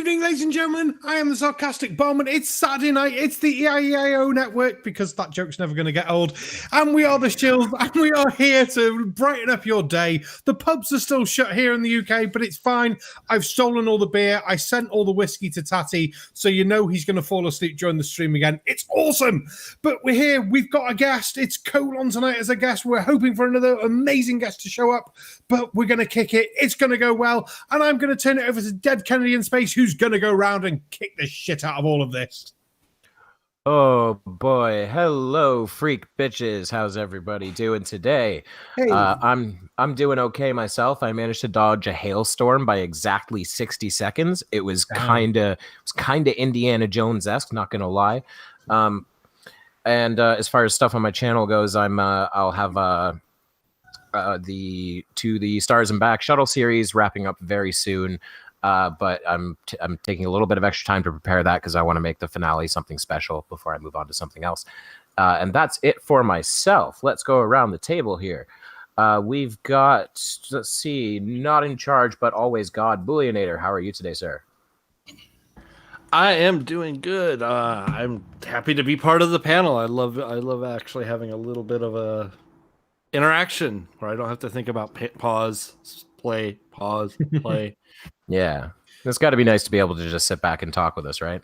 evening, ladies and gentlemen. I am the Sarcastic Barman. It's Saturday night. It's the EiE Network, because that joke's never going to get old. And we are the Shills, and we are here to brighten up your day. The pubs are still shut here in the UK, but it's fine. I've stolen all the beer. I sent all the whiskey to Tatty, so you know he's going to fall asleep during the stream again. It's awesome. But we're here. We've got a guest. It's Colon tonight as a guest. We're hoping for another amazing guest to show up, but we're going to kick it. It's going to go well, and I'm going to turn it over to DeadKennedyInSpace, who's going to go round and kick the shit out of all of this. Oh boy, hello freak bitches. How's everybody doing today? Hey. I'm doing okay myself. I managed to dodge a hailstorm by exactly 60 seconds. It was kind of Indiana Jones-esque, not gonna lie. And as far as stuff on my channel goes, I'll have the To the Stars and Back shuttle series wrapping up very soon. But I'm taking a little bit of extra time to prepare that because I want to make the finale something special before I move on to something else. And that's it for myself. Let's go around the table here. We've got, let's see, not in charge, but always God, Booleanenator. How are you today, sir? I am doing good. I'm happy to be part of the panel. I love actually having a little bit of a interaction where I don't have to think about pause, play, pause, play. Yeah, it's got to be nice to be able to just sit back and talk with us, right?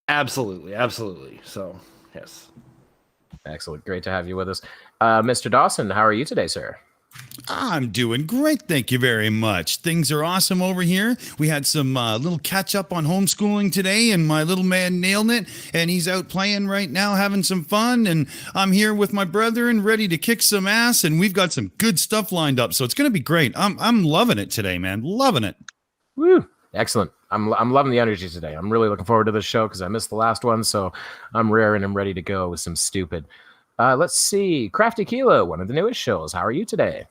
Absolutely. So, yes. Excellent. Great to have you with us. Mr. Dawson, how are you today, sir? I'm doing great, thank you very much. Things are awesome over here. We had some little catch-up on homeschooling today, and my little man nailed it, and he's out playing right now, having some fun, and I'm here with my brethren, ready to kick some ass, and we've got some good stuff lined up, so it's going to be great. I'm loving it today, man. Loving it. Woo! Excellent. I'm loving the energy today. I'm really looking forward to this show because I missed the last one, so I'm raring and ready to go with some stupid. Let's see. Krafty Keelah, one of the newest shows. How are you today?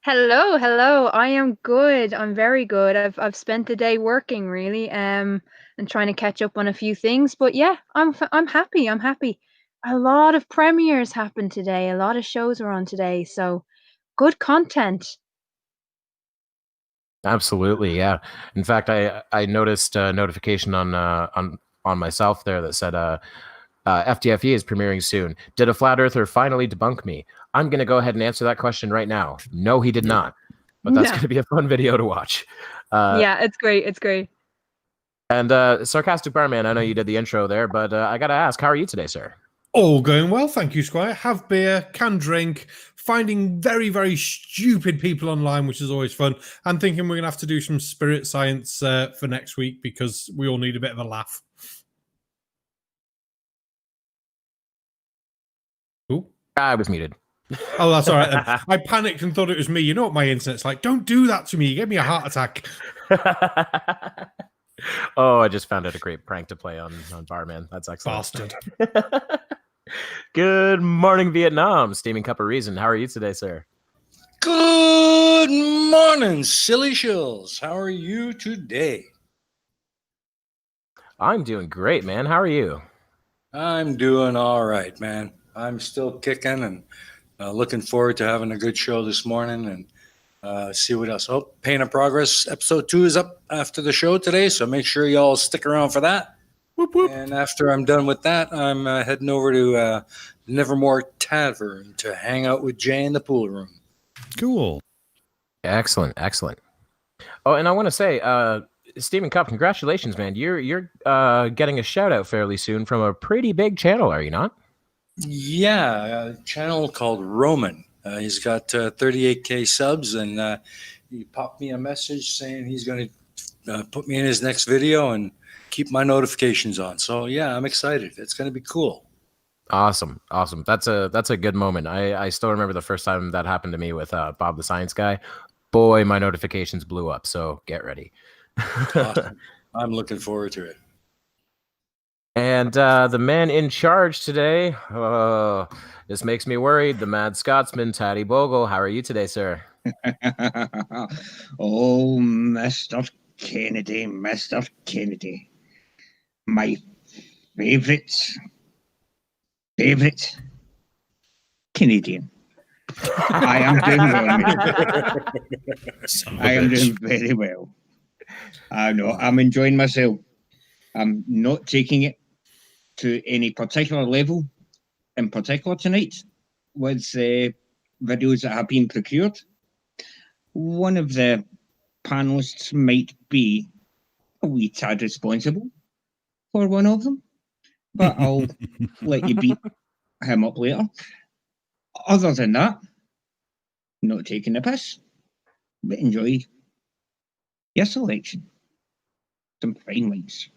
Hello. I am good. I'm very good. I've spent the day working really, and trying to catch up on a few things. But yeah, I'm happy. I'm happy. A lot of premieres happened today. A lot of shows are on today, so good content. Absolutely, yeah. In fact, I noticed a notification on myself there that said FTFE is premiering soon. Did a flat earther finally debunk me? I'm going to go ahead and answer that question right now. No, he did not. But that's going to be a fun video to watch. Yeah, it's great. It's great. And Sarcastic Barman, I know you did the intro there, but I got to ask, how are you today, sir? All going well, thank you, Squire. Have beer, can drink, finding very, very stupid people online, which is always fun. I'm thinking we're going to have to do some spirit science for next week because we all need a bit of a laugh. Ooh. I was muted. Oh, that's all right then. I panicked and thought it was me. You know what my internet's like? Don't do that to me. You gave me a heart attack. Oh, I just found it a great prank to play on Barman. That's excellent. Bastard. Good morning, Vietnam. Steaming Cup of Reason. How are you today, sir? Good morning, silly shills. How are you today? I'm doing great, man. How are you? I'm doing all right, man. I'm still kicking and looking forward to having a good show this morning and see what else. Oh, Pain of Progress episode 2 is up after the show today, so make sure y'all stick around for that. Whoop, whoop. And after I'm done with that, I'm heading over to Nevermore Tavern to hang out with Jay in the pool room. Cool. Excellent. Oh, and I want to say, Steaming Cup, congratulations, man. You're getting a shout out fairly soon from a pretty big channel, are you not? Yeah, a channel called Roman. He's got 38K subs, and he popped me a message saying he's going to put me in his next video and keep my notifications on. So yeah, I'm excited. It's going to be cool. Awesome. That's a good moment. I still remember the first time that happened to me with Bob the Science Guy. Boy, my notifications blew up. So get ready. Awesome. I'm looking forward to it. And the man in charge today, this makes me worried. The Mad Scotsman, Tattie-Bogle. How are you today, sir? Oh, Mr. Kennedy. My favorite Canadian. I am doing well. I am doing very well. I know. I'm enjoying myself. I'm not taking it to any particular level in particular tonight with videos that have been procured. One of the panelists might be a wee tad responsible for one of them, but I'll let you beat him up later. Other than that, not taking the piss, but enjoy your selection. Some fine ones.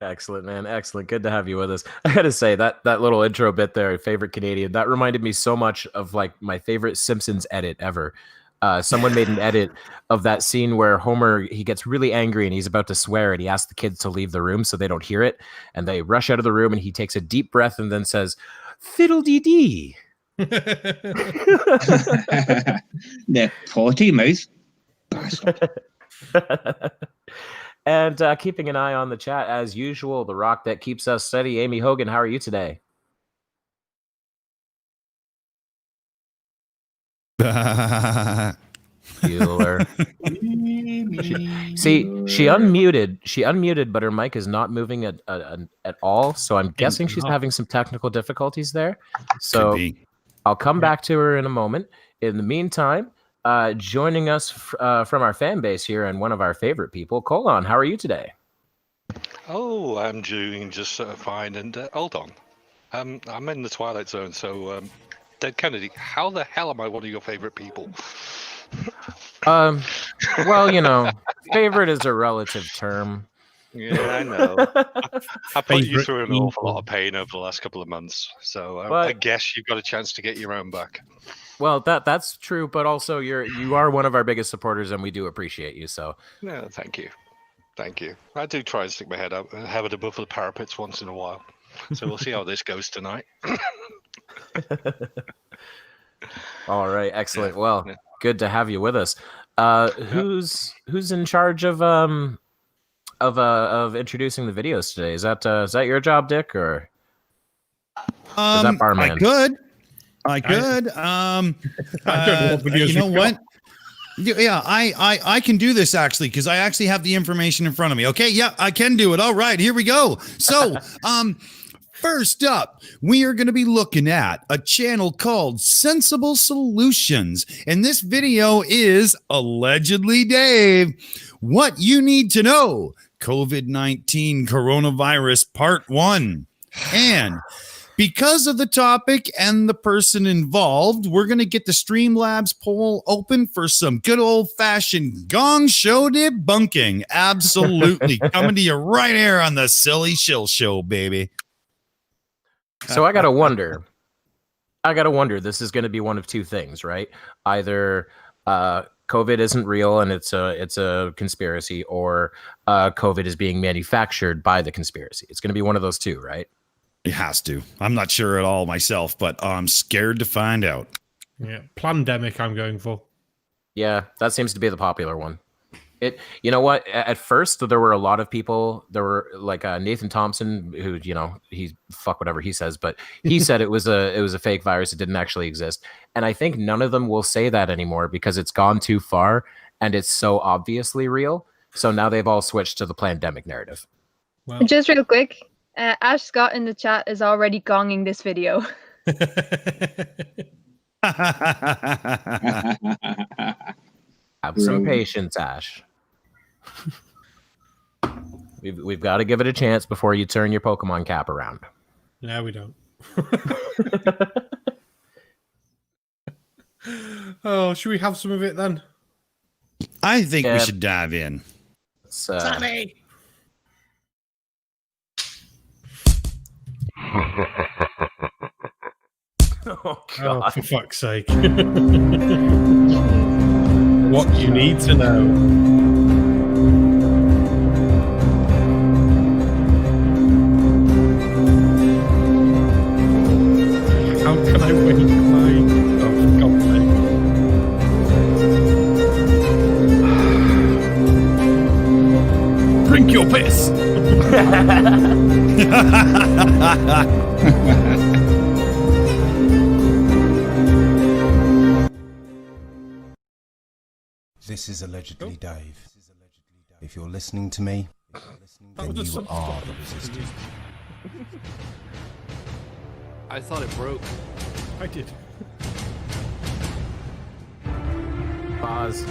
Excellent, man. Excellent. Good to have you with us. I gotta say that little intro bit there, favorite Canadian, that reminded me so much of like my favorite Simpsons edit ever. Someone made an edit of that scene where Homer, he gets really angry and he's about to swear and he asks the kids to leave the room so they don't hear it. And they rush out of the room and he takes a deep breath and then says, "Fiddle-dee-dee." The potty mouth bastard. And keeping an eye on the chat as usual, the rock that keeps us steady, Aimee Hogan. How are you today? Bueller. She unmuted, but her mic is not moving at all. So I'm guessing she's having some technical difficulties there. So I'll come back to her in a moment. In the meantime, joining us from our fan base here and one of our favorite people, Colon. How are you today? Oh, I'm doing just fine. And hold on, I'm in the Twilight Zone, so Dead Kennedy, how the hell am I one of your favorite people? Well, you know, favorite is a relative term. Yeah, I know. I put you through an awful lot of pain over the last couple of months, so I guess you've got a chance to get your own back. Well, that's true, but also you are one of our biggest supporters, and we do appreciate you. So, no, thank you. I do try and stick my head up and have it above the parapets once in a while. So we'll see how this goes tonight. All right, excellent. Well, good to have you with us. Who's in charge of introducing the videos today? Is that your job, Dick, or is that Barman? I could. You know what? Yeah, I can do this actually because I actually have the information in front of me. Okay, yeah, I can do it. All right, here we go. So, first up, we are going to be looking at a channel called Sensible Solutions, and this video is allegedly Dave. What you need to know: COVID-19 coronavirus part 1, and because of the topic and the person involved, we're going to get the Streamlabs poll open for some good old-fashioned Gong Show debunking. Absolutely. Coming to you right here on the Silly Shill Show, baby. So I got to wonder, this is going to be one of two things, right? Either COVID isn't real and it's a conspiracy, or COVID is being manufactured by the conspiracy. It's going to be one of those two, right? It has to. I'm not sure at all myself, but I'm scared to find out. Yeah, plandemic I'm going for. Yeah, that seems to be the popular one. You know what? At first, there were a lot of people. There were like Nathan Thompson, who, you know, he fuck whatever he says, but he said it was a fake virus. It didn't actually exist. And I think none of them will say that anymore because it's gone too far and it's so obviously real. So now they've all switched to the plandemic narrative. Well, just real quick, Ash Scott in the chat is already gonging this video. Have some patience, Ash. We've got to give it a chance before you turn your Pokemon cap around. No, we don't. Oh, should we have some of it then? I think we should dive in. Sammy! Oh, God. Oh, for fuck's sake. What you need to know. How can I wake my... Oh, for God's sake. Drink your piss! This is allegedly Dave. If you're listening to me, then you are the resistance. I thought it broke. I did. Pause.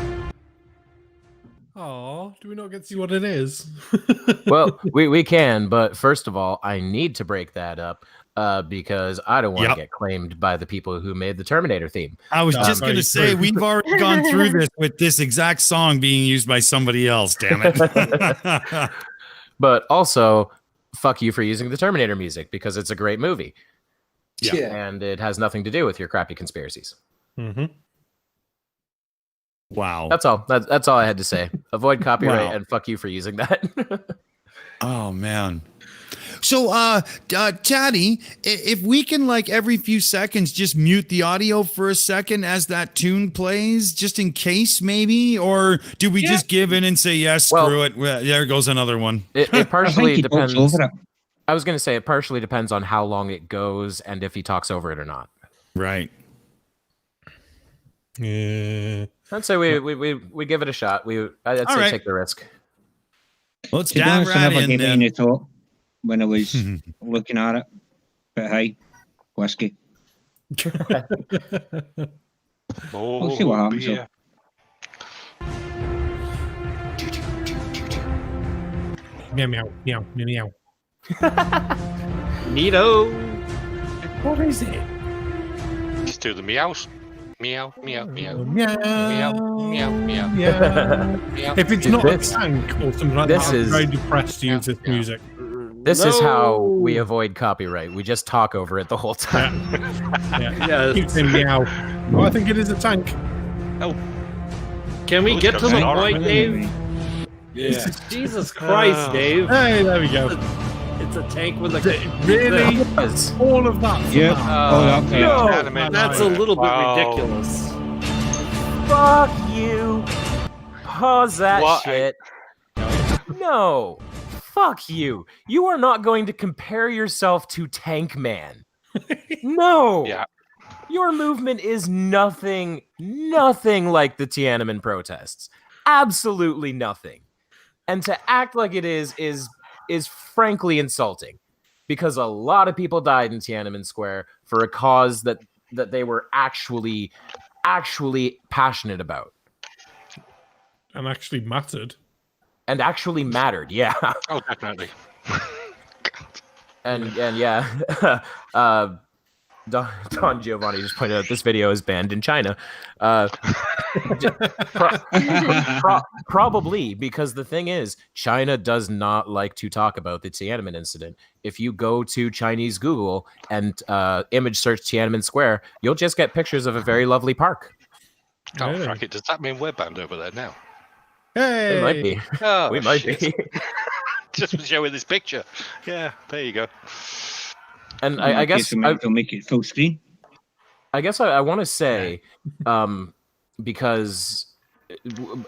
Oh, do we not get to see what it is? Well, we can, but first of all, I need to break that up because I don't want to get claimed by the people who made the Terminator theme. I was just going to say, true. we've already gone through this with this exact song being used by somebody else, damn it. But also, fuck you for using the Terminator music because it's a great movie. Yeah. And it has nothing to do with your crappy conspiracies. Mm-hmm. Wow. That's all. That's all I had to say. Avoid copyright Wow. and fuck you for using that. Oh, man. So, Tatty, if we can, like, every few seconds just mute the audio for a second as that tune plays, just in case, maybe? Or do we just give in and say, yes, screw it? Well, there goes another one. It partially he talks depends. over it. I was going to say it partially depends on how long it goes and if he talks over it or not. Right. Yeah. I'd say we give it a shot. I'd say right. take the risk. Let's To be dive honest, I right never in gave it then. any thought when I was looking at it. But hey, whiskey. We'll see what happens. Yeah. Meow, meow, meow, meow, meow. Neato. What is it? Just do the meows. Meow, meow, meow. Meow, Meow, meow, meow. meow. If it's not This- a tank or something like this that, I'm is- very depressed to use this music. This is how we avoid copyright. We just talk over it the whole time. Yeah. Yeah. Keep saying meow. Oh, I think it is a tank. Can we Who's get got to the an point, arm? Dave? Yeah. Jesus Christ, Dave. Hey, there we go. It's a tank with a... Really? Yes. All of that? for Yeah. that? Okay. No, Animated. that's a little bit Wow. ridiculous. Fuck you. Pause that What? shit. No. Fuck you. You are not going to compare yourself to Tank Man. No. Yeah. Your movement is nothing like the Tiananmen protests. Absolutely nothing. And to act like it is frankly insulting because a lot of people died in Tiananmen Square for a cause that they were actually passionate about And actually mattered. and actually mattered. Yeah. Oh, definitely. And yeah, Don Giovanni just pointed out this video is banned in China. Probably because the thing is, China does not like to talk about the Tiananmen incident. If you go to Chinese Google and image search Tiananmen Square, you'll just get pictures of a very lovely park. Oh, Really? frack it. Does that mean we're banned over there now? Hey, It might be. Oh, We might shit. be. Just for showing this picture. Yeah, there you go. And I guess they'll make it full screen. I guess I want to say, because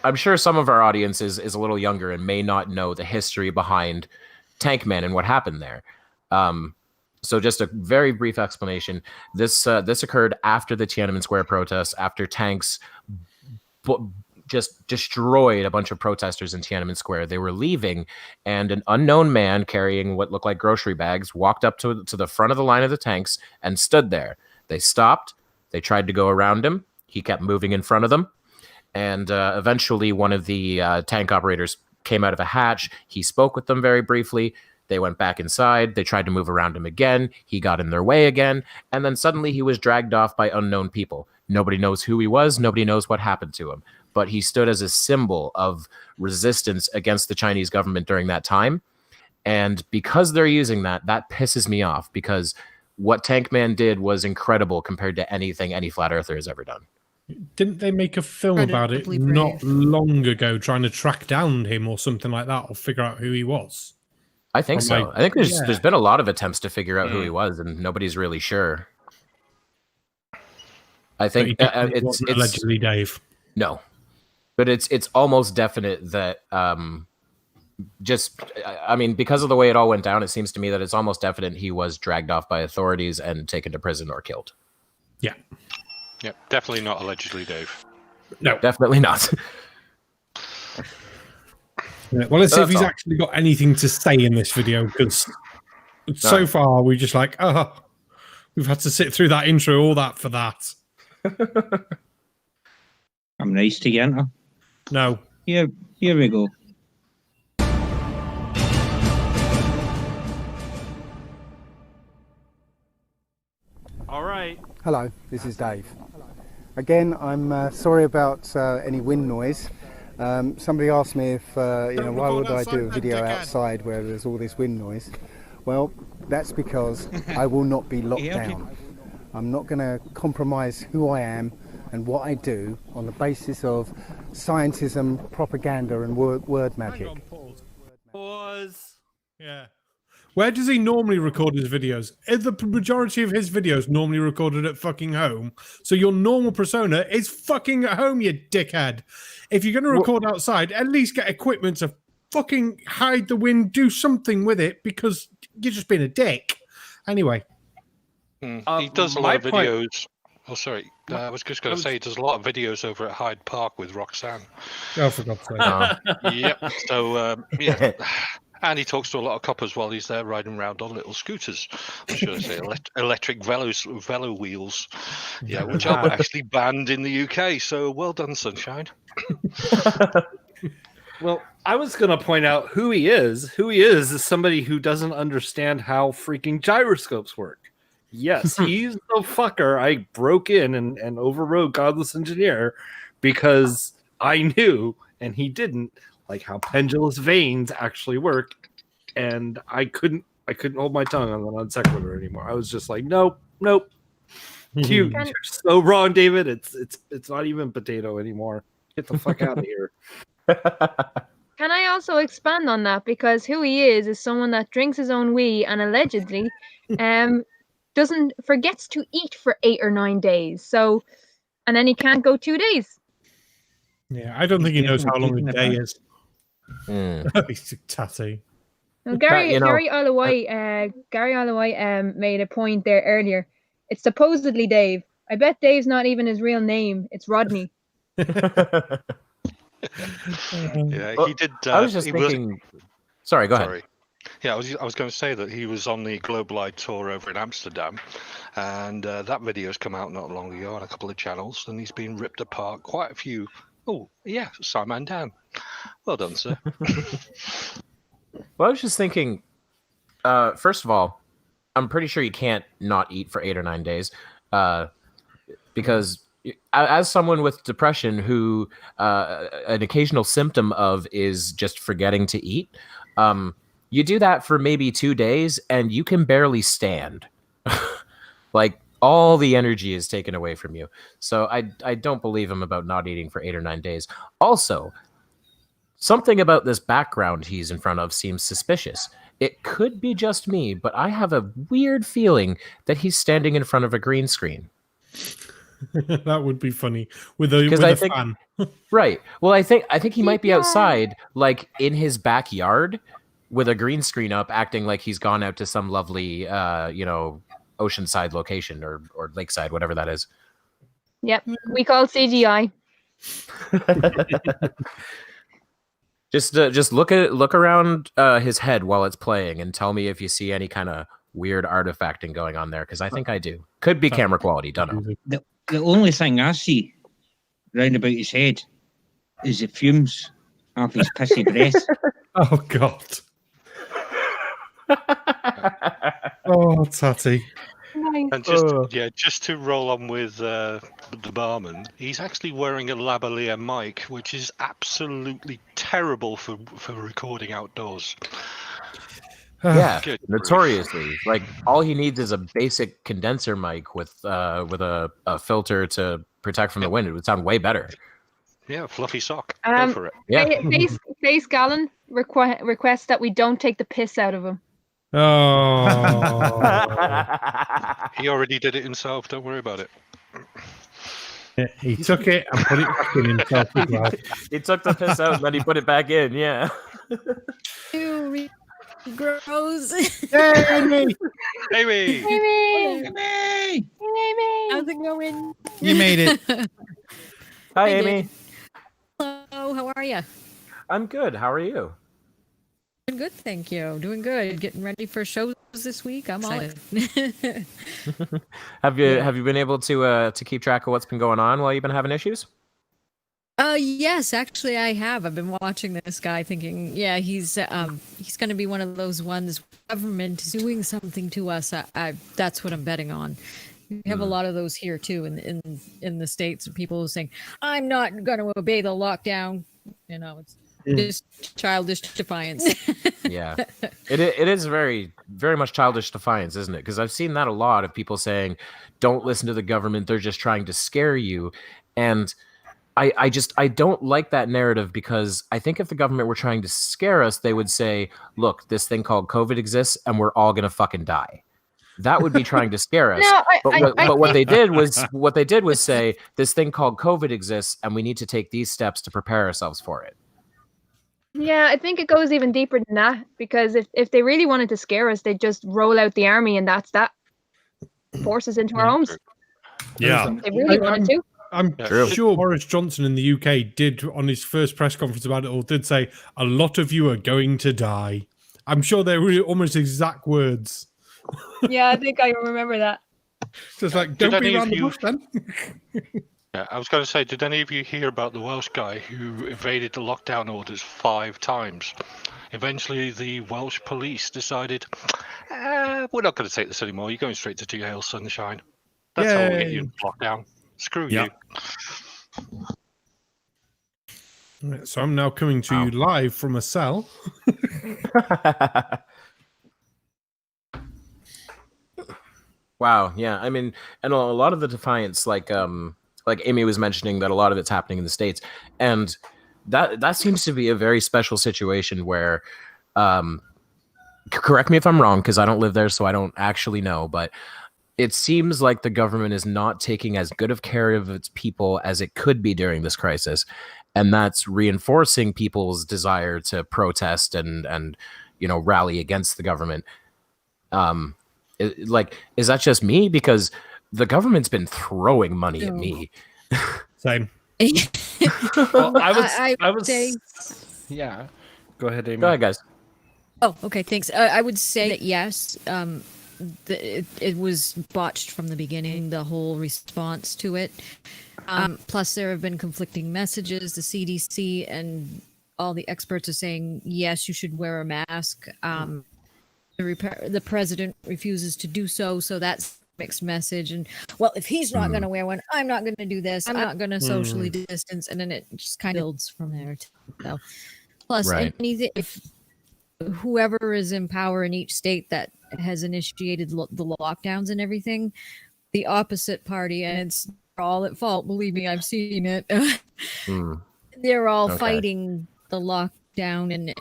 I'm sure some of our audience is a little younger and may not know the history behind Tank Man and what happened there. So just a very brief explanation. This occurred after the Tiananmen Square protests, after tanks just destroyed a bunch of protesters in Tiananmen Square. They were leaving, and an unknown man carrying what looked like grocery bags walked up to the front of the line of the tanks and stood there. They stopped. They tried to go around him. He kept moving in front of them. And eventually one of the tank operators came out of a hatch. He spoke with them very briefly. They went back inside. They tried to move around him again. He got in their way again. And then suddenly he was dragged off by unknown people. Nobody knows who he was. Nobody knows what happened to him. But he stood as a symbol of resistance against the Chinese government during that time. And because they're using that pisses me off, because what Tank Man did was incredible compared to anything any flat earther has ever done. Didn't they make a film about it not long ago, trying to track down him or something like that, or figure out who he was? I think I'm so. like, I think there's yeah. been a lot of attempts to figure out who he was, and nobody's really sure. I But he think definitely it's wasn't allegedly Dave. no, but it's almost definite that I mean, because of the way it all went down, it seems to me that it's almost definite he was dragged off by authorities and taken to prison or killed. Yeah. Yep, definitely not allegedly Dave. No. Definitely not. Yeah, well, let's see if That's he's all. actually got anything to say in this video, because so far we're just like, oh, we've had to sit through that intro, all that for that. I'm nice to you, enter. No. Here we go. All right. Hello, this is Dave. Again, I'm sorry about any wind noise. Somebody asked me if, why would I do a video outside where there's all this wind noise? Well, that's because I will not be locked down. I'm not going to compromise who I am and what I do on the basis of scientism, propaganda and word magic. Pause. Yeah. Where does he normally record his videos? The majority of his videos normally recorded at fucking home. So your normal persona is fucking at home, you dickhead. If you're going to record outside, at least get equipment to fucking hide the wind, do something with it, because you're just being a dick. Anyway. He does a lot of videos. Oh, sorry. I was just going to say he does a lot of videos over at Hyde Park with Roxanne. Oh, for God's sake. Yep. So, yeah. And he talks to a lot of coppers while he's there riding around on little scooters. I should say electric velo wheels. Yeah, which are actually banned in the UK. So well done, Sunshine. Well, I was going to point out who he is. Who he is somebody who doesn't understand how freaking gyroscopes work. Yes, he's the fucker I broke in and overrode Godless Engineer because I knew and he didn't, like how pendulous veins actually work, and I couldn't hold my tongue on the non sequitur anymore. I was just like, nope. You're so wrong, David. It's not even potato anymore. Get the fuck out of here. Can I also expand on that? Because who he is someone that drinks his own wee and allegedly forgets to eat for 8 or 9 days. So, and then he can't go 2 days. Yeah, I don't think he knows how long a day is. He's a tatty. Well, Gary Alloway made a point there earlier. It's supposedly Dave. I bet Dave's not even his real name. It's Rodney. Yeah, he did. I was just thinking. Sorry, go ahead. Yeah, I was going to say that he was on the Global tour over in Amsterdam, and that video's come out not long ago on a couple of channels, and he's been ripped apart quite a few. Oh, yeah, Simon Dan. Well done, sir. Well, I was just thinking, first of all, I'm pretty sure you can't not eat for 8 or 9 days, because as someone with depression who an occasional symptom of is just forgetting to eat, you do that for maybe 2 days and you can barely stand. Like, all the energy is taken away from you. So I don't believe him about not eating for 8 or 9 days. Also, something about this background he's in front of seems suspicious. It could be just me, but I have a weird feeling that he's standing in front of a green screen. That would be funny with a fan. Right. Well, I think he might be outside, like in his backyard, with a green screen up, acting like he's gone out to some lovely, oceanside location or lakeside, whatever that is. Yep, we call CGI. Just look around his head while it's playing and tell me if you see any kind of weird artifacting going on there, because I think I do. Could be camera quality, don't know. The only thing I see round about his head is the fumes of his pissy breath. Oh, God. Oh, Tatty. And just to roll on with the barman, he's actually wearing a lavalier mic, which is absolutely terrible for recording outdoors. Yeah, notoriously. Like, all he needs is a basic condenser mic with a filter to protect from the wind. It would sound way better. Yeah, fluffy sock. Go for it. Yeah. Face Gallon requests that we don't take the piss out of him. Oh. He already did it himself. Don't worry about it. Yeah, he took it and put it back in himself as well. He took the piss out and then he put it back in. Yeah. Ew, gross. Hey, Aimee! Aimee! Aimee! How's it going? You made it. Hi, Aimee. Hello, how are you? I'm good. How are you? good, thank you. Doing good. Getting ready for shows this week. I'm excited. Have you been able to keep track of what's been going on while you've been having issues? Yes, actually I have. I've been watching this guy thinking, yeah, he's going to be one of those ones, government is doing something to us. That's what I'm betting on. We have a lot of those here too in the States, people saying, I'm not going to obey the lockdown. You know, it's just childish defiance. Yeah, it is very, very much childish defiance, isn't it? Because I've seen that a lot of people saying, don't listen to the government. They're just trying to scare you. And I don't like that narrative, because I think if the government were trying to scare us, they would say, look, this thing called COVID exists and we're all going to fucking die. That would be trying to scare us. But what they did was say, this thing called COVID exists and we need to take these steps to prepare ourselves for it. Yeah, I think it goes even deeper than that, because if they really wanted to scare us, they'd just roll out the army and that's that. Force us into our homes. Yeah. If they really wanted to. I'm sure Boris Johnson in the UK did, on his first press conference about it all, did say, a lot of you are going to die. I'm sure they're really almost exact words. Yeah, I think I remember that. Just like, don't be around the bush then. Yeah, I was going to say, did any of you hear about the Welsh guy who evaded the lockdown orders 5 times? Eventually, the Welsh police decided, we're not going to take this anymore. You're going straight to jail, sunshine. That's how we'll get you in lockdown. Screw you. So I'm now coming to you live from a cell. Wow. Yeah. I mean, and a lot of the defiance, like Aimee was mentioning, that a lot of it's happening in the States, and that seems to be a very special situation where, correct me if I'm wrong, because I don't live there, so I don't actually know, but it seems like the government is not taking as good of care of its people as it could be during this crisis. And that's reinforcing people's desire to protest and rally against the government. Is that just me? Because the government's been throwing money at me. Same. Well, I would say, yeah. Go ahead, Aimee. Go ahead, guys. Oh, okay, thanks. I would say that yes, it was botched from the beginning, the whole response to it. Plus, there have been conflicting messages. The CDC and all the experts are saying, yes, you should wear a mask. The president refuses to do so, so that's a mixed message. And, well, if he's not going to wear one, I'm not going to do this. I'm not going to socially distance. And then it just kind of builds from there. So, plus, if whoever is in power in each state that has initiated the lockdowns and everything, the opposite party, and it's all at fault. Believe me, I've seen it. They're all fighting the lockdown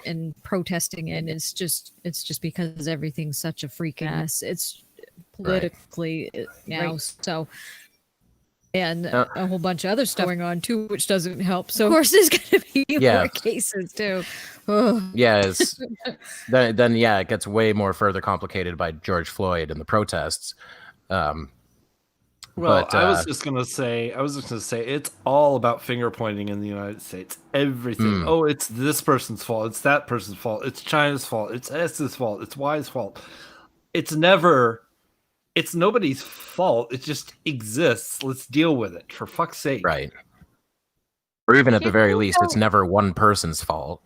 and protesting it. It's just because everything's such a freak ass. It's politically now. So, and a whole bunch of other stuff going on too, which doesn't help. So of course there's going to be more cases too. Yeah, then it gets way more further complicated by George Floyd and the protests. I was just gonna say, it's all about finger pointing in the United States. Everything. Oh, it's this person's fault. It's that person's fault. It's China's fault. It's S's fault. It's Y's fault. It's nobody's fault. It just exists. Let's deal with it, for fuck's sake. Right. Or even at the very least, it's never one person's fault.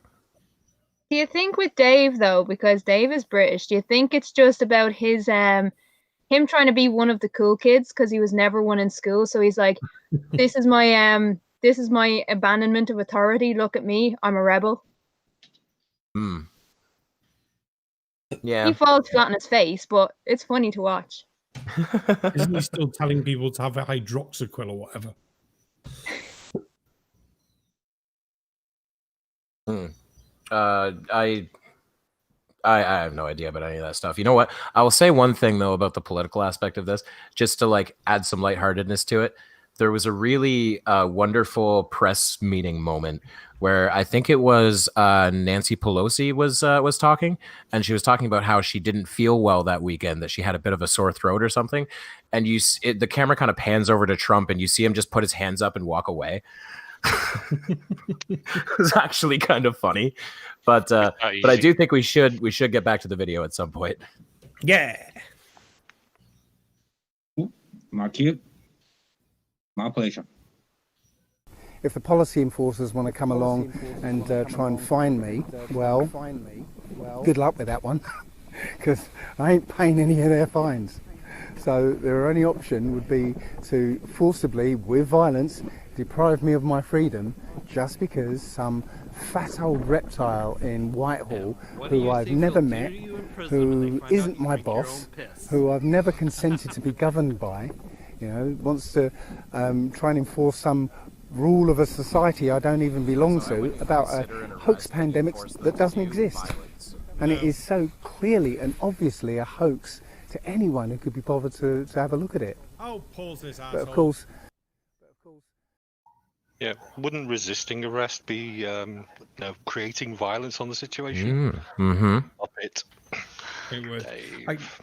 Do you think with Dave though, because Dave is British, do you think it's just about his him trying to be one of the cool kids because he was never one in school? So he's like, this is my abandonment of authority. Look at me, I'm a rebel. Yeah. He falls flat on his face, but it's funny to watch. Isn't he still telling people to have a hydroxyquil or whatever? I have no idea about any of that stuff. You know what? I will say one thing though about the political aspect of this, just to add some lightheartedness to it. There was a really wonderful press meeting moment where I think it was Nancy Pelosi was talking, and she was talking about how she didn't feel well that weekend, that she had a bit of a sore throat or something. And the camera kind of pans over to Trump, and you see him just put his hands up and walk away. It was actually kind of funny, but I do think we should get back to the video at some point. Yeah. Mark you. My pleasure. If the policy enforcers want to come along and try and fine me, well, good luck with that one, because I ain't paying any of their fines. So their only option would be to forcibly, with violence, deprive me of my freedom just because some fat old reptile in Whitehall, who I've never met, who isn't my boss, who I've never consented to be governed by, wants to try and enforce some rule of a society I don't even belong to about a hoax pandemic that doesn't exist. And it is so clearly and obviously a hoax to anyone who could be bothered to have a look at it. Oh, pause this asshole. But of course... Yeah, wouldn't resisting arrest be creating violence on the situation? Stop it. It would.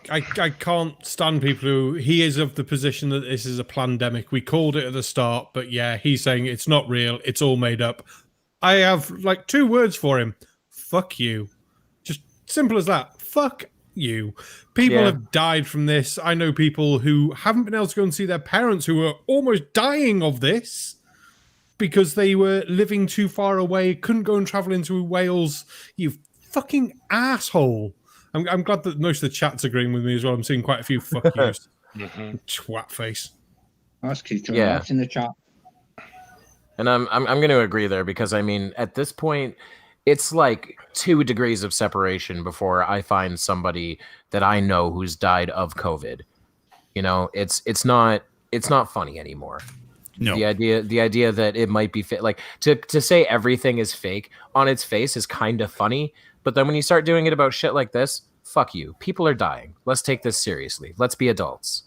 I can't stand people who... He is of the position that this is a pandemic. We called it at the start, but yeah, he's saying it's not real. It's all made up. I have like 2 words for him. Fuck you. Just simple as that. Fuck you. People have died from this. I know people who haven't been able to go and see their parents who are almost dying of this because they were living too far away, couldn't go and travel into Wales. You fucking asshole. I'm glad that most of the chat's agreeing with me as well. I'm seeing quite a few fuck yous. Twat face. That's That's in the chat. And I'm going to agree there because, I mean, at this point, it's like 2 degrees of separation before I find somebody that I know who's died of COVID. It's not funny anymore. No. The idea that it might be like to say everything is fake on its face is kind of funny, but then when you start doing it about shit like this, fuck you. People are dying. Let's take this seriously. Let's be adults.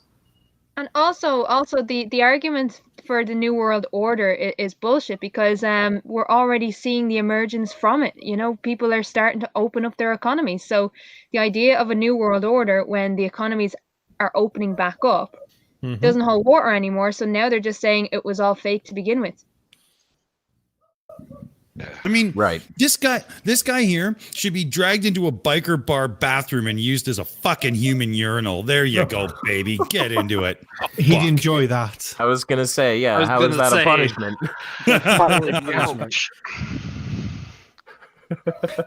And also the argument for the New World Order is bullshit because we're already seeing the emergence from it. People are starting to open up their economies. So the idea of a New World Order when the economies are opening back up doesn't hold water anymore. So now they're just saying it was all fake to begin with. I mean, right. This guy here should be dragged into a biker bar bathroom and used as a fucking human urinal. There you go, baby. Get into it. He'd enjoy that. I was gonna say, yeah. How is that a punishment?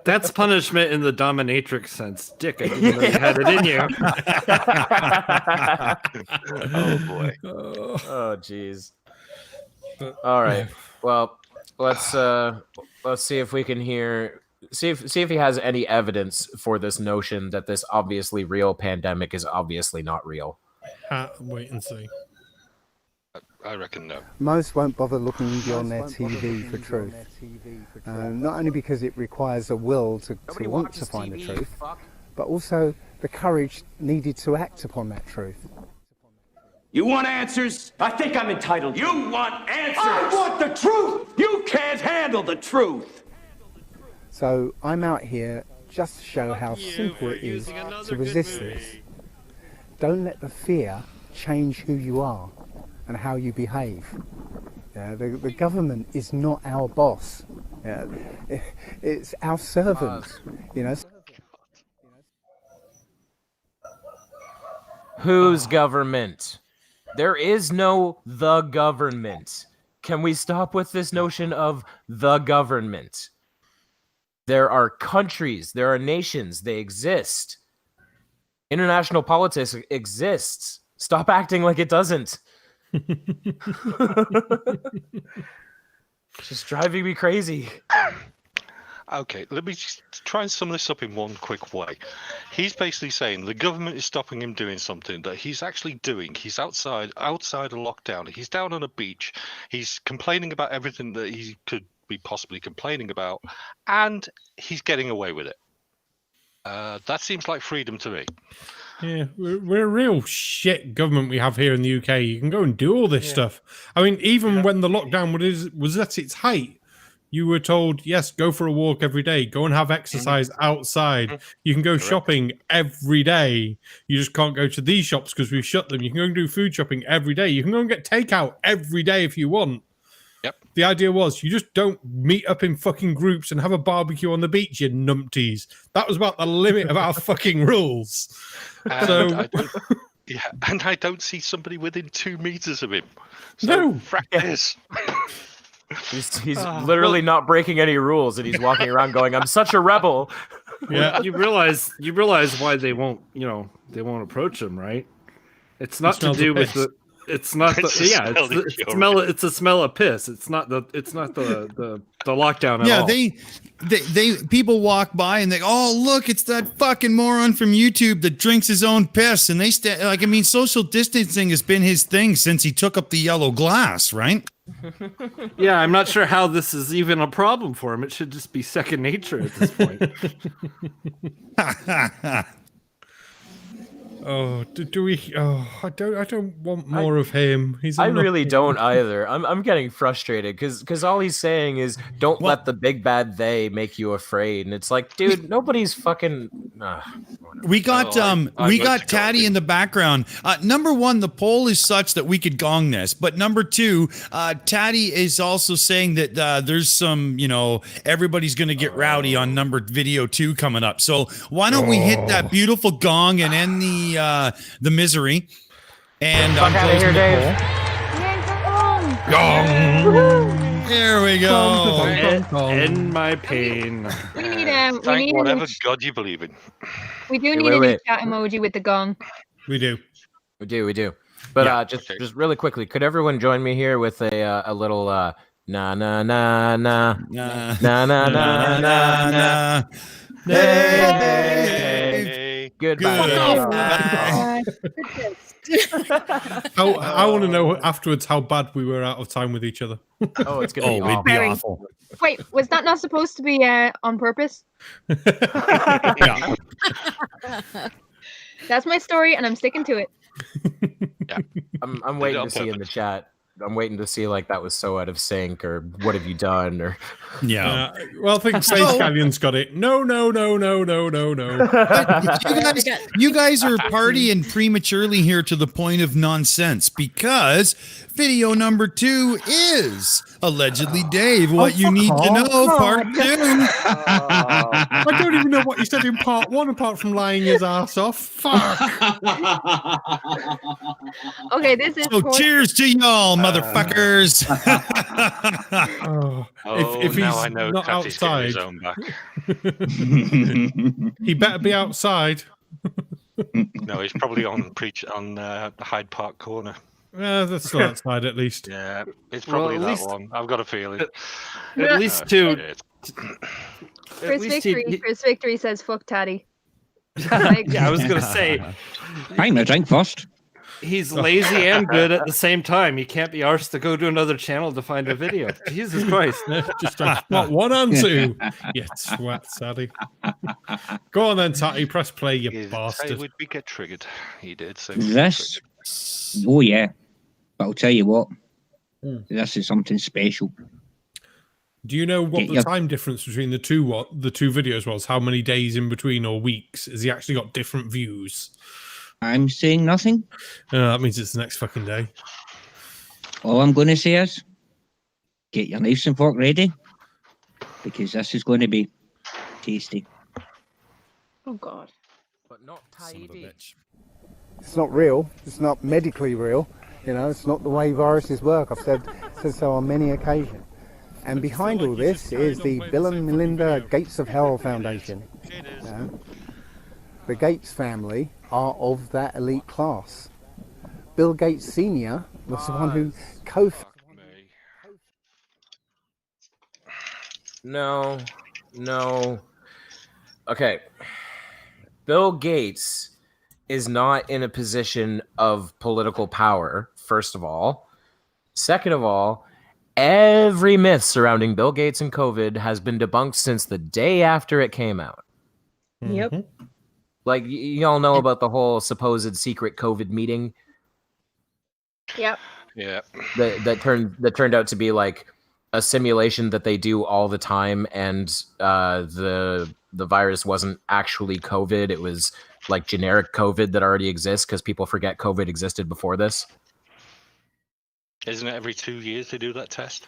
That's punishment in the dominatrix sense. Dick, I didn't know you had it in you. Oh boy. Oh jeez. All right. Well, let's see if we can see if he has any evidence for this notion that this obviously real pandemic is obviously not real. Wait and see. I reckon no. Most won't bother looking beyond their TV for truth. Not only because it requires a will to want to find the truth, but also the courage needed to act upon that truth. You want answers? I think I'm entitled. You want answers? I want the truth! You can't handle the truth! So I'm out here just to show how simple it is to resist this. Don't let the fear change who you are and how you behave. The government is not our boss. It's our servant. Whose government? There is no the government. Can we stop with this notion of the government? There are countries, there are nations, they exist. International politics exists. Stop acting like it doesn't. Just driving me crazy. Okay, let me just try and sum this up in one quick way. He's basically saying the government is stopping him doing something that he's actually doing. He's outside a lockdown. He's down on a beach. He's complaining about everything that he could be possibly complaining about, and he's getting away with it. That seems like freedom to me. Yeah, we're a real shit government we have here in the UK. You can go and do all this stuff. I mean, even when the lockdown was at its height, you were told, yes, go for a walk every day. Go and have exercise outside. You can go shopping every day. You just can't go to these shops because we've shut them. You can go and do food shopping every day. You can go and get takeout every day if you want. Yep. The idea was you just don't meet up in fucking groups and have a barbecue on the beach, you numpties. That was about the limit of our fucking rules. And and I don't see somebody within 2 meters of him. So No. frack this. He's literally not breaking any rules, and he's walking around going, "I'm such a rebel." Yeah. You realize why they won't approach him, right? It's not to smells do of with piss. the. It's not It's the a yeah. smell It's that the smell. It's a smell of piss. It's not the lockdown at all. They people walk by and they, oh look, it's that fucking moron from YouTube that drinks his own piss, and they social distancing has been his thing since he took up the yellow glass, right? Yeah, I'm not sure how this is even a problem for him. It should just be second nature at this point. Oh, do we? Oh, I don't want more of him. He's. I really don't either. I'm getting frustrated because all he's saying is, "Don't let the big bad they make you afraid," and it's like, dude, nobody's fucking. We got Tatty in the background. Number one, the poll is such that we could gong this, but number two, Tatty is also saying that there's some, everybody's going to get rowdy on video 2 coming up. So why don't we hit that beautiful gong and end the misery? And Fuck out of here, Dave. Gong. There we go. End my pain. We need Thank whatever god you believe in. We do need a chat emoji with the gong. We do. But just really quickly, could everyone join me here with a little na na na na na na na na na na. Hey. Goodbye. I want to know afterwards how bad we were out of time with each other. Oh, it's gonna we'd be awful. Wait, was that not supposed to be on purpose? Yeah. That's my story, and I'm sticking to it. Yeah. I'm waiting to see in the chat. I'm waiting to see like that was so out of sync, or what have you done, or yeah. Well, I think Space Canyon's got it. No. You guys are partying prematurely here to the point of nonsense, because video number 2 is allegedly Dave. What you need to know, part 2. I don't even know what he said in part 1 apart from lying his ass off. Fuck. Okay, this is. So cheers to y'all, motherfuckers. If he's now I know not Tatty's getting his outside, own back. he better be outside. No, he's probably on Hyde Park Corner. That's still outside at least. Yeah, it's probably that one. I've got a feeling. At least 2. Chris Victory says fuck Tatty. Yeah, I was gonna say I'm gonna drink first. he's lazy and good at the same time. He can't be arsed to go to another channel to find a video. Jesus Christ! Just not 1 and 2. You twat, Sadie. Go on then, Tatty. Press play, you bastard. Would we get triggered? He did. So This, oh yeah, but I'll tell you what, this is something special. Do you know what the time difference between the two videos was? How many days in between or weeks? Has he actually got different views? I'm saying nothing. That means it's the next fucking day. All I'm going to say is, get your knives and fork ready, because this is going to be tasty. Oh God! But not tidy. It's not real. It's not medically real. It's not the way viruses work. I've said so on many occasions. And behind all this is the Bill and Melinda Gates of Hell Foundation. The Gates family are of that elite class. Bill Gates Sr. was the one who No. Okay. Bill Gates is not in a position of political power, first of all. Second of all, every myth surrounding Bill Gates and COVID has been debunked since the day after it came out. Yep. Like, y'all know about the whole supposed secret COVID meeting? Yep. Yeah. That turned out to be like a simulation that they do all the time, and the virus wasn't actually COVID. It was like generic COVID that already exists because people forget COVID existed before this. Isn't it every 2 years they do that test?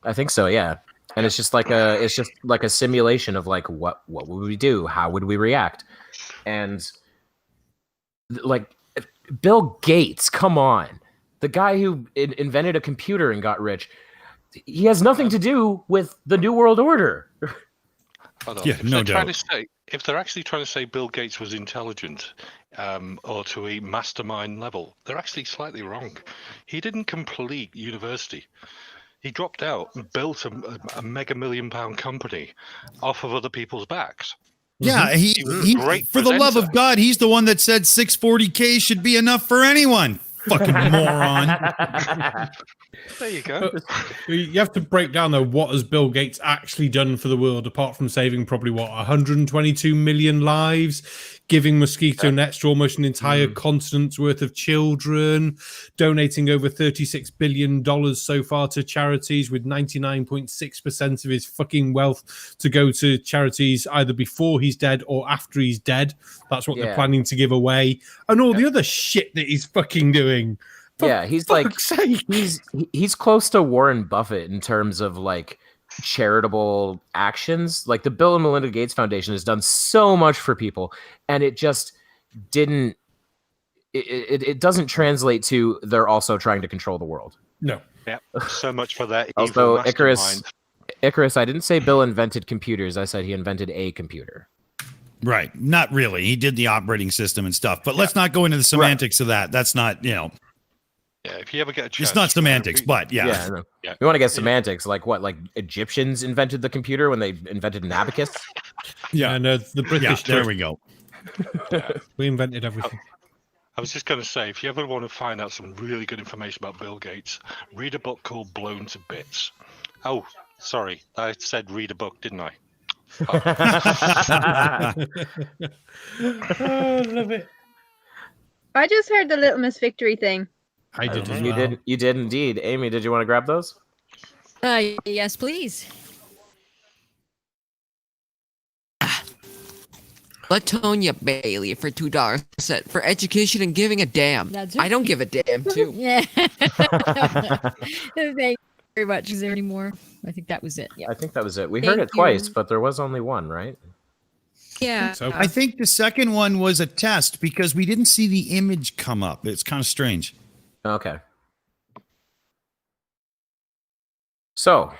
I think so, yeah. And it's just like a simulation of like what would we do? How would we react? And like Bill Gates, come on. The guy who invented a computer and got rich, he has nothing to do with the New World Order. Yeah, no doubt. If they're actually trying to say Bill Gates was intelligent or to a mastermind level, they're actually slightly wrong. He didn't complete university. He dropped out and built a mega £1 million company off of other people's backs. Yeah, he was a great for the love presenter. of God, he's the one that said 640K should be enough for anyone. Fucking moron. There you go. You have to break down, though, what has Bill Gates actually done for the world, apart from saving probably, 122 million lives, giving mosquito nets to almost an entire continent's worth of children, donating over $36 billion so far to charities, with 99.6% of his fucking wealth to go to charities either before he's dead or after he's dead. That's what they're planning to give away. And all the other shit that he's fucking doing. Yeah, he's like he's close to Warren Buffett in terms of like charitable actions. Like the Bill and Melinda Gates Foundation has done so much for people, and it just didn't. It doesn't translate to they're also trying to control the world. No. Yeah. So much for that. Also, evil Icarus. I didn't say Bill invented computers. I said he invented a computer. Right. Not really. He did the operating system and stuff. But let's not go into the semantics of that. That's not, Yeah, if you ever get a chance. It's not semantics, but yeah. You want to get semantics, like what? Like Egyptians invented the computer when they invented an abacus? Yeah, no, the British. There we go. We invented everything. I was just going to say, if you ever want to find out some really good information about Bill Gates, read a book called Blown to Bits. Oh, sorry. I said read a book, didn't I? Oh, love it. I just heard the Little Miss Victory thing. I did as You well. did. You did indeed. Amy, did you want to grab those? Yes, please. Latonia Bailey for $2 a set for education and giving a damn. That's I don't give a damn too. Yeah. Thank you very much. Is there any more? I think that was it. Yeah. I think that was it. We Thank heard it you. twice, but there was only one, right? Yeah. So I think the second one was a test because we didn't see the image come up. It's kind of strange. Okay. So,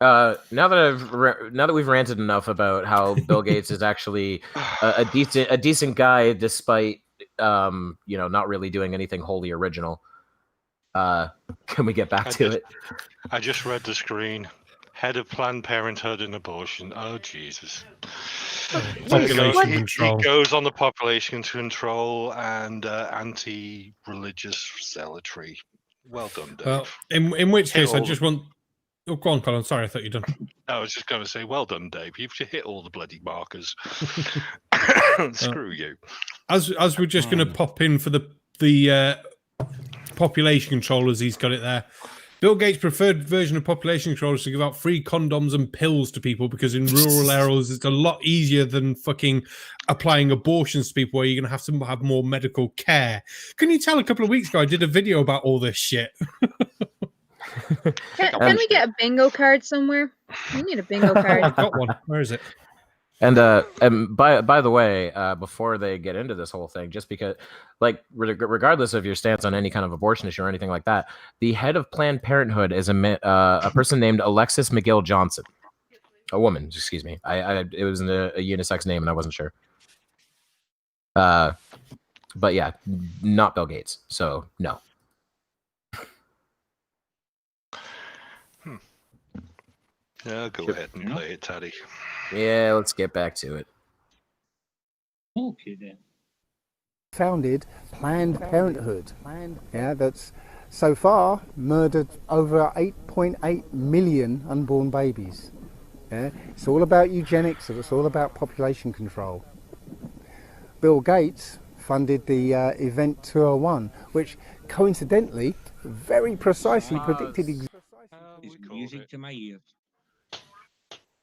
now that we've ranted enough about how Bill Gates is actually a decent guy, despite not really doing anything wholly original, can we get back to it? I just read the screen. Head of Planned Parenthood and abortion. Oh, Jesus. Population control. He goes on the population control and anti-religious zealotry. Well done, Dave. Well, in which case, I all just want. Oh, go on, Colin. Sorry, I thought you'd done. I was just going to say, well done, Dave. You've hit all the bloody markers. Screw you. As we're just going to pop in for the population control, as he's got it there. Bill Gates' preferred version of population control is to give out free condoms and pills to people because in rural areas it's a lot easier than fucking applying abortions to people where you're going to have more medical care. Can you tell a couple of weeks ago I did a video about all this shit? Can we get a bingo card somewhere? We need a bingo card. I've got one. Where is it? And by the way, before they get into this whole thing, just because, like, regardless of your stance on any kind of abortion issue or anything like that, the head of Planned Parenthood is a person named Alexis McGill Johnson, a woman. Excuse me. It was a unisex name, and I wasn't sure. But yeah, not Bill Gates. So no. Yeah, go ahead and play it, Taddy. Yeah, let's get back to it. Okay then. Founded Planned Parenthood. Yeah, that's so far murdered over 8.8 million unborn babies. Yeah, it's all about eugenics, and it's all about population control. Bill Gates funded the Event 201, which coincidentally very precisely predicted It's music to my ears.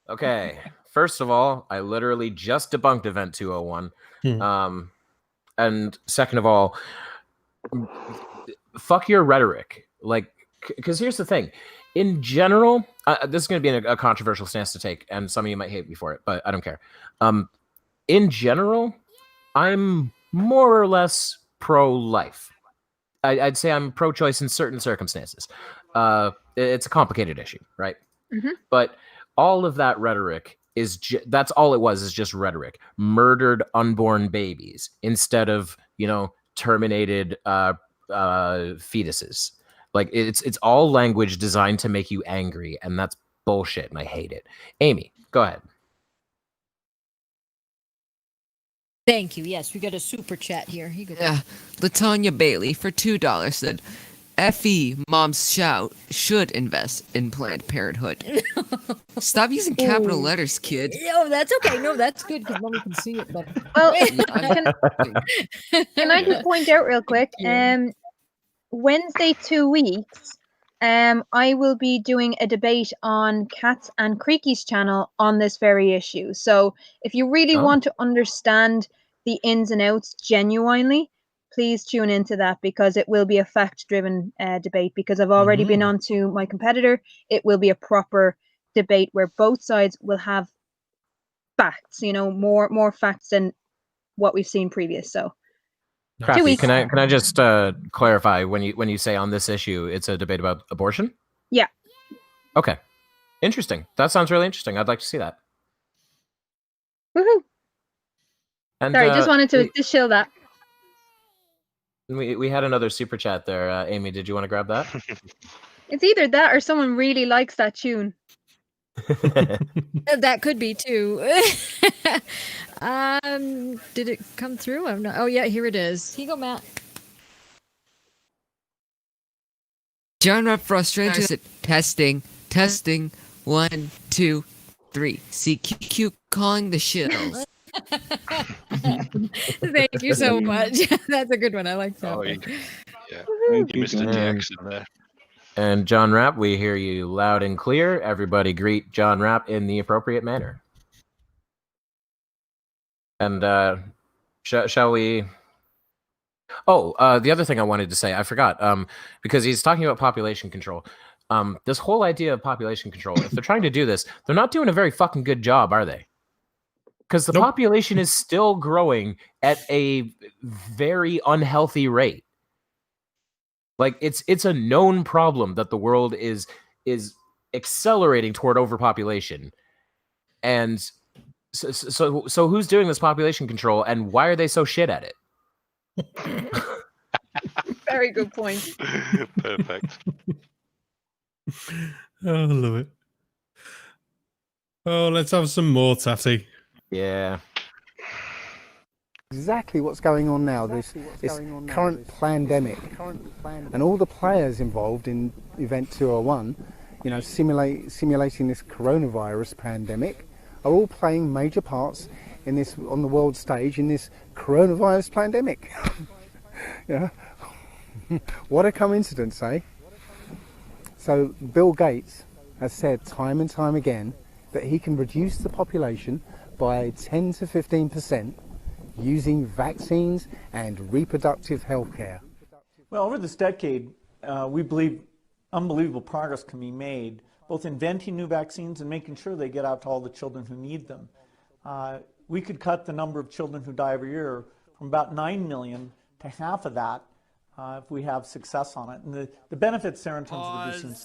Okay. First of all, I literally just debunked Event 201. And second of all, fuck your rhetoric. Like, because here's the thing. In general, this is going to be a controversial stance to take, and some of you might hate me for it, but I don't care. In general, I'm more or less pro-life. I'd say I'm pro-choice in certain circumstances. It's a complicated issue, right? Mhm. But all of that rhetoric that's all it was, is just rhetoric. Murdered unborn babies instead of, terminated fetuses. Like, it's all language designed to make you angry, and that's bullshit, and I hate it. Aimee, go ahead. Thank you. Yes, we got a super chat here. Here you go. Yeah, Latanya Bailey for $2 said, "Fe moms should invest in Planned Parenthood. Stop using capital letters, kid." Oh, that's okay. No, that's good because mommy can see it. But Well, can I just point out real quick? Wednesday 2 weeks, I will be doing a debate on Cats and Creaky's channel on this very issue. So if you really want to understand the ins and outs genuinely, please tune into that, because it will be a fact-driven debate. Because I've already been on to my competitor, it will be a proper debate where both sides will have facts. More facts than what we've seen previous. So. Krafty, can I just clarify, when you say on this issue, it's a debate about abortion? Yeah. Okay. Interesting. That sounds really interesting. I'd like to see that. Woohoo! And, Sorry, just wanted to shill that. We had another super chat there. Aimee, did you want to grab that? It's either that or someone really likes that tune. That could be too. Did it come through? I'm not. Oh yeah, here it is. Here you go, Matt. John Rep Frustrated said, testing. 1, 2, 3. CQ calling the Shills. Thank you so much. That's a good one. I like that. Oh, one. yeah. You missed a Jackson there. And John Rapp, we hear you loud and clear. Everybody greet John Rapp in the appropriate manner. And shall we... Oh, the other thing I wanted to say, I forgot, because he's talking about population control. This whole idea of population control, if they're trying to do this, they're not doing a very fucking good job, are they? Because the population is still growing at a very unhealthy rate. Like, it's a known problem that the world is accelerating toward overpopulation. And so who's doing this population control, and why are they so shit at it? Very good point. Perfect. Oh, I love it. Oh, let's have some more, Tatty. Yeah. Exactly what's going on now, this current pandemic, and all the players involved in Event 201, simulating this coronavirus pandemic, are all playing major parts in this, on the world stage, in this coronavirus pandemic. Yeah. What a coincidence, eh? So Bill Gates has said time and time again that he can reduce the population by 10 to 15% using vaccines and reproductive health care. Well, over this decade, we believe unbelievable progress can be made, both inventing new vaccines and making sure they get out to all the children who need them. We could cut the number of children who die every year from about 9 million to half of that if we have success on it. And the benefits there in terms of reducing...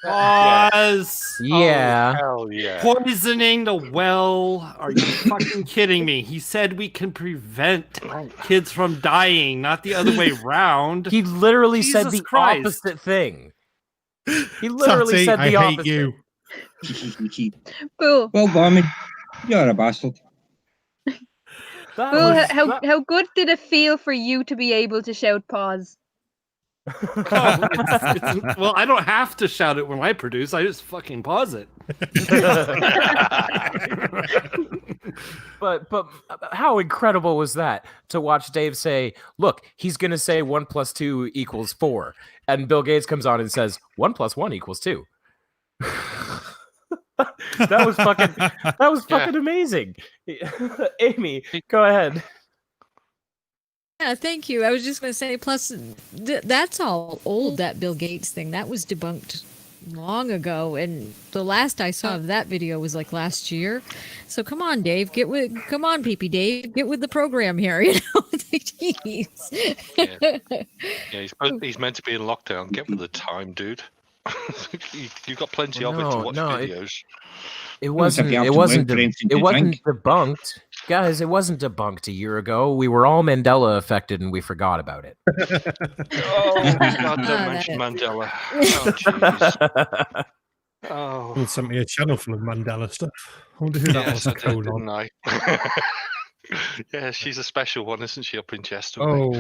Pause. Yeah. Oh, hell yeah. Poisoning the well. Are you fucking kidding me? He said we can prevent kids from dying, not the other way around. He literally Jesus said the Christ. opposite thing. He literally Tatty, said the I opposite. hate you. Boo. Well, Barman, you're a bastard. Boo, how good did it feel for you to be able to shout pause? Well, I don't have to shout it when I produce. I just fucking pause it. But how incredible was that to watch Dave say, look, he's going to say 1 + 2 = 4. And Bill Gates comes on and says 1 + 1 = 2. That was fucking amazing. Aimee, go ahead. Yeah, thank you. I was just going to say, plus, that's all old, that Bill Gates thing. That was debunked long ago, and the last I saw of that video was like last year. So come on, Dave, come on, PP Dave, get with the program here. You know, jeez. Yeah, he's meant to be in lockdown. Get with the time, dude. You've got plenty of it to watch videos. It wasn't debunked. Guys, it wasn't debunked a year ago. We were all Mandela affected and we forgot about it. Oh, God, don't mention Mandela. Oh, jeez. Oh. He sent me a channel full of Mandela stuff. I wonder who that was. I did, didn't I? Yeah, she's a special one, isn't she, up in Chester? Oh,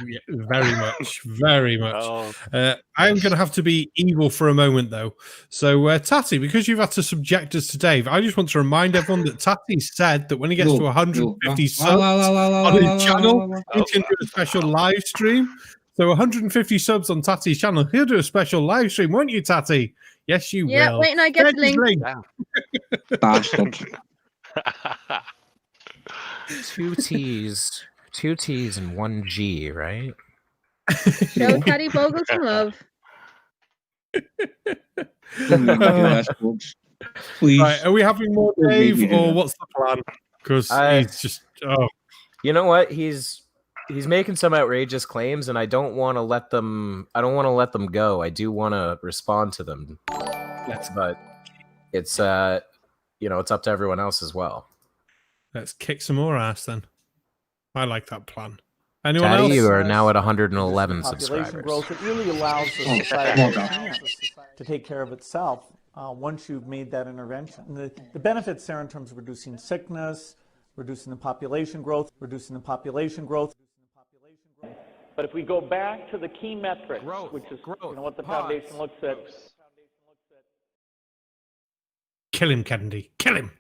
yeah, very much, very much. Oh, I'm going to have to be evil for a moment, though. So, Tatty, because you've had to subject us to Dave, I just want to remind everyone that Tatty said that when he gets to 150 subs on his channel, he can do a special live stream. So 150 subs on Tatty's channel, he'll do a special live stream, won't you, Tatty? Yes, you will. Yeah, wait and I get the link. Bastard. 2 T's and 1 G, right? Show Tattie-Bogle some love. Please. Right, are we having more Dave, or what's the plan? Because he's just You know what? He's making some outrageous claims, and I don't want to let them. I don't want to let them go. I do want to respond to them. But it's it's up to everyone else as well. Let's kick some more ass then. I like that plan. Anyone Tatty, else? you are now at 111 subscribers. Growth, it really allows the society to take care of itself once you've made that intervention. And the benefits there in terms of reducing sickness, reducing the population growth. But if we go back to the key metrics, which is what the foundation looks at. Kill him, Kennedy. Kill him.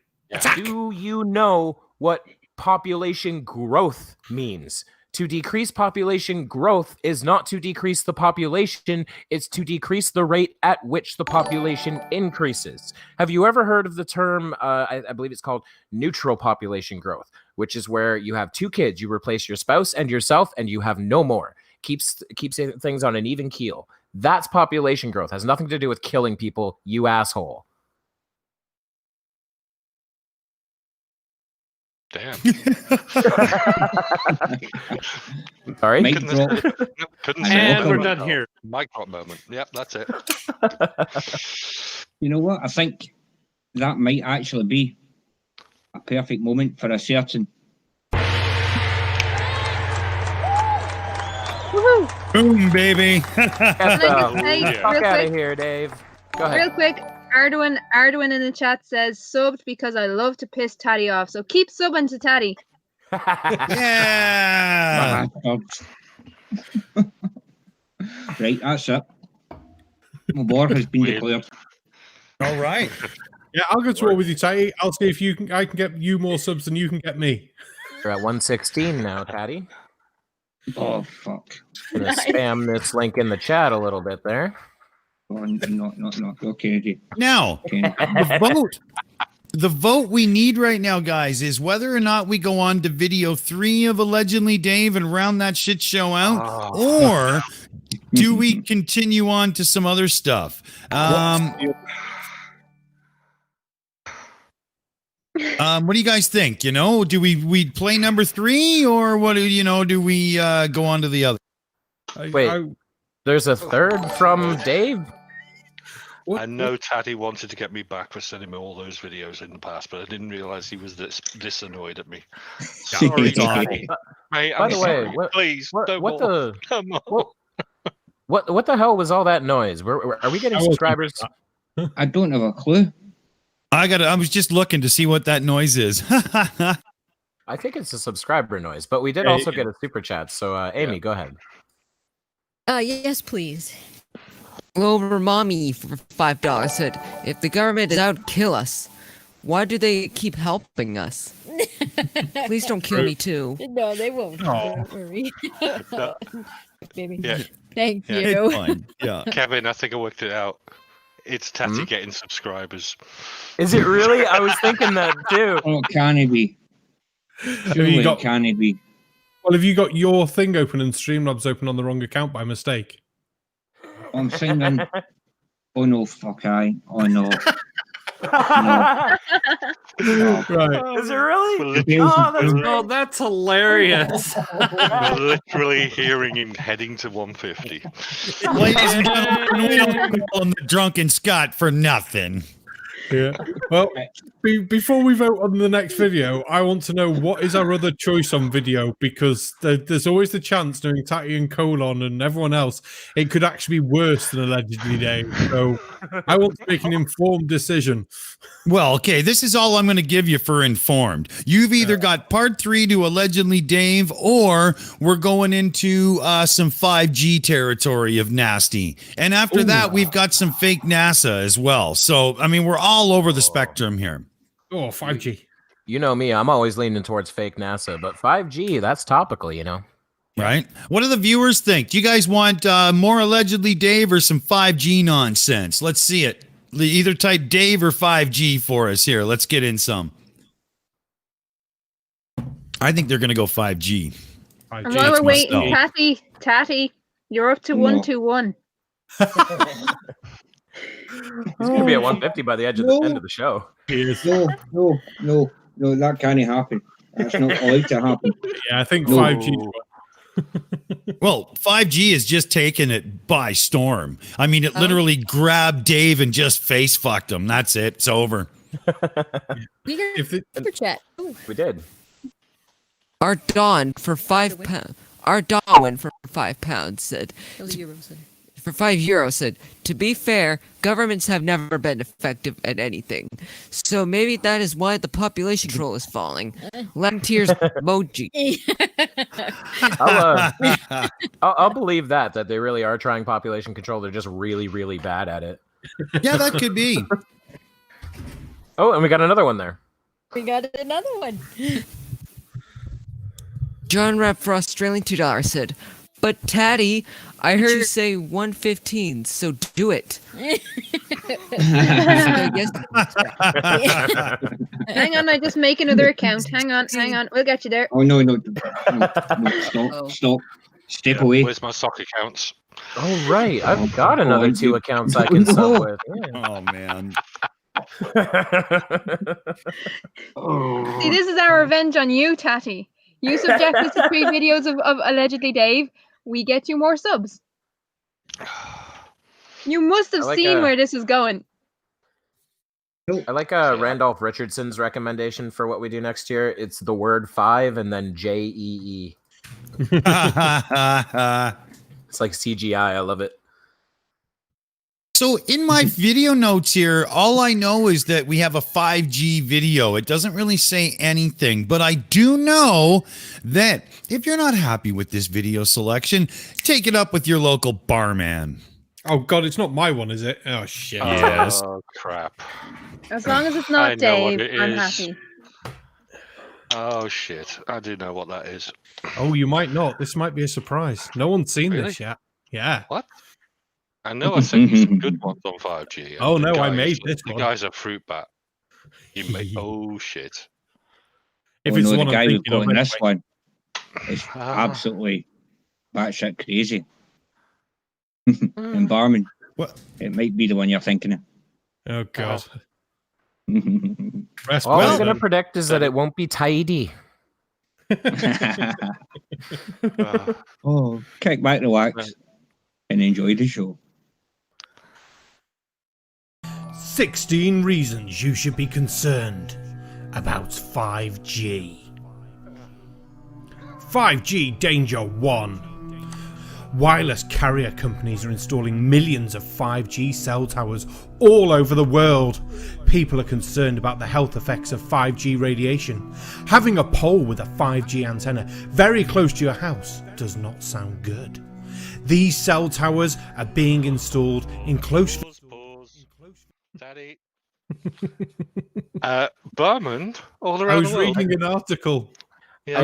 Do you know what population growth means? To decrease population growth is not to decrease the population, it's to decrease the rate at which the population increases. Have you ever heard of the term, I believe it's called neutral population growth, which is where you have 2 kids, you replace your spouse and yourself, and you have no more. Keeps things on an even keel. That's population growth. Has nothing to do with killing people, you asshole. Damn. Sorry? Couldn't and we're done here. Mic drop moment. Yep, that's it. You know what? I think that might actually be a perfect moment for a certain. Woohoo! Boom, baby. Fuck out of here, Dave. Go ahead. Real quick, Arduin in the chat says, subbed because I love to piss Tatty off. So keep subbing to Tatty. Yeah. Right, that's it. My war has been declared. All right. Yeah, I'll go to war with you, Tatty. I'll see if I can get you more subs than you can get me. You're at 116 now, Tatty. Oh, fuck. I'm going to spam this link in the chat a little bit there. Oh, no. Okay. Now, the vote we need right now, guys, is whether or not we go on to video 3 of Allegedly Dave and round that shit show out, or do we continue on to some other stuff? What do you guys think? You know, do we play number 3, or what? Do we go on to the other? Wait, there's a third from Dave. I know Tatty wanted to get me back for sending me all those videos in the past, but I didn't realize he was this annoyed at me. Sorry, Tatty. Mate, By the way, please don't. Come on. What the hell was all that noise? Are we getting subscribers? I don't have a clue. I was just looking to see what that noise is. I think it's a subscriber noise, but we did also get a super chat. So, Aimee, go ahead. Yes, please. Over Mommy for $5 said, if the government is out to kill us, why do they keep helping us? Please don't kill me too. No, they won't. Don't worry. Baby. Yeah. Thank you. It's fine. Yeah. Kevin, I think I worked it out. It's Tatty getting subscribers. Is it really? I was thinking that too. Oh, can it be? Surely can it be? Well, have you got your thing open and Streamlabs open on the wrong account by mistake? I'm singing. Oh no, fuck I. Oh no. No. Right. Is it really? That's hilarious. We're literally hearing him heading to 150. Ladies and gentlemen, we don't call him the Drunken Scott for nothing. Yeah. Well, before we vote on the next video, I want to know what is our other choice on video, because there's always the chance, knowing Tatty and Colon and everyone else, it could actually be worse than Allegedly Dave. So I want to make an informed decision. Well, okay, this is all I'm going to give you for informed. You've either got part 3 to Allegedly Dave, or we're going into some 5G territory of nasty. And after that, we've got some fake NASA as well. So, I mean, we're all over the spectrum here. Oh, 5G. You know me, I'm always leaning towards fake NASA, but 5G, that's topical, you know? Right? What do the viewers think? Do you guys want more Allegedly Dave or some 5G nonsense? Let's see it. Either type Dave or 5G for us here. Let's get in some. I think they're going to go 5G. And while we're waiting, Tatty, you're up to 121. He's going to be at 150 by the end of the show. No, that can't happen. That's not allowed to happen. Yeah, I think 5G. Well, 5G is just taking it by storm. I mean, it literally grabbed Dave and just face fucked him. That's it. It's over. We got super chat. Ooh. We did. Our Dawn for £5. Our Dawn went for £5 said. That was euros. For €5 said, to be fair, governments have never been effective at anything. So maybe that is why the population control is falling. Lamtears emoji. I'll believe that they really are trying population control. They're just really, really bad at it. Yeah, that could be. Oh, and we got another one there. We got another one. John Rapp for Australian $2 said, but Tatty, I heard you say 115, so do it. Hang on, I just make another account. Hang on. We'll get you there. Oh, no. Stop. Step away. Where's my sock accounts? Oh, right. I've got another 2 accounts I can sub with. Yeah. Oh, man. See, this is our revenge on you, Tatty. You subject us to 3 videos of Allegedly Dave. We get you more subs. You must have seen where this is going. I like Randolph Richardson's recommendation for what we do next year. It's the word 5 and then JEE. It's like CGI. I love it. So in my video notes here, all I know is that we have a 5G video. It doesn't really say anything, but I do know that if you're not happy with this video selection, take it up with your local barman. Oh, God, it's not my one, is it? Oh, shit. Yes. Oh, crap. As long as it's not Dave, I'm happy. Oh, shit. I do know what that is. Oh, you might not. This might be a surprise. No one's seen this yet. Yeah. What? I know I sent you some good ones on 5G. Oh, no, I made this one. The guy's a fruit bat. You made, oh, shit. If it's one the guy who's going this one, it's absolutely batshit crazy. And Barman, it might be the one you're thinking of. Oh, God. All I'm going to predict is that it won't be tidy. Oh, kick back, relax, and enjoy the show. 16 reasons you should be concerned about 5G. 5G Danger 1. Wireless carrier companies are installing millions of 5G cell towers all over the world. People are concerned about the health effects of 5G radiation. Having a pole with a 5G antenna very close to your house does not sound good. These cell towers are being installed in close... Daddy. Barman, all around the world. I was reading an article. Yeah,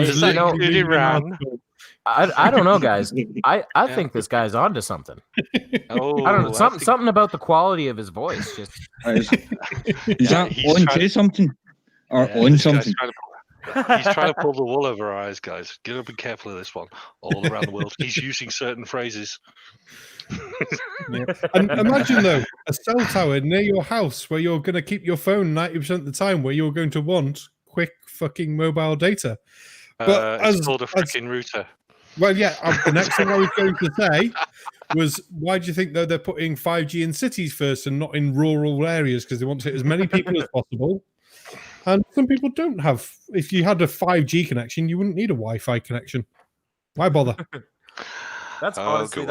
I don't know, guys. I think this guy's onto something. Oh, I don't know. Something about the quality of his voice. Just is that on to something? Or on something? He's trying to pull the wool over our eyes, guys. Get up and careful of this one. All around the world, he's using certain phrases. And imagine though, a cell tower near your house where you're going to keep your phone 90% of the time, where you're going to want quick fucking mobile data. But It's called a freaking router. Well, yeah. The next thing I was going to say was, why do you think though they're putting 5G in cities first and not in rural areas? Because they want to hit as many people as possible. And some people don't have. If you had a 5G connection, you wouldn't need a Wi-Fi connection. Why bother? That's honestly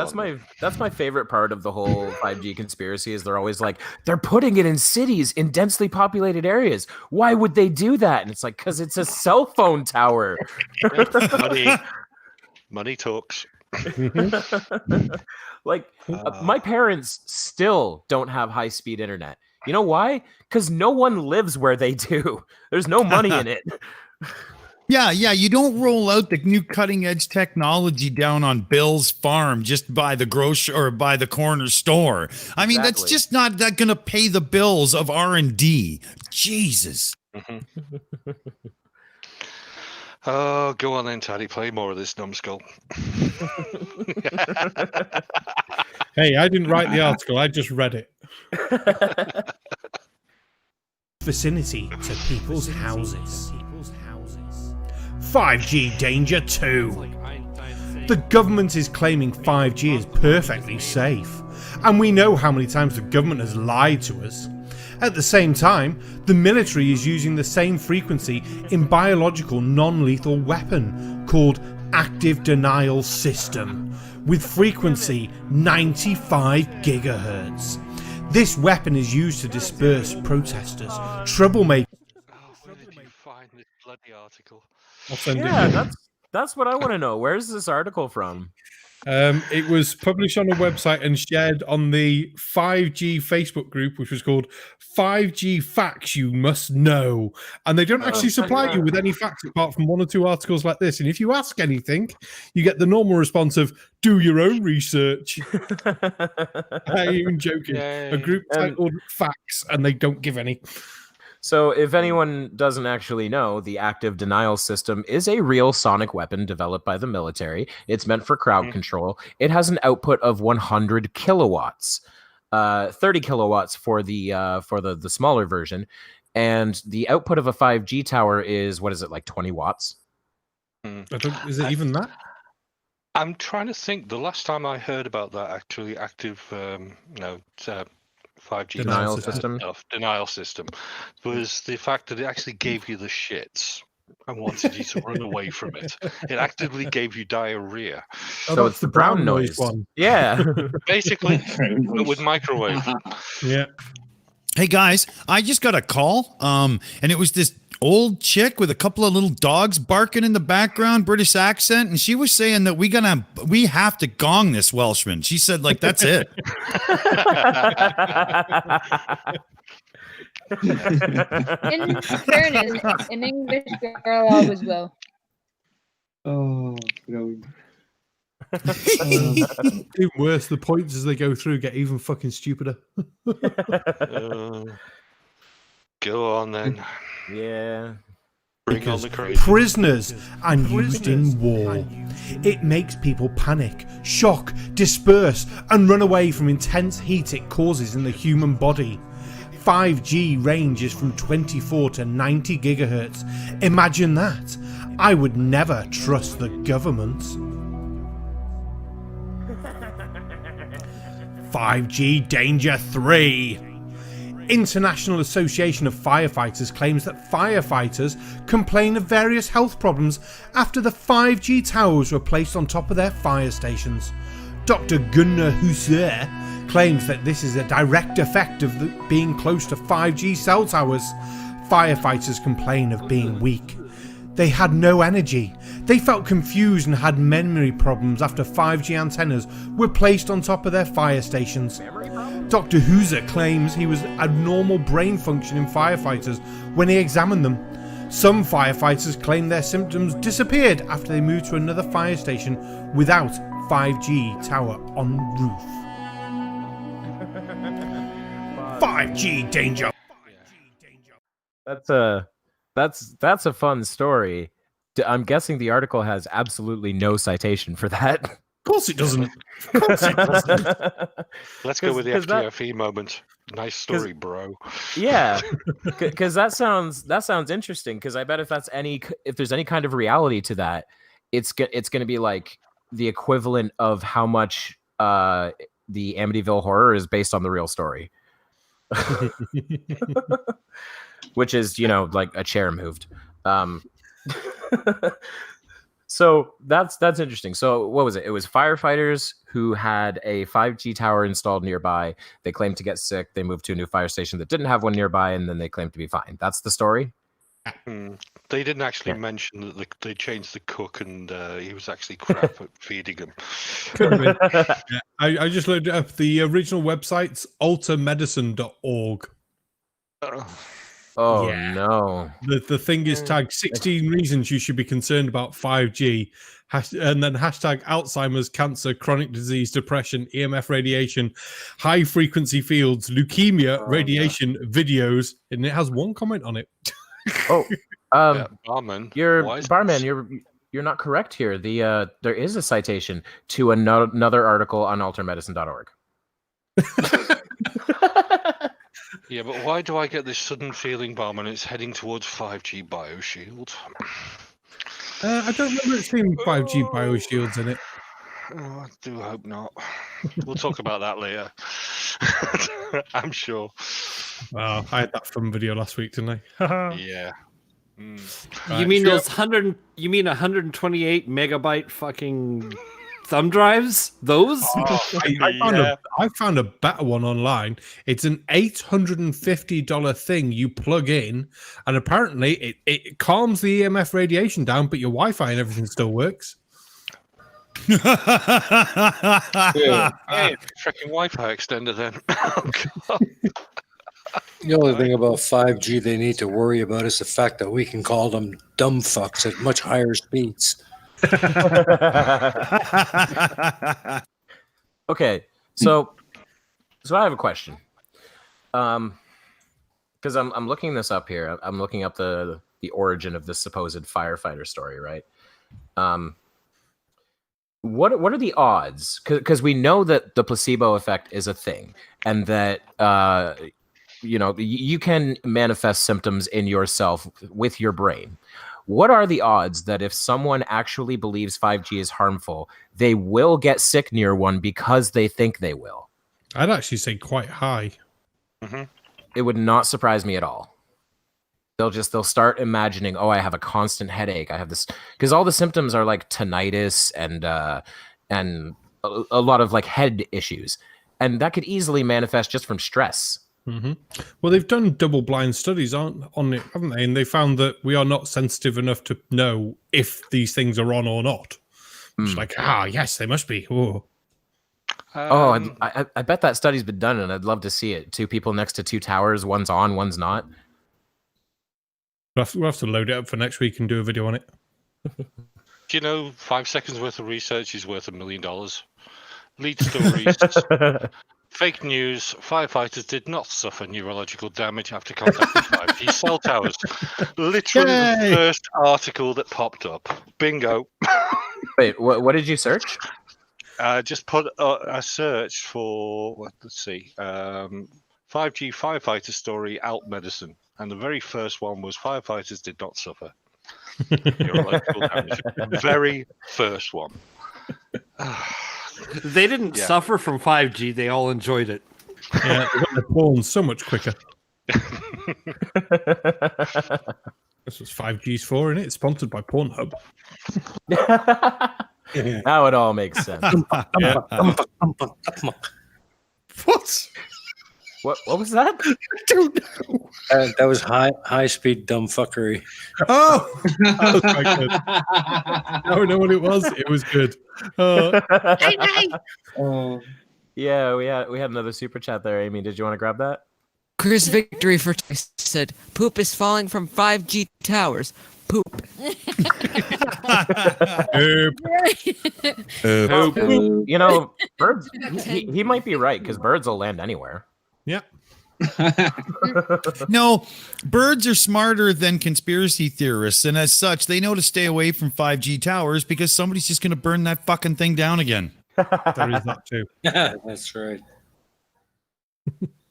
that's my favorite part of the whole 5G conspiracy is they're always like, they're putting it in cities, in densely populated areas. Why would they do that? And it's like, because it's a cell phone tower. Money talks. Like my parents still don't have high-speed internet. You know why? Because no one lives where they do. There's no money in it. Yeah, you don't roll out the new cutting edge technology down on Bill's farm just by the grocery or by the corner store. I mean, that's just not that going to pay the bills of R&D. Jesus. Oh, go on then, Tatty. Play more of this numbskull. Hey, I didn't write the article. I just read it. Vicinity to people's houses. 5G danger 2. The government is claiming 5G is perfectly safe, and we know how many times the government has lied to us. At the same time, the military is using the same frequency in biological non-lethal weapon called active denial system, with frequency 95 gigahertz. This weapon is used to disperse protesters, troublemakers. Where did you find this bloody article? Yeah, that's what I want to know. Where's this article from? It was published on a website and shared on the 5G Facebook group, which was called 5G Facts You Must Know. And they don't actually supply you with any facts apart from one or two articles like this. And if you ask anything, you get the normal response of, do your own research. I ain't even joking. Yay. A group titled Facts, and they don't give any. So if anyone doesn't actually know, the active denial system is a real sonic weapon developed by the military. It's meant for crowd control. It has an output of 100 kilowatts, 30 kilowatts for the smaller version, and the output of a 5G tower is, what is it, like 20 watts? Is it even that? I'm trying to think. The last time I heard about that actually active, 5G denial system was the fact that it actually gave you the shits and wanted you to run away from it. It actively gave you diarrhea. So it's the brown noise one. Yeah. Basically, but with microwave. Yeah. Hey guys, I just got a call. And it was this old chick with a couple of little dogs barking in the background, British accent, and she was saying that we have to gong this Welshman. She said, like, that's it. In fairness, an English girl always will. Oh, brilliant. Even worse, the points as they go through get even fucking stupider. Go on then. Yeah. Bring on the crazy. Prisoners are used in war. It makes people panic, shock, disperse, and run away from intense heat it causes in the human body. 5G ranges from 24 to 90 gigahertz. Imagine that. I would never trust the government. 5G Danger 3. International Association of Firefighters claims that firefighters complain of various health problems after the 5G towers were placed on top of their fire stations. Dr. Gunnar Husser claims that this is a direct effect of being close to 5G cell towers. Firefighters complain of being weak. They had no energy. They felt confused and had memory problems after 5G antennas were placed on top of their fire stations. Dr. Husser claims he was abnormal brain function in firefighters when he examined them. Some firefighters claim their symptoms disappeared after they moved to another fire station without 5G tower en roof. 5G danger. That's That's a fun story. I'm guessing the article has absolutely no citation for that. Of course it doesn't. Of course it doesn't. Let's go with the FTFE moment. Nice story, bro. Yeah, because that sounds interesting. Because I bet if there's any kind of reality to that, it's going to be like the equivalent of how much the Amityville Horror is based on the real story, which is like a chair moved. So that's interesting. So what was it? It was firefighters who had a 5G tower installed nearby. They claimed to get sick. They moved to a new fire station that didn't have one nearby, and then they claimed to be fine. That's the story. They didn't actually mention that they changed the cook, and he was actually crap at feeding them. Could have been. Yeah, I just looked it up. The original website's altermedicine.org. Oh no! The thing is tagged 16 reasons you should be concerned about 5G, and then hashtag Alzheimer's, cancer, chronic disease, depression, EMF radiation, high frequency fields, leukemia, radiation, videos, and it has one comment on it. Barman. You're not correct here. There is a citation to another article on altermedicine.org. Yeah, but why do I get this sudden feeling, Barman, it's heading towards 5G BioShield? I don't remember it seeing 5G BioShields in it. Oh, I do hope not. We'll talk about that later. I'm sure. Well, I had that fun video last week, didn't I? Yeah. You mean those 128 megabyte fucking thumb drives? Those? I found a better one online. It's an $850 thing you plug in, and apparently it calms the EMF radiation down, but your Wi-Fi and everything still works. Hey, freaking Wi-Fi extender then. Oh, God. The only thing about 5G they need to worry about is the fact that we can call them dumb fucks at much higher speeds. Okay, so I have a question. Because I'm looking this up here. I'm looking up the origin of this supposed firefighter story, right? What are the odds? Because we know that the placebo effect is a thing, and that you can manifest symptoms in yourself with your brain. What are the odds that if someone actually believes 5G is harmful, they will get sick near one because they think they will? I'd actually say quite high. Mm-hmm. It would not surprise me at all. They'll start imagining, oh, I have a constant headache. I have this, because all the symptoms are like tinnitus and a lot of like head issues, and that could easily manifest just from stress. Mm-hmm. Well, they've done double-blind studies on it, haven't they? And they found that we are not sensitive enough to know if these things are on or not. It's like, yes, they must be. Oh, I bet that study's been done, and I'd love to see it. Two people next to two towers, one's on, one's not. We'll have to load it up for next week and do a video on it. Do you know 5 seconds worth of research is worth $1 million? Lead stories. Fake news. Firefighters did not suffer neurological damage after contacting 5G cell towers. Literally the first article that popped up. Bingo. Wait, what did you search? Just put a search for, let's see, 5G firefighter story out medicine. And the very first one was firefighters did not suffer neurological damage. Very first one. They didn't suffer from 5G. They all enjoyed it. Yeah, they got their porn so much quicker. That's what 5G's for, isn't it? It's sponsored by Pornhub. Now it all makes sense. What was that? I don't know. That was high speed dumb fuckery. Oh, that was quite good. I don't know what it was. It was good. Yeah, we had another super chat there, Amy. Did you want to grab that? Chris Victory for said, "Poop is falling from 5G towers. Poop." You know, birds. He might be right because birds will land anywhere. Yeah. No, birds are smarter than conspiracy theorists, and as such, they know to stay away from 5G towers because somebody's just going to burn that fucking thing down again. There is that too. That's right.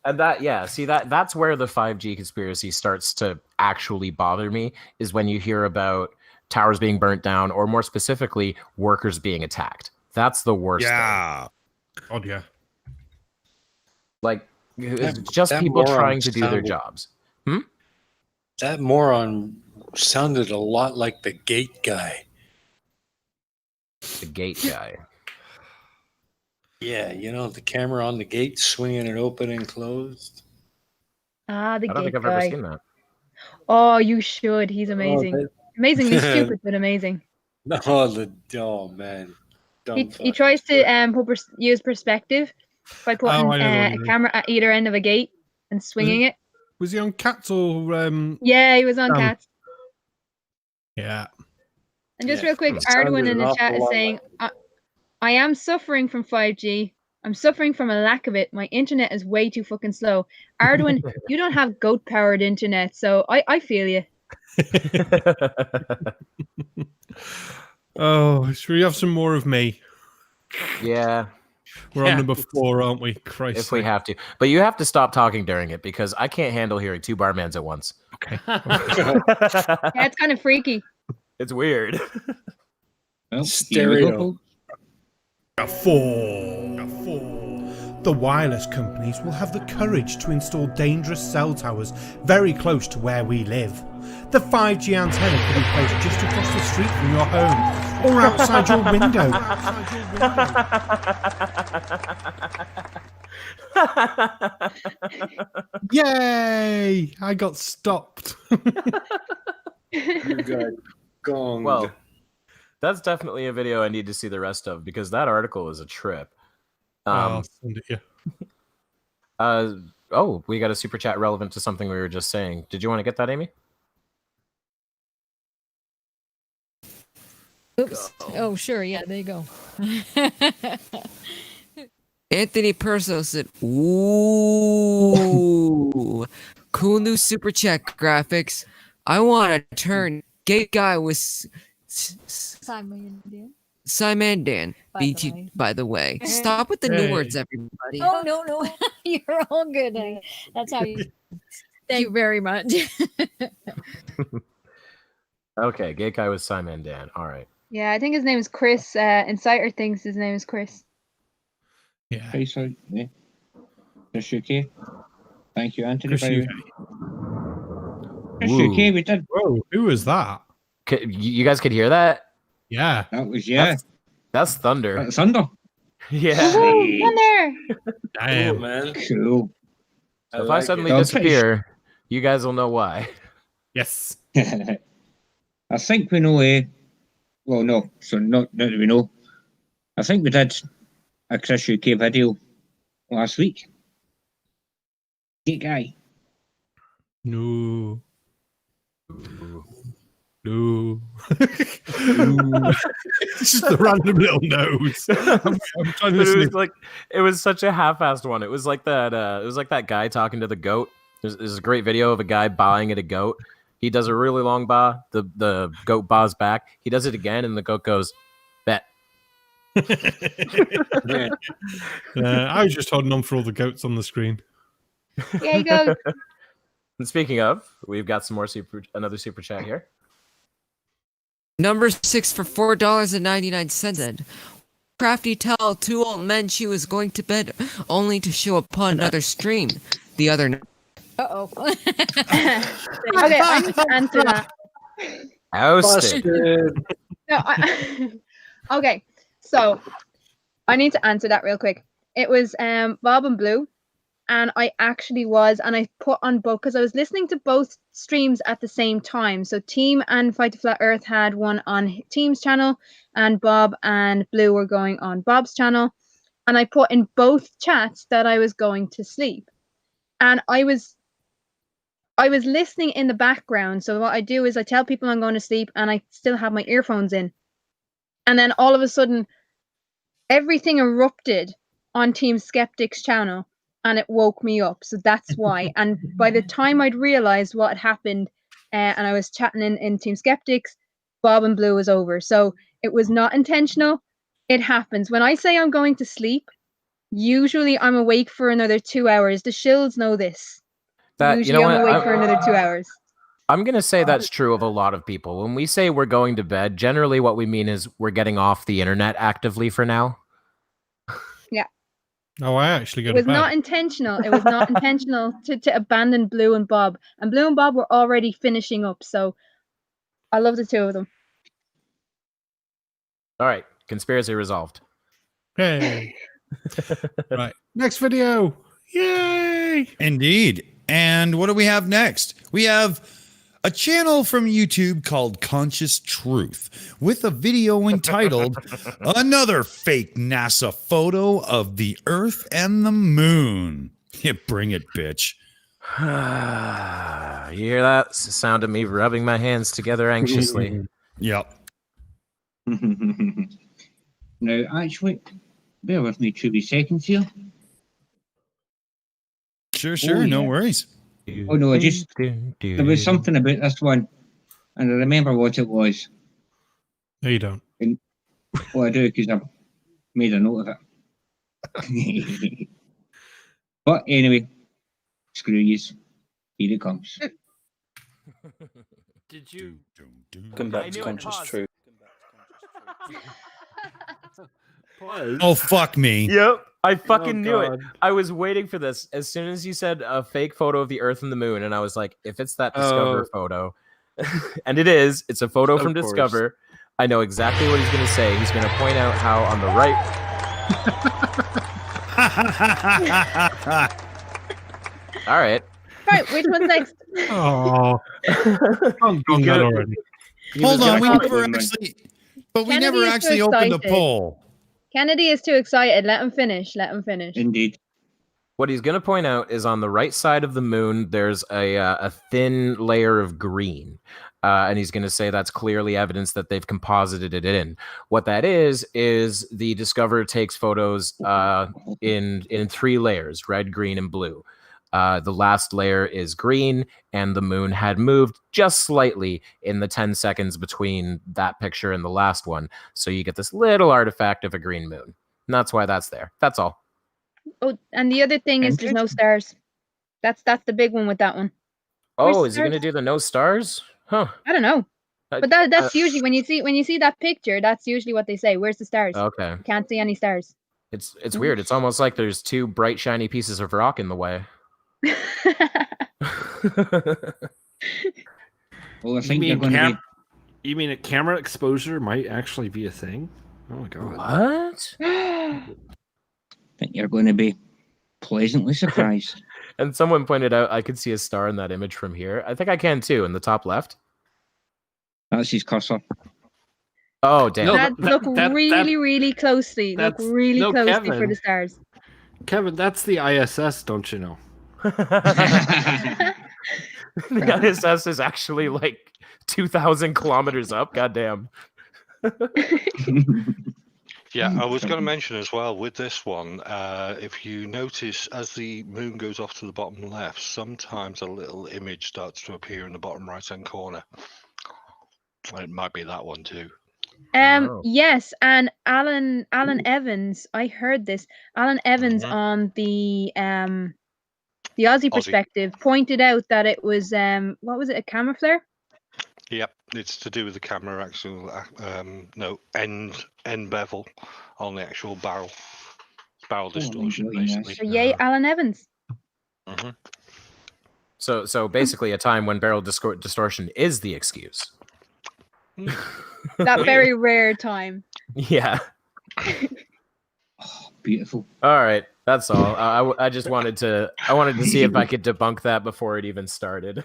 And that's where the 5G conspiracy starts to actually bother me, is when you hear about towers being burnt down, or more specifically, workers being attacked. That's the worst. Yeah. Oh yeah. Like, it's just that people moron trying to do their sounded- jobs. That moron sounded a lot like the gate guy. The gate guy. Yeah, you know, the camera on the gate, swinging it open and closed. Ah, the I don't gate think I've guy. ever seen that. Oh, you should. He's amazing. that- Amazingly stupid, but amazing. Oh man. He tries to use perspective by putting I know what you a mean. camera at either end of a gate and swinging it. Was he on Cats or? Yeah, he was on Cats. Yeah. And just Yeah. real quick, Sounded Arduin in an the chat awful is lot saying, I am suffering from 5G. I'm suffering from a lack of it. My internet is way too fucking slow. Arduin, you don't have goat-powered internet, so I feel you. Oh, should we have some more of me? Yeah. We're on number 4, aren't we? Christ. If we have to. But you have to stop talking during it, because I can't handle hearing 2 barmans at once. Okay. Yeah, it's kind of freaky. It's weird. Well, Stereo. A 4. The wireless companies will have the courage to install dangerous cell towers very close to where we live. The 5G antenna can be placed just across the street from your home or outside your window. Yay! I got stopped. You got gonged. Well, that's definitely a video I need to see the rest of, because that article is a trip. I'll send it you. We got a super chat relevant to something we were just saying. Did you want to get that, Amy? Oops. Oh, sure. Yeah, there you go. Anthony Perso said, "Ooh, cool new super chat graphics. I want to turn gay guy with Simon Dan. Simon Dan. BT, by the way. Stop with the new words, everybody. Oh, no. You're all good. That's how you. Thank you very much. Okay, gay guy with Simon Dan. All right. Yeah, I think his name is Chris. Insider thinks his name is Chris. Yeah. Okay, so, yeah. Chris UK. Thank you, Anthony. Chris UK. Chris UK, we did. Whoa, who was that? You guys could hear that? Yeah. That was, That's thunder. That's thunder. Yeah. Woohoo, thunder! Damn. Cool, man. Cool. So if I like suddenly it. disappear, you guys will know why. Yes. I think we know, well, no, so not that we know. I think we did a Chris UK video last week. Great guy. No. No. It's just a random little nose. I'm trying to But listen. it was such a half-assed one. It was like that. It was like that guy talking to the goat. There's a great video of a guy baaing at a goat. He does a really long baa. The goat baas back. He does it again, and the goat goes, "Bet." I was just holding on for all the goats on the screen. Yeah, you go. And speaking of, we've got some more another super chat here. Number 6 for $4.99 said, Krafty tell 2 old men she was going to bed only to show up on another stream the other night. Uh-oh. Okay, I need to answer that. Ousted. No, okay, so I need to answer that real quick. It was Bob and Blue, and I actually was, and I put on both because I was listening to both streams at the same time. So Team and Fight the Flat Earth had one on Team's channel, and Bob and Blue were going on Bob's channel, and I put in both chats that I was going to sleep, and I was listening in the background. So what I do is I tell people I'm going to sleep and I still have my earphones in. And then all of a sudden, everything erupted on Team Skeptic's channel. and it woke me up. So that's why. And by the time I'd realized what had happened, and I was chatting in Team Skeptics, Bob and Blue was over. So it was not intentional. It happens. When I say I'm going to sleep, usually I'm awake for another 2 hours. The Shills know this. Usually I'm awake for another 2 hours. I'm going to say that's true of a lot of people. When we say we're going to bed, generally what we mean is we're getting off the internet actively for now. Yeah. Oh, I actually go It to was bed. not intentional. It was not intentional to abandon Blue and Bob. And Blue and Bob were already finishing up. So I love the two of them. All right. Conspiracy resolved. Hey. Right. Next video. Yay! Indeed. And what do we have next? We have a channel from YouTube called Conscious Truth with a video entitled Another Fake NASA Photo of the Earth and the Moon. Yeah, bring it, bitch. You hear that? It's the sound of me rubbing my hands together anxiously. Yep. Now, actually, bear with me 2 seconds here. Sure, no worries. Oh no, there was something about this one, and I remember what it was. No, you don't. And, well, I do because I've made a note of it. But anyway, screw yous. Here it comes. Did you come back to Conscious Truth? Oh, fuck me. Yep. I fucking knew it. I was waiting for this. As soon as you said a fake photo of the Earth and the Moon, and I was like, if it's that Discover photo, and it is, it's a photo from Discover. I know exactly what he's going to say. He's going to point out how on the right. All right. Right, which one's next? Oh, I'm done that already. Hold on, we never actually opened the poll. Kennedy is too excited. Let him finish. Let him finish. Indeed. What he's going to point out is on the right side of the moon, there's a thin layer of green. And he's going to say that's clearly evidence that they've composited it in. What that is the Discover takes photos in 3 layers, red, green, and blue. The last layer is green, and the moon had moved just slightly in the 10 seconds between that picture and the last one. So you get this little artifact of a green moon. And that's why that's there. That's all. Oh, and the other thing is there's no stars. That's the big one with that one. Oh, is he going to do the no stars? Huh. I don't know. But that's usually when you see that picture, that's usually what they say. Where's the stars? Okay. You can't see any stars. It's weird. It's almost like there's 2 bright shiny pieces of rock in the way. Well, I think you're going to be... You mean a camera exposure might actually be a thing? Oh my god. What? I think you're going to be pleasantly surprised. And someone pointed out I could see a star in that image from here. I think I can too, in the top left. That's his cursor. Oh, damn. Look really closely. Look really closely Kevin, for the stars. Kevin, that's the ISS, don't you know? The ISS is actually like 2,000 kilometers up. Goddamn. Yeah, I was going to mention as well with this one, if you notice as the moon goes off to the bottom left, sometimes a little image starts to appear in the bottom right-hand corner. It might be that one too. Yes, and Alan Evans, I heard this. Alan Evans on the Aussie Perspective pointed out that it was what was it, a camera flare? Yep, it's to do with the camera actual end bevel on the actual barrel distortion, basically. So yay, Alan Evans. So basically, a time when barrel distortion is the excuse. That very rare time. Yeah. Oh, beautiful. All right, that's all. I just wanted to see if I could debunk that before it even started.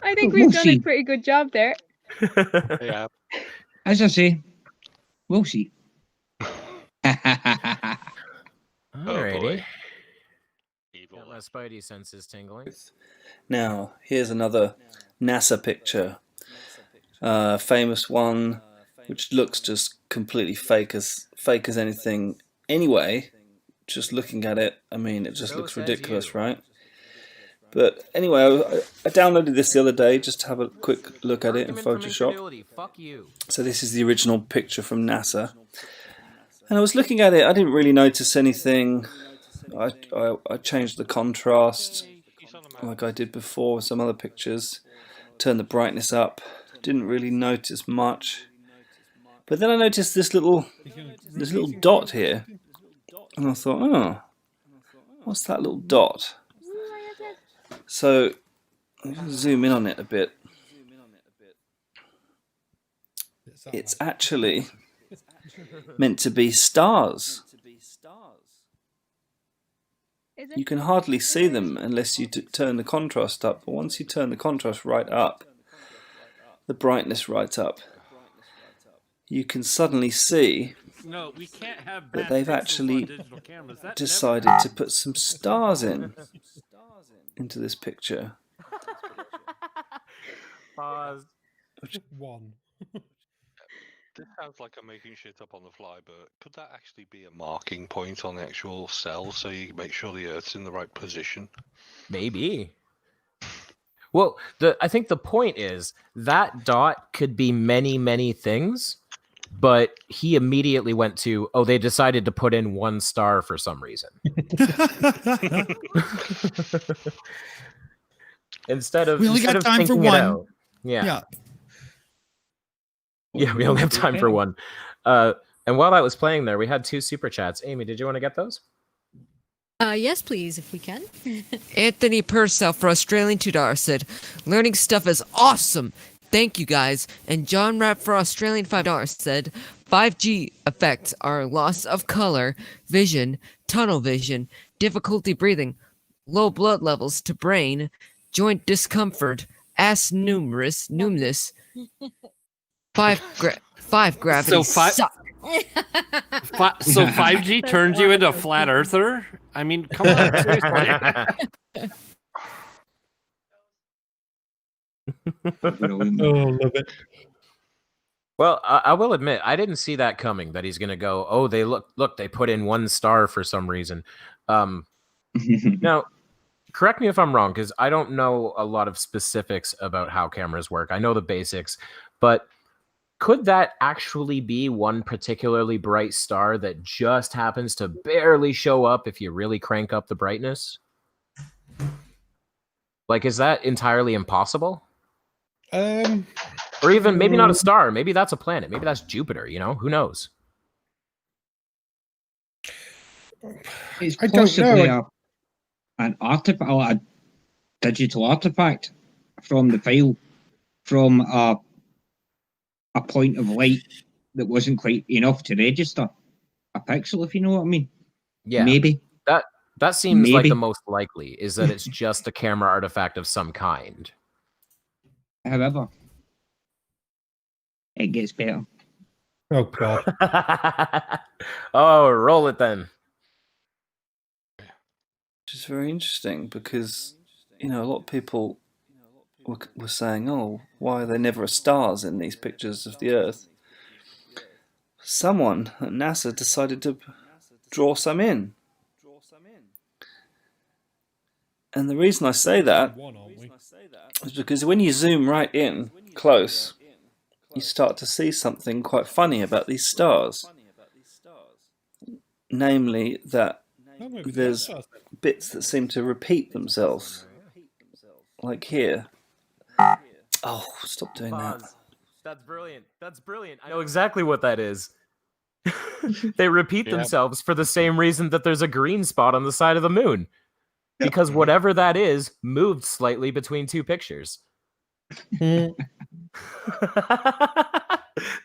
I think we've done a pretty good job there. Yeah. As I say, we'll see. Alrighty. Got my spidey senses tingling. Now, here's another NASA picture. Famous one, which looks just completely fake as anything anyway, just looking at it, I mean, it just looks ridiculous, right? But anyway, I downloaded this the other day just to have a quick look at it in Photoshop. Fuck you. So this is the original picture from NASA. And I was looking at it, I didn't really notice anything. I changed the contrast like I did before with some other pictures. Turned the brightness up. Didn't really notice much. But then I noticed this little dot here. And I thought, oh, what's that little dot? So, zoom in on it a bit. It's actually meant to be stars. You can hardly see them unless you turn the contrast up. But once you turn the contrast right up, the brightness right up, you can suddenly see that they've actually decided to put some stars into this picture. Pause. One. This sounds like I'm making shit up on the fly, but could that actually be a marking point on the actual cell so you make sure the Earth's in the right position? Maybe. Well, I think the point is that dot could be many, many things, but he immediately went to, oh, they decided to put in one star for some reason. Instead of we only got time for one. Yeah. Yeah, we only have time for one. And while that was playing there, we had 2 super chats. Amy, did you want to get those? Yes, please, if we can. Anthony Purcell for Australian $2 said, learning stuff is awesome. Thank you, guys. And John Rapp for Australian $5 said, 5G effects are loss of color, vision, tunnel vision, difficulty breathing, low blood levels to brain, joint discomfort, numbness, 5 gravity So suck. So 5G turns you into a flat earther? I mean, come on, seriously. Love it. Well, I will admit, I didn't see that coming, that he's going to go, oh, they look, they put in 1 star for some reason. Now, correct me if I'm wrong, because I don't know a lot of specifics about how cameras work. I know the basics, but could that actually be one particularly bright star that just happens to barely show up if you really crank up the brightness? Like, is that entirely impossible? Or even maybe not a star. Maybe that's a planet. Maybe that's Jupiter, you know? Who knows? It's possibly an artifact, a digital artifact from the file, from a point of light that wasn't quite enough to register a pixel, if you know what I mean. Yeah. Maybe. That seems like the most likely, is that it's just a camera artifact of some kind. However, it gets better. Oh, God. Oh, roll it then. Which is very interesting because, you know, a lot of people were saying, oh, why are there never stars in these pictures of the Earth? Someone at NASA decided to draw some in. And the reason I say that is because when you zoom right in close, you start to see something quite funny about these stars. Namely, that there's bits that seem to repeat themselves. Like here. Oh, stop doing that. That's brilliant. That's brilliant. I know exactly what that is. They repeat themselves for the same reason that there's a green spot on the side of the moon. Because whatever that is moved slightly between 2 pictures. This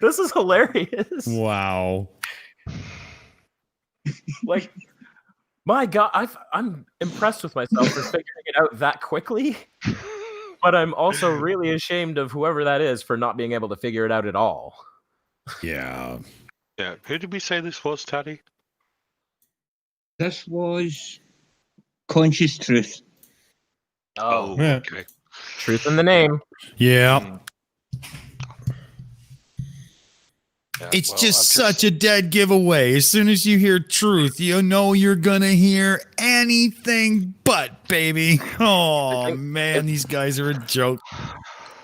is hilarious. Wow. Like, my God, I'm impressed with myself for figuring it out that quickly. But I'm also really ashamed of whoever that is for not being able to figure it out at all. Yeah. Yeah. Who did we say this was, Tatty? This was Conscious Truth. Oh, Yeah. Okay. Truth in the name. Yeah. It's just such a dead giveaway. As soon as you hear truth, you know you're gonna hear anything but, baby. Oh man, these guys are a joke.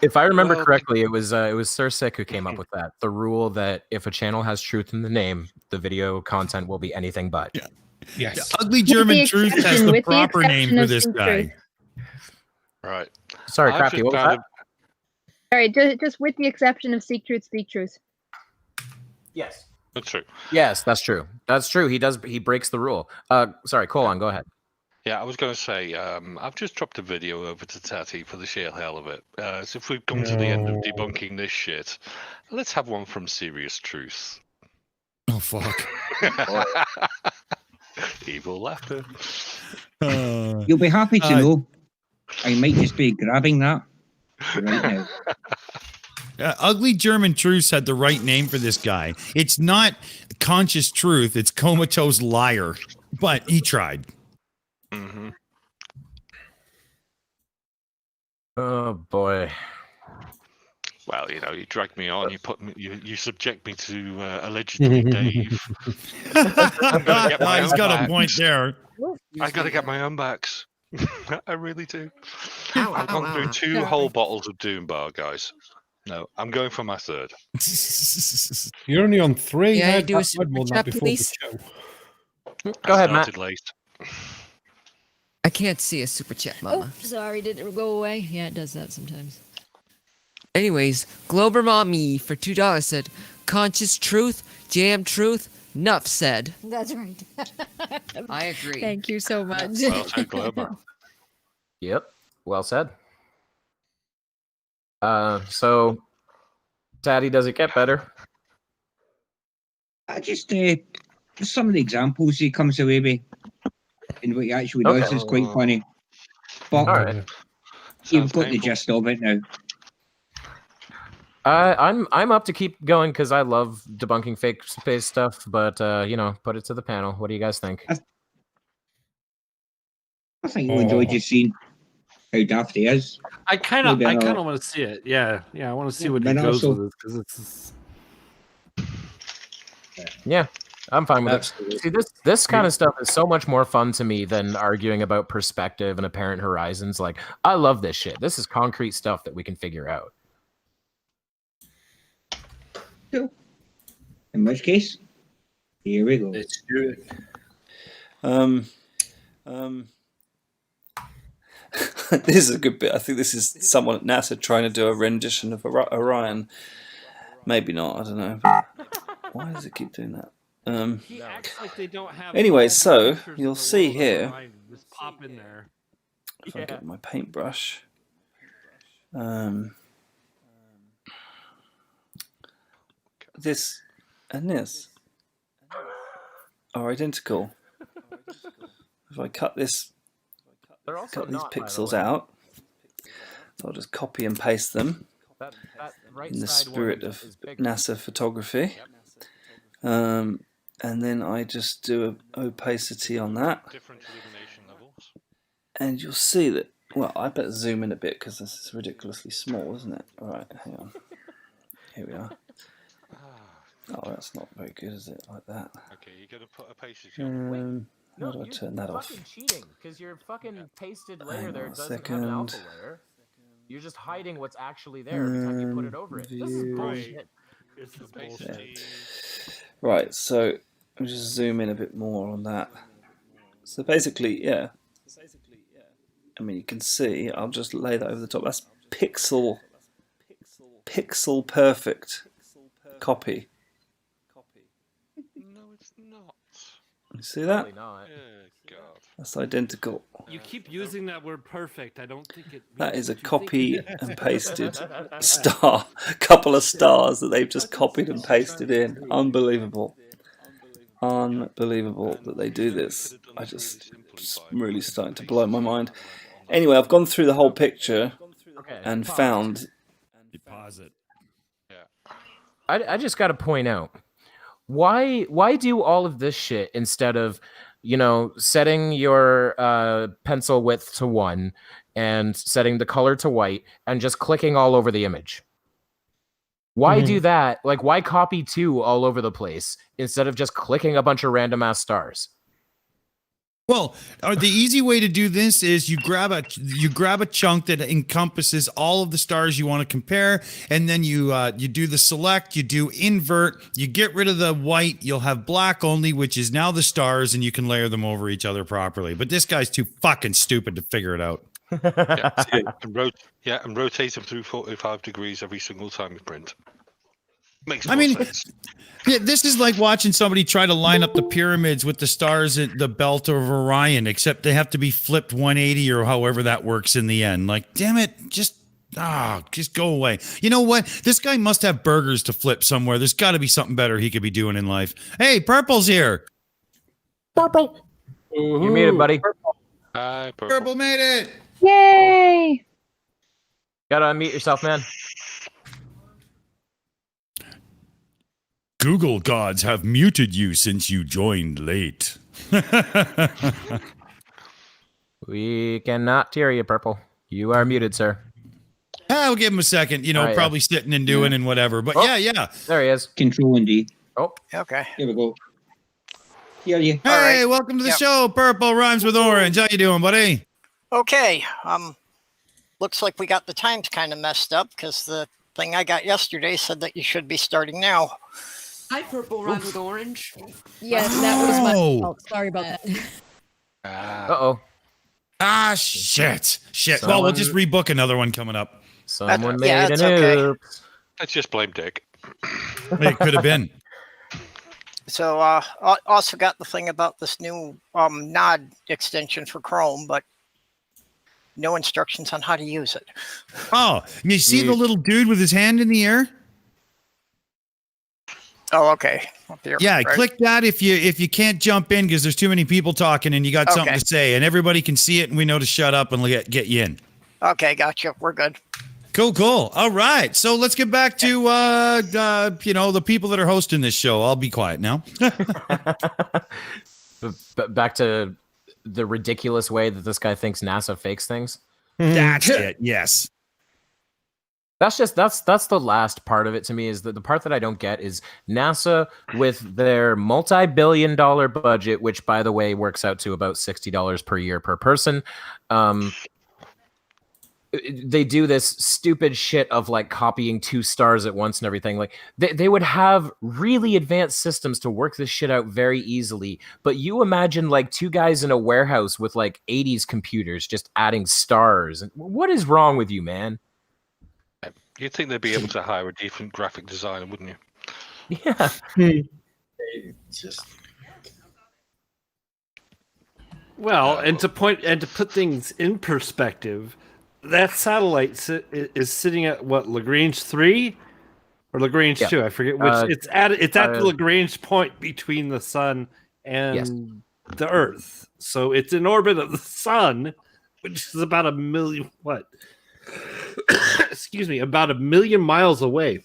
If I remember correctly, it was Sir Sick who came up with that. The rule that if a channel has truth in the name, the video content will be anything but. Yeah. Yes. The Ugly German Truth has the proper name for this guy. Right. Sorry, Krafty, what was that? Sorry, just with the exception of Seek Truth, Speak Truth. Yes. That's true. Yes, that's true. That's true. He breaks the rule. Sorry, Colin, go ahead. Yeah, I was going to say, I've just dropped a video over to Tatty for the sheer hell of it. So if we've come to the end of debunking this shit, let's have one from Serious Truth. Oh, fuck. Evil laughter. You'll be happy to know I might just be grabbing that right now. Ugly German Truth had the right name for this guy. It's not Conscious Truth, it's Comatose Liar. But he tried. Mm-hmm. Oh boy. Well, you know, you drag me on, you subject me to allegedly Dave. I'm gonna get my He's own got backs. a point there. I gotta get my own backs. I really do. I've gone through 2 whole bottles of Doom Bar, guys. No, I'm going for my 3rd. You're only on 3. Yeah, I do a had super more than chat, that before the please. show. Go ahead, Matt. Late. I can't see a super chat, Mama. Oh, sorry, did it go away? Yeah, it does that sometimes. Anyways, Glober Mommy for $2 said, Conscious Truth, Jam Truth, Nuff said. That's right. I agree. Thank you so much. Well said, Glober. Yep. Well said. So, Tatty, does it get better? I just some of the examples he comes away with and what he actually does is quite funny. But you've got the gist of it now. I'm up to keep going because I love debunking fake space stuff, but you know, put it to the panel. What do you guys think? I think you'll enjoy just seeing how daft he is. I kind of Maybe I'll- want to see it. Yeah, I want to see what he But goes also- with it because it's. Yeah, I'm fine with it. See, this kind of stuff is so much more fun to me than arguing about perspective and apparent horizons. Like, I love this shit. This is concrete stuff that we can figure out. Cool. In which case, here we go. Let's do it. This is a good bit. I think this is someone at NASA trying to do a rendition of Orion. Maybe not. I don't know. But why does it keep doing that? He acts like they don't have. Anyway, all the so pictures in you'll the see world here. online. Just pop in there. If I get my paintbrush. This and this are identical. If I cut these pixels out, I'll just copy and paste them in the spirit of NASA photography. And then I just do an opacity on that. And you'll see that, well, I better zoom in a bit because this is ridiculously small, isn't it? All right, hang on. Here we are. Oh, that's not very good, is it? Like that. Okay, you're gonna put opacity on. How do I turn that off? Fucking cheating, because your fucking pasted layer Hang there on a doesn't have an alpha second. layer. You're just hiding what's actually there every time you put it over it. This is View. bullshit. Yeah. Right, so let me just zoom in a bit more on that. So basically, yeah. I mean, you can see, I'll just lay that over the top. That's pixel perfect copy. No, it's not. You see that? Oh, God. That's identical. You keep using that word perfect. I don't think it. That means is a what you copy think it and is. pasted star. Couple of stars that they've just copied and pasted in. Unbelievable. Unbelievable that they do this. It's really starting to blow my mind. Anyway, I've gone through the whole picture and found. Deposit. I just got to point out, why do all of this shit instead of, you know, setting your pencil width to 1 and setting the color to white and just clicking all over the image? Why do that? Like, why copy 2 all over the place instead of just clicking a bunch of random ass stars? Well, the easy way to do this is you grab a chunk that encompasses all of the stars you want to compare, and then you do the select, you do invert, you get rid of the white, you'll have black only, which is now the stars, and you can layer them over each other properly. But this guy's too fucking stupid to figure it out. And rotate them through 45 degrees every single time you print. Makes I more mean, sense. yeah, this is like watching somebody try to line up the pyramids with the stars at the belt of Orion, except they have to be flipped 180 or however that works in the end. Like, damn it, just go away. You know what? This guy must have burgers to flip somewhere. There's got to be something better he could be doing in life. Hey, Purple's here. Purple. You made it, buddy. Hi, Purple made it. Yay! Gotta unmute yourself, man. Google gods have muted you since you joined late. We cannot hear you, Purple. You are muted, sir. I'll give him a second. You know, Right, probably sitting and doing and whatever. But yeah. There he is. Control and D. Oh, okay. Here we go. Hear you. Hey, welcome to the show, Purple Rhymes with Orange. How you doing, buddy? Okay. Looks like we got the times kind of messed up because the thing I got yesterday said that you should be starting now. Hi, Purple Rhyme with Orange. Yes, that was my fault. Sorry about that. Uh-oh. Shit. Well, we'll just rebook another one coming up. Someone made an oops. Let's just blame Dick. It could have been. So also got the thing about this new nod extension for Chrome, but no instructions on how to use it. Oh, you see the little dude with his hand in the air? Oh, okay. Up here, Yeah, right? click that if you can't jump in because there's too many people talking and you got something to say and everybody can see it and we know to shut up and get you in. Okay, gotcha. We're good. Cool. All right. So let's get back to the people that are hosting this show. I'll be quiet now. Back to the ridiculous way that this guy thinks NASA fakes things. That's it. Yes. That's the last part of it to me. Is that the part that I don't get is NASA with their multi-billion-dollar budget, which by the way works out to about $60 per year per person. They do this stupid shit of like copying 2 stars at once and everything. Like they would have really advanced systems to work this shit out very easily. But you imagine like 2 guys in a warehouse with like 80s computers just adding stars. What is wrong with you, man? You'd think they'd be able to hire a decent graphic designer, wouldn't you? Yeah. Well, and to put things in perspective, that satellite is sitting at what, Lagrange 3 or Lagrange 2? I forget which. It's at the Lagrange point between the sun and the Earth. So it's in orbit of the sun, which is about a million about 1 million miles away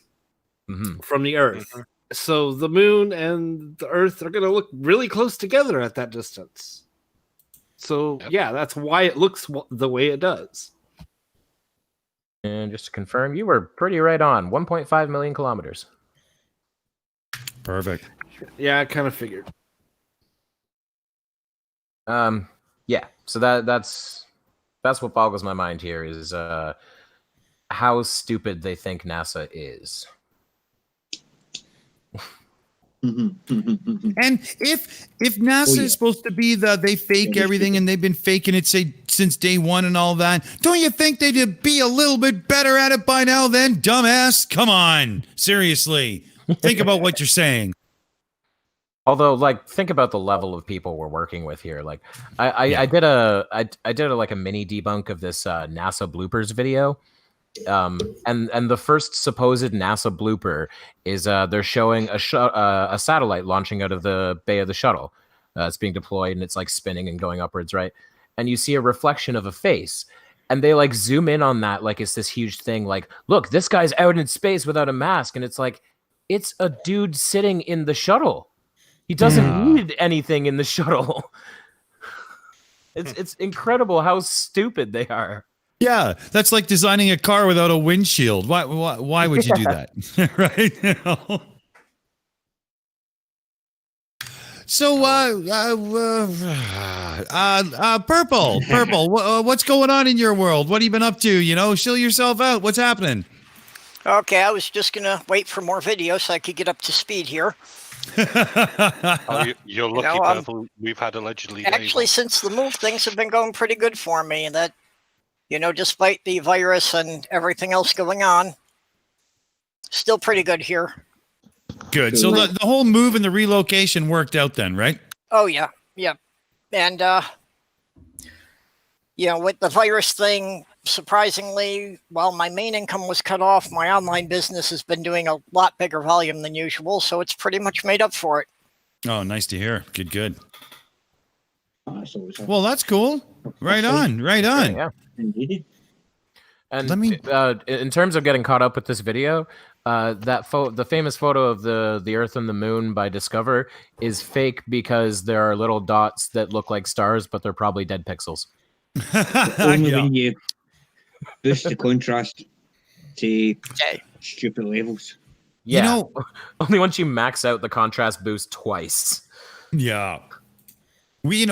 from the Earth. So the moon and the Earth are going to look really close together at that distance. So yeah, that's why it looks the way it does. And just to confirm, you were pretty right on. 1.5 million kilometers. Perfect. Yeah, I kind of figured. Yeah. So that's what boggles my mind here is how stupid they think NASA is. And if NASA is supposed to be they fake everything and they've been faking it since day one and all that, don't you think they'd be a little bit better at it by now then, dumbass? Come on. Seriously. Think about what you're saying. Although, like, think about the level of people we're working with here. Like, I did a mini debunk of this NASA bloopers video. And the first supposed NASA blooper is they're showing a satellite launching out of the bay of the shuttle. It's being deployed and it's like spinning and going upwards, right? And you see a reflection of a face, and they like zoom in on that like it's this huge thing. Like, look, this guy's out in space without a mask, and it's like it's a dude sitting in the shuttle. He doesn't need anything in the shuttle. It's incredible how stupid they are. Yeah, that's like designing a car without a windshield. Why would you do that? Right? You know? So, Purple, what's going on in your world? What have you been up to? You know, chill yourself out. What's happening? Okay, I was just going to wait for more videos so I could get up to speed here. You're lucky, Purple. We've had allegedly. Actually, since the move, things have been going pretty good for me. That, despite the virus and everything else going on, still pretty good here. Good. So the whole move and the relocation worked out then, right? Oh, yeah. Yeah. And, with the virus thing, surprisingly, while my main income was cut off, my online business has been doing a lot bigger volume than usual, so it's pretty much made up for it. Oh, nice to hear. Good. Well, that's cool. Right on. Yeah. And in terms of getting caught up with this video, the famous photo of the Earth and the Moon by Discover is fake because there are little dots that look like stars, but they're probably dead pixels. Only when you boost the contrast to stupid levels. Yeah, only once you max out the contrast boost twice. Yeah, we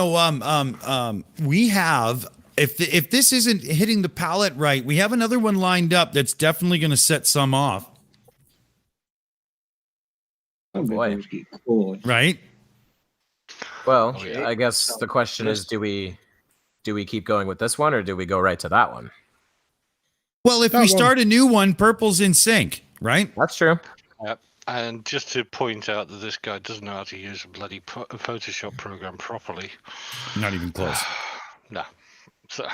have. If this isn't hitting the palette right, we have another one lined up that's definitely going to set some off. Oh boy! Right. Well, I guess the question is, do we keep going with this one, or do we go right to that one? Well, if we start a new one, Purple's in sync, right? That's true. Yep. And just to point out that this guy doesn't know how to use a bloody Photoshop program properly. Not even close. No. So,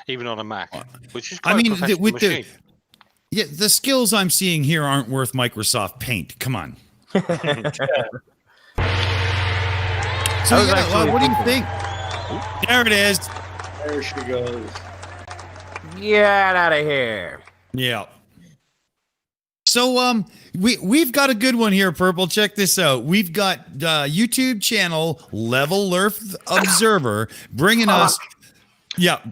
even on a Mac, which is quite a professional machine. The skills I'm seeing here aren't worth Microsoft Paint. Come on. So what do you think? There it is. There she goes. Get out of here. Yeah. So we've got a good one here, Purple. Check this out. We've got YouTube channel Level Earth Observer bringing us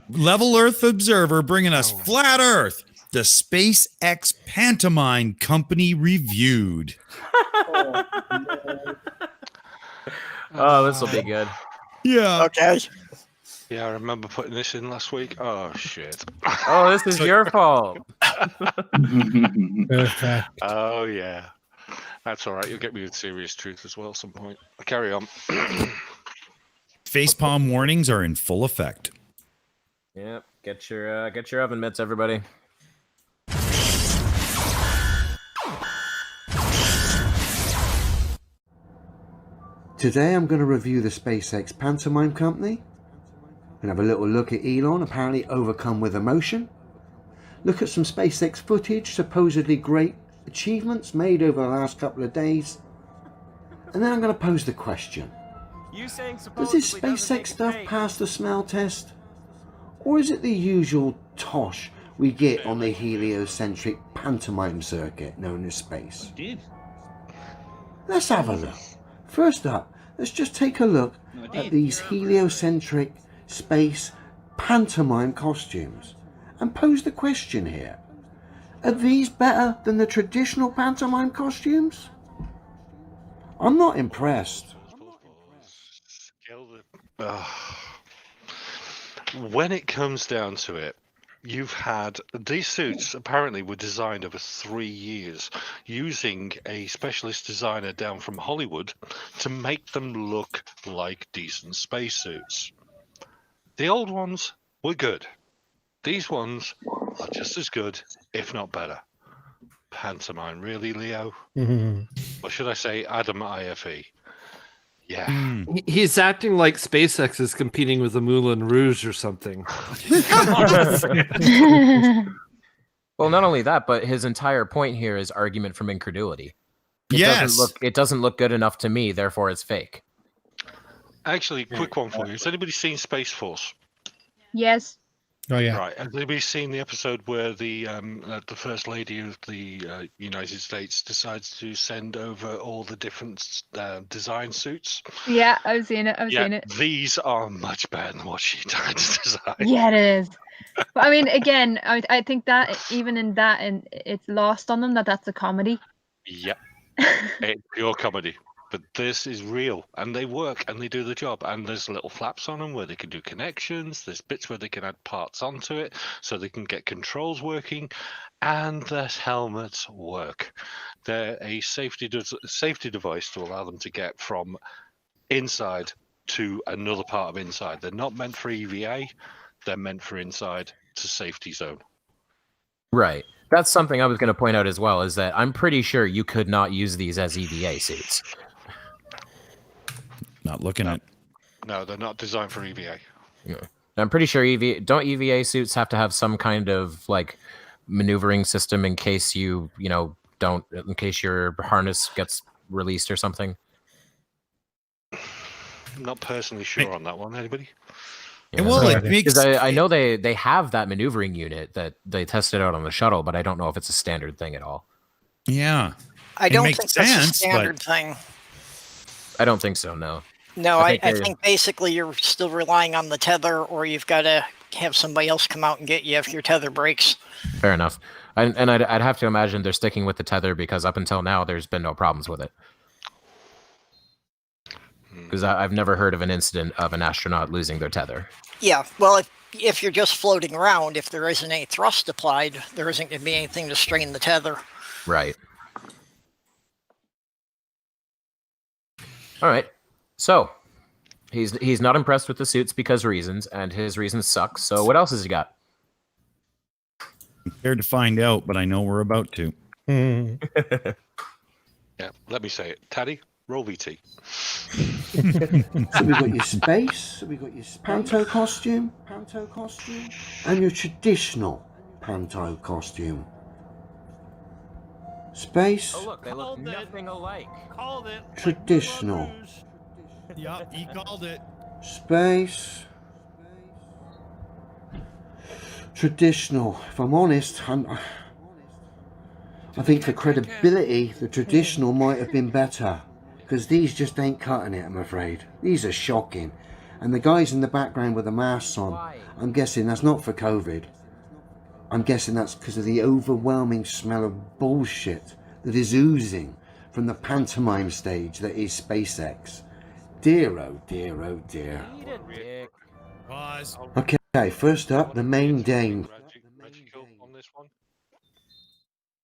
Level Earth Observer bringing us Flat Earth, the SpaceX pantomime company reviewed. Oh, this will be good. Yeah. Okay. Yeah, I remember putting this in last week. Oh, shit. Oh, this is your fault. Oh, yeah. That's all right. You'll get me with serious truth as well at some point. Carry on. Facepalm warnings are in full effect. Yep. Get your oven mitts, everybody. Today I'm going to review the SpaceX pantomime company and have a little look at Elon apparently overcome with emotion, look at some SpaceX footage, supposedly great achievements made over the last couple of days, and then I'm going to pose the question: does this SpaceX stuff pass the smell test, or is it the usual tosh we get on the heliocentric pantomime circuit known as space? Let's have a look. First up, let's just take a look at these heliocentric space pantomime costumes and pose the question here: are these better than the traditional pantomime costumes? I'm not impressed. When it comes down to it, you've had these suits apparently were designed over 3 years using a specialist designer down from Hollywood to make them look like decent spacesuits. The old ones were good. These ones are just as good, if not better. Pantomime, really, Leo? Or should I say Adam IFE? Yeah. He's acting like SpaceX is competing with the Moulin Rouge or something. Well, not only that, but his entire point here is argument from incredulity. It doesn't look good enough to me, therefore it's fake. Actually, quick one for you. Has anybody seen Space Force? Yes. Oh yeah. Right. Has anybody seen the episode where the First Lady of the United States decides to send over all the different design suits? Yeah, I've seen it. I've seen it. These are much better than what she tried to design. Yeah, it is. But I mean, again, I think that even in that, and it's lost on them that that's a comedy. Yep. It's pure comedy. But this is real, and they work, and they do the job. And there's little flaps on them where they can do connections. There's bits where they can add parts onto it, so they can get controls working. And the helmets work. They're a safety device to allow them to get from inside to another part of inside. They're not meant for EVA. They're meant for inside to safety zone. Right. That's something I was going to point out as well, is that I'm pretty sure you could not use these as EVA suits. Not looking at. No, they're not designed for EVA. Yeah. I'm pretty sure don't EVA suits have to have some kind of like maneuvering system in case in case your harness gets released or something? I'm not personally sure on that one. Anybody? Yeah, well, it makes... I know they have that maneuvering unit that they tested out on the shuttle, but I don't know if it's a standard thing at all. Yeah. I don't think that's a standard thing. I don't think so, no. No, I think basically you're still relying on the tether, or you've got to have somebody else come out and get you if your tether breaks. Fair enough. And I'd have to imagine they're sticking with the tether because up until now there's been no problems with it. Because I've never heard of an incident of an astronaut losing their tether. Yeah, well, if you're just floating around, if there isn't any thrust applied, there isn't going to be anything to strain the tether. Right. All right. So he's not impressed with the suits because reasons, and his reasons suck. So what else has he got? I'm scared to find out, but I know we're about to. Yeah, let me say it. Tatty, roll VT. So we've got your space, we've got your panto costume, and your traditional panto costume. Space. Oh look, they look nothing alike. Called it. Traditional. Yeah, he called it. Space. Traditional. If I'm honest, I think for credibility, the traditional might have been better. Because these just ain't cutting it, I'm afraid. These are shocking. And the guys in the background with the masks on, I'm guessing that's not for COVID. I'm guessing that's because of the overwhelming smell of bullshit that is oozing from the pantomime stage that is SpaceX. Dear, oh dear, oh dear. Pause. Okay, first up, the main dame. On this one.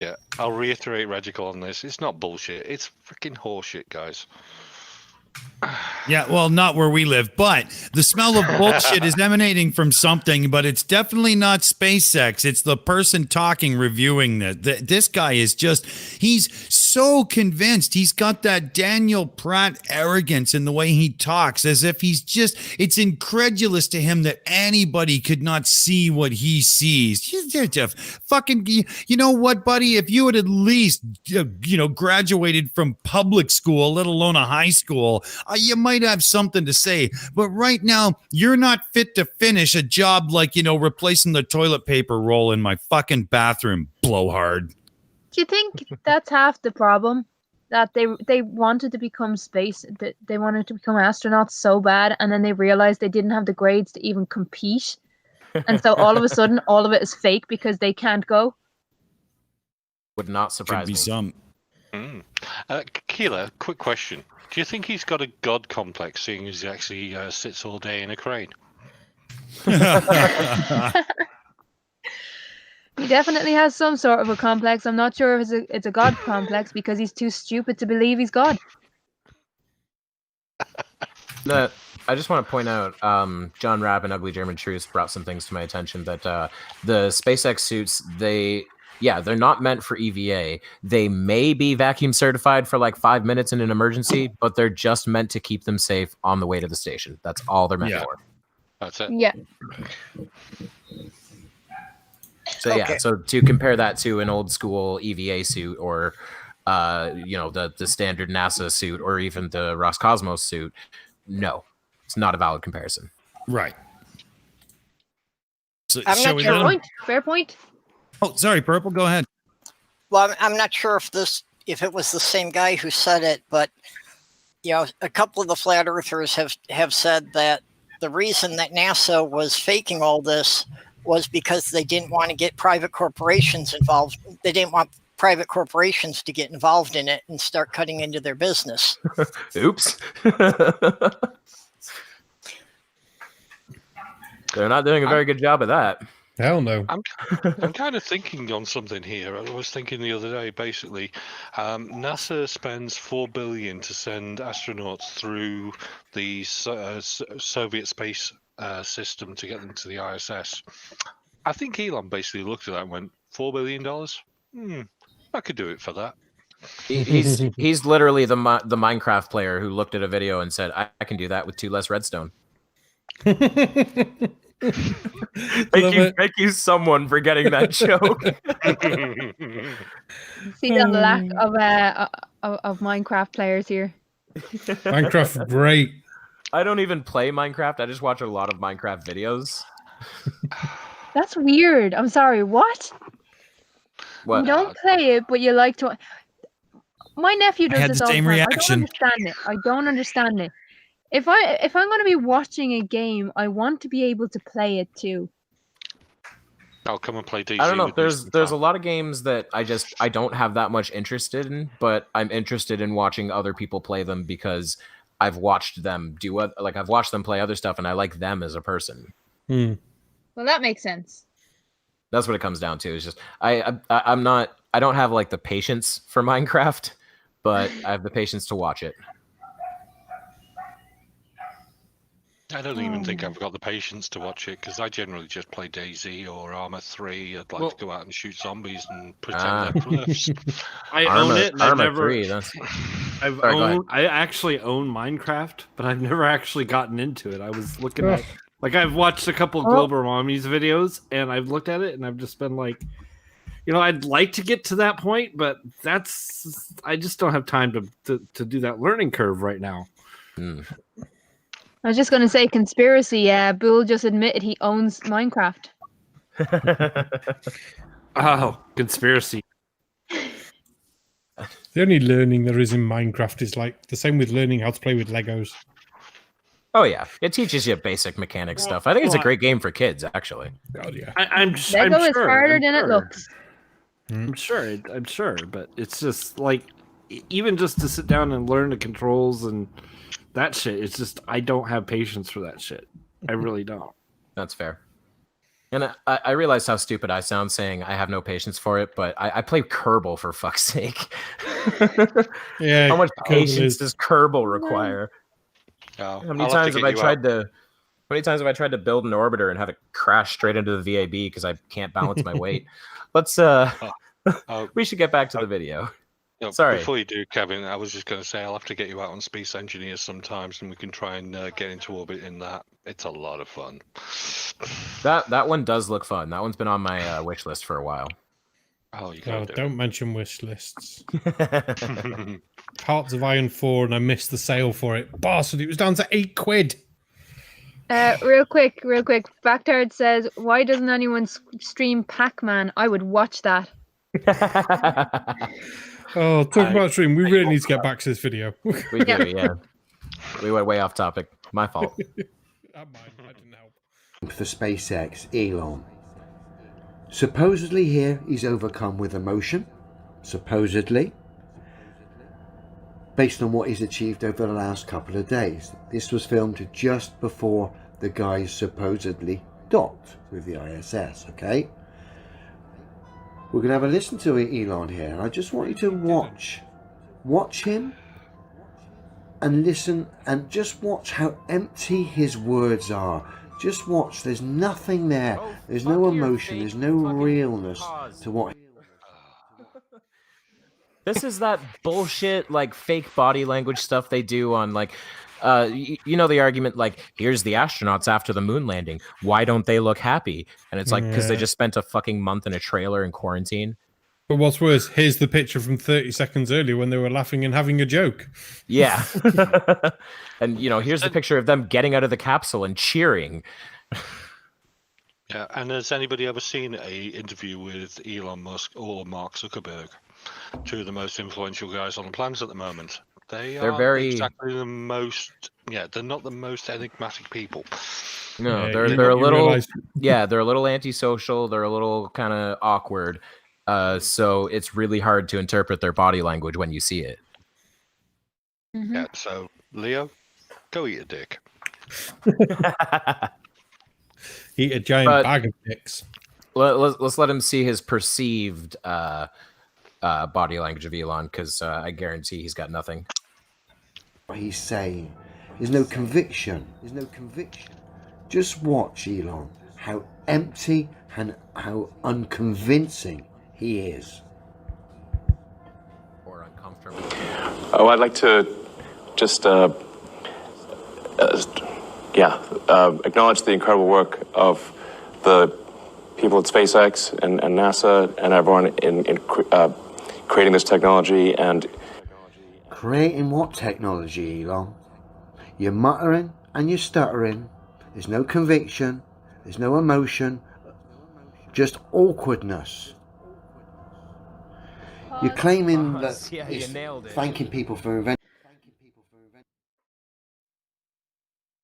Yeah, I'll reiterate Regical on this. It's not bullshit. It's freaking horseshit, guys. Yeah, well, not where we live, but the smell of bullshit is emanating from something, but it's definitely not SpaceX. It's the person talking, reviewing that. This guy is he's so convinced. He's got that Daniel Pratt arrogance in the way he talks, as if it's incredulous to him that anybody could not see what he sees. Fucking, you know what, buddy? If you had at least, graduated from public school, let alone a high school, you might have something to say, but right now you're not fit to finish a job like, replacing the toilet paper roll in my fucking bathroom, blowhard. Do you think that's half the problem? That they wanted to become they wanted to become astronauts so bad, and then they realized they didn't have the grades to even compete, and so all of a sudden all of it is fake because they can't go. Would not surprise me. Some. Keelah, quick question. Do you think he's got a god complex, seeing as he actually sits all day in a crane? He definitely has some sort of a complex. I'm not sure if it's a god complex because he's too stupid to believe he's God. I just want to point out, John Rabb and Ugly German Truce brought some things to my attention that the SpaceX suits, they're not meant for EVA. They may be vacuum certified for like 5 minutes in an emergency, but they're just meant to keep them safe on the way to the station. That's all they're meant for. That's it. Yeah. So so to compare that to an old school EVA suit or the standard NASA suit or even the Roscosmos suit, no, it's not a valid comparison. Right. So, Fair point. Oh, sorry, Purple, go ahead. Well, I'm not sure if it was the same guy who said it, but a couple of the flat earthers have said that the reason that NASA was faking all this was because they didn't want to get private corporations involved. They didn't want private corporations to get involved in it and start cutting into their business. Oops. They're not doing a very good job of that. Hell no. I'm kind of thinking on something here. I was thinking the other day, basically, NASA spends $4 billion to send astronauts through the Soviet space system to get them to the ISS. I think Elon basically looked at that and went, $4 billion? I could do it for that. He's literally the Minecraft player who looked at a video and said, I can do that with 2 less redstone. Thank you, someone, for getting that joke. See the lack of Minecraft players here. Minecraft, great. I don't even play Minecraft. I just watch a lot of Minecraft videos. That's weird. I'm sorry. What? What? You don't play it, but you like to. My nephew does this all the time. Reaction. I don't understand it. If I'm going to be watching a game, I want to be able to play it too. I'll come and play DayZ. I don't know. There's a lot of games that I don't have that much interest in, but I'm interested in watching other people play them because I've watched them do what, like I've watched them play other stuff, and I like them as a person. Well, that makes sense. That's what it comes down to. It's just I don't have like the patience for Minecraft, but I have the patience to watch it. I don't even think I've got the patience to watch it because I generally just play DayZ or Arma 3. I'd like to go out and shoot zombies and pretend they're cliffs. I own it. And I've never. 3, I actually own Minecraft, but I've never actually gotten into it. I was looking at, like, I've watched a couple of Global Mommies videos, and I've looked at it, and I've just been like, I'd like to get to that point, but I just don't have time to do that learning curve right now. I was just going to say conspiracy. Boole just admitted he owns Minecraft. Oh, conspiracy. The only learning there is in Minecraft is like the same with learning how to play with Legos. Oh yeah, it teaches you basic mechanic stuff. I think it's a great game for kids, actually. Oh yeah, Lego is harder than it looks. I'm sure, but it's just like, even just to sit down and learn the controls and that shit, it's just, I don't have patience for that shit. I really don't. That's fair. And I realize how stupid I sound saying I have no patience for it, but I play Kerbal, for fuck's sake. Yeah. How much patience does Kerbal require? Oh, How many times have I tried to build an orbiter and have it crash straight into the VAB because I can't balance my weight? Let's we should get back to the video. No, Sorry. Before you do, Kevin, I was just going to say I'll have to get you out on Space Engineers sometimes, and we can try and get into orbit in that. It's a lot of fun. That one does look fun. That one's been on my wish list for a while. Oh, you don't mention wish lists. Hearts of Iron 4, and I missed the sale for it. Bastard! It was down to £8. Real quick. Backtard says, "Why doesn't anyone stream Pac-Man? I would watch that." Oh, talk about stream. We really need to get back to this video. We do, yeah. We went way off topic. My fault. I didn't help. For SpaceX, Elon. Supposedly here, he's overcome with emotion. Supposedly. Based on what he's achieved over the last couple of days. This was filmed just before the guys supposedly docked with the ISS, okay? We're going to have a listen to Elon here, and I just want you to watch him and listen, and just watch how empty his words are. Just watch, there's nothing there, there's no emotion, there's no realness to what. This is that bullshit, like, fake body language stuff they do on, like, you know, the argument, like, here's the astronauts after the moon landing. Why don't they look happy? And it's like, because they just spent a fucking month in a trailer in quarantine. But what's worse, here's the picture from 30 seconds earlier when they were laughing and having a joke. Yeah. And, you know, here's the picture of them getting out of the capsule and cheering. Yeah, and has anybody ever seen an interview with Elon Musk or Mark Zuckerberg? Two of the most influential guys on the planet at the moment. They're very exactly the most. Yeah, they're not the most enigmatic people. No, Yeah, they're a you little realise- they're a little antisocial. They're a little kind of awkward. So it's really hard to interpret their body language when you see it. Yeah, so Leo, go eat a dick. Eat a giant bag of dicks. Let's let him see his perceived body language of Elon, because I guarantee he's got nothing. What he's saying. There's no conviction. There's no conviction. Just watch, Elon, how empty and how unconvincing he is. Or uncomfortable. Oh, I'd like to just, acknowledge the incredible work of the people at SpaceX and NASA and everyone in creating this technology and... Creating what technology, Elon? You're muttering and you're stuttering. There's no conviction. There's no emotion. Just awkwardness. You're claiming that yeah, it's you nailed it. thanking people for inventing.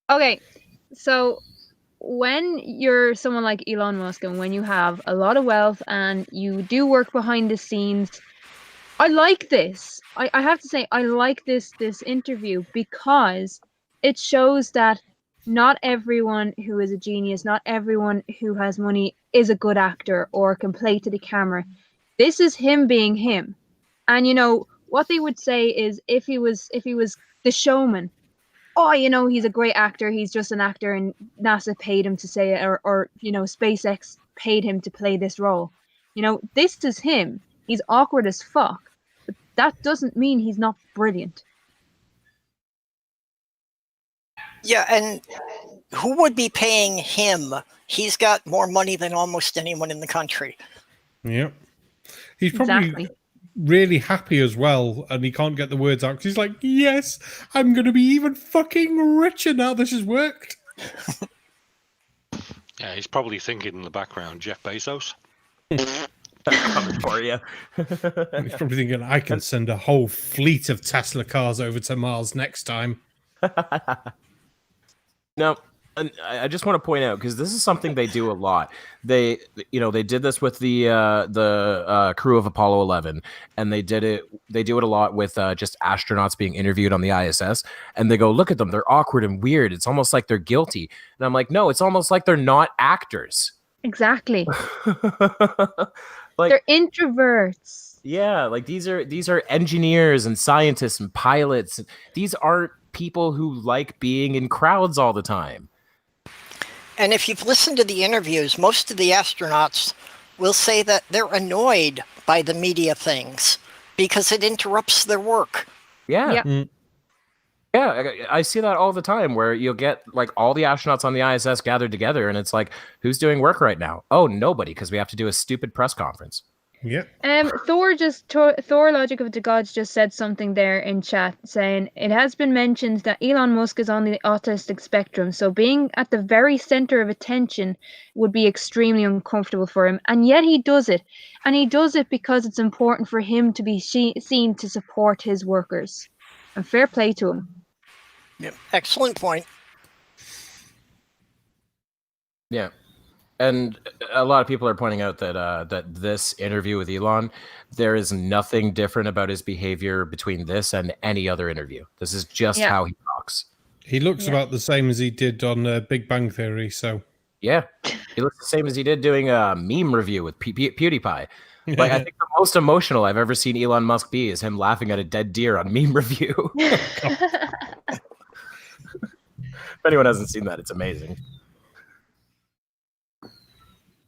Okay, so when you're someone like Elon Musk and when you have a lot of wealth and you do work behind the scenes, I like this. I have to say, I like this interview because it shows that not everyone who is a genius, not everyone who has money is a good actor or can play to the camera. This is him being him. And you know, what they would say is if he was the showman, oh, you know, he's a great actor, he's just an actor and NASA paid him to say it, or you know, SpaceX paid him to play this role. You know, this is him. He's awkward as fuck. But that doesn't mean he's not brilliant. Yeah, and who would be paying him? He's got more money than almost anyone in the country. Yep. He's probably really happy as well, and he can't get the words out because he's like, yes, I'm going to be even fucking richer now this has worked. Yeah, he's probably thinking in the background, Jeff Bezos. Coming for you. He's probably thinking, I can send a whole fleet of Tesla cars over to Mars next time. Now, and I just want to point out, because this is something they do a lot. They did this with the crew of Apollo 11, and they do it a lot with just astronauts being interviewed on the ISS, and they go, look at them, they're awkward and weird. It's almost like they're guilty. And I'm like, no, it's almost like they're not actors. Exactly. They're introverts. Yeah, like these are engineers and scientists and pilots. These aren't people who like being in crowds all the time. And if you've listened to the interviews, most of the astronauts will say that they're annoyed by the media things because it interrupts their work. Yeah. Yeah, I see that all the time where you'll get like all the astronauts on the ISS gathered together and it's like, who's doing work right now? Oh, nobody, because we have to do a stupid press conference. Yeah. Thor Logic of the Gods just said something there in chat saying it has been mentioned that Elon Musk is on the autistic spectrum, so being at the very center of attention would be extremely uncomfortable for him, and yet he does it, and he does it because it's important for him to be seen to support his workers, and fair play to him. Yep. Excellent point. Yeah. And a lot of people are pointing out that this interview with Elon, there is nothing different about his behavior between this and any other interview. This is just how he talks. He looks about the same as he did on Big Bang Theory, so... Yeah, he looks the same as he did doing a meme review with PewDiePie. Like, I think the most emotional I've ever seen Elon Musk be is him laughing at a dead deer on meme review. If anyone hasn't seen that, it's amazing.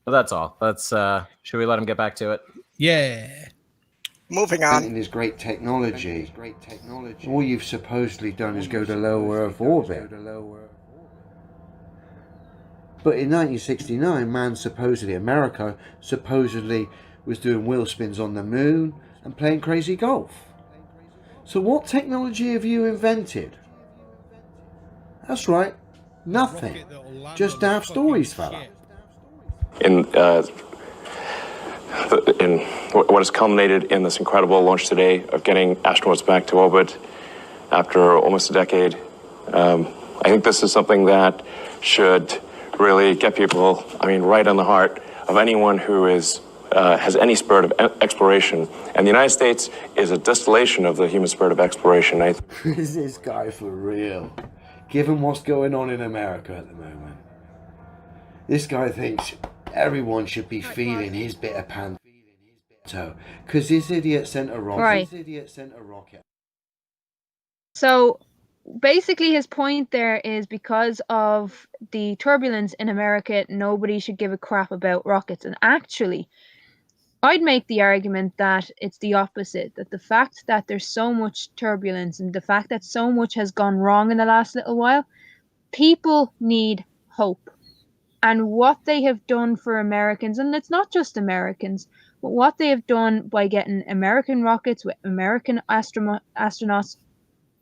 Well, that's all. Let's should we let him get back to it? Yeah. Moving on. In this great technology. All you've supposedly done is go to low Earth orbit. But in 1969, America supposedly was doing wheel spins on the moon and playing crazy golf. So what technology have you invented? That's right, nothing. Just daft stories, fella. In what has culminated in this incredible launch today of getting astronauts back to orbit after almost a decade. I think this is something that should really get people, right on the heart of anyone who is has any spirit of exploration. And the United States is a distillation of the human spirit of exploration. Is this guy for real? Given what's going on in America at the moment, this guy thinks everyone should be feeling his bit of panto because this idiot sent a rocket. Right. This idiot sent a rocket. So basically his point there is because of the turbulence in America, nobody should give a crap about rockets. And actually, I'd make the argument that it's the opposite, that the fact that there's so much turbulence and the fact that so much has gone wrong in the last little while, people need hope. And what they have done for Americans, and it's not just Americans, but what they have done by getting American rockets with American astronauts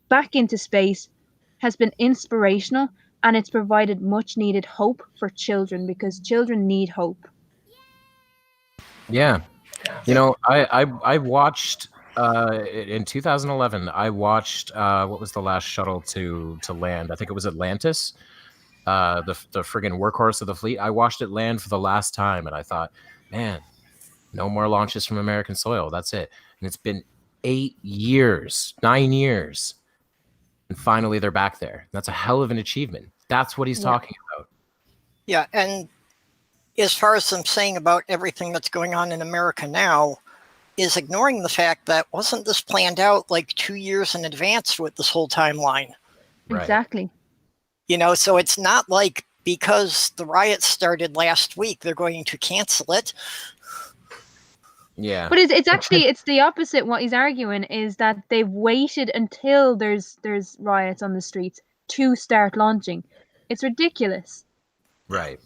back into space has been inspirational, and it's provided much needed hope for children because children need hope. Yeah. I watched in 2011. I watched what was the last shuttle to land? I think it was Atlantis, the friggin' workhorse of the fleet. I watched it land for the last time, and I thought, man, no more launches from American soil. That's it. And it's been 9 years, and finally they're back there. That's a hell of an achievement. That's what he's talking about. Yeah, and as far as I'm saying about everything that's going on in America now, is ignoring the fact that wasn't this planned out like 2 years in advance with this whole timeline? Right. Exactly. So it's not like because the riots started last week, they're going to cancel it. Yeah. But it's actually it's the opposite. What he's arguing is that they've waited until there's riots on the streets to start launching. It's ridiculous. Right.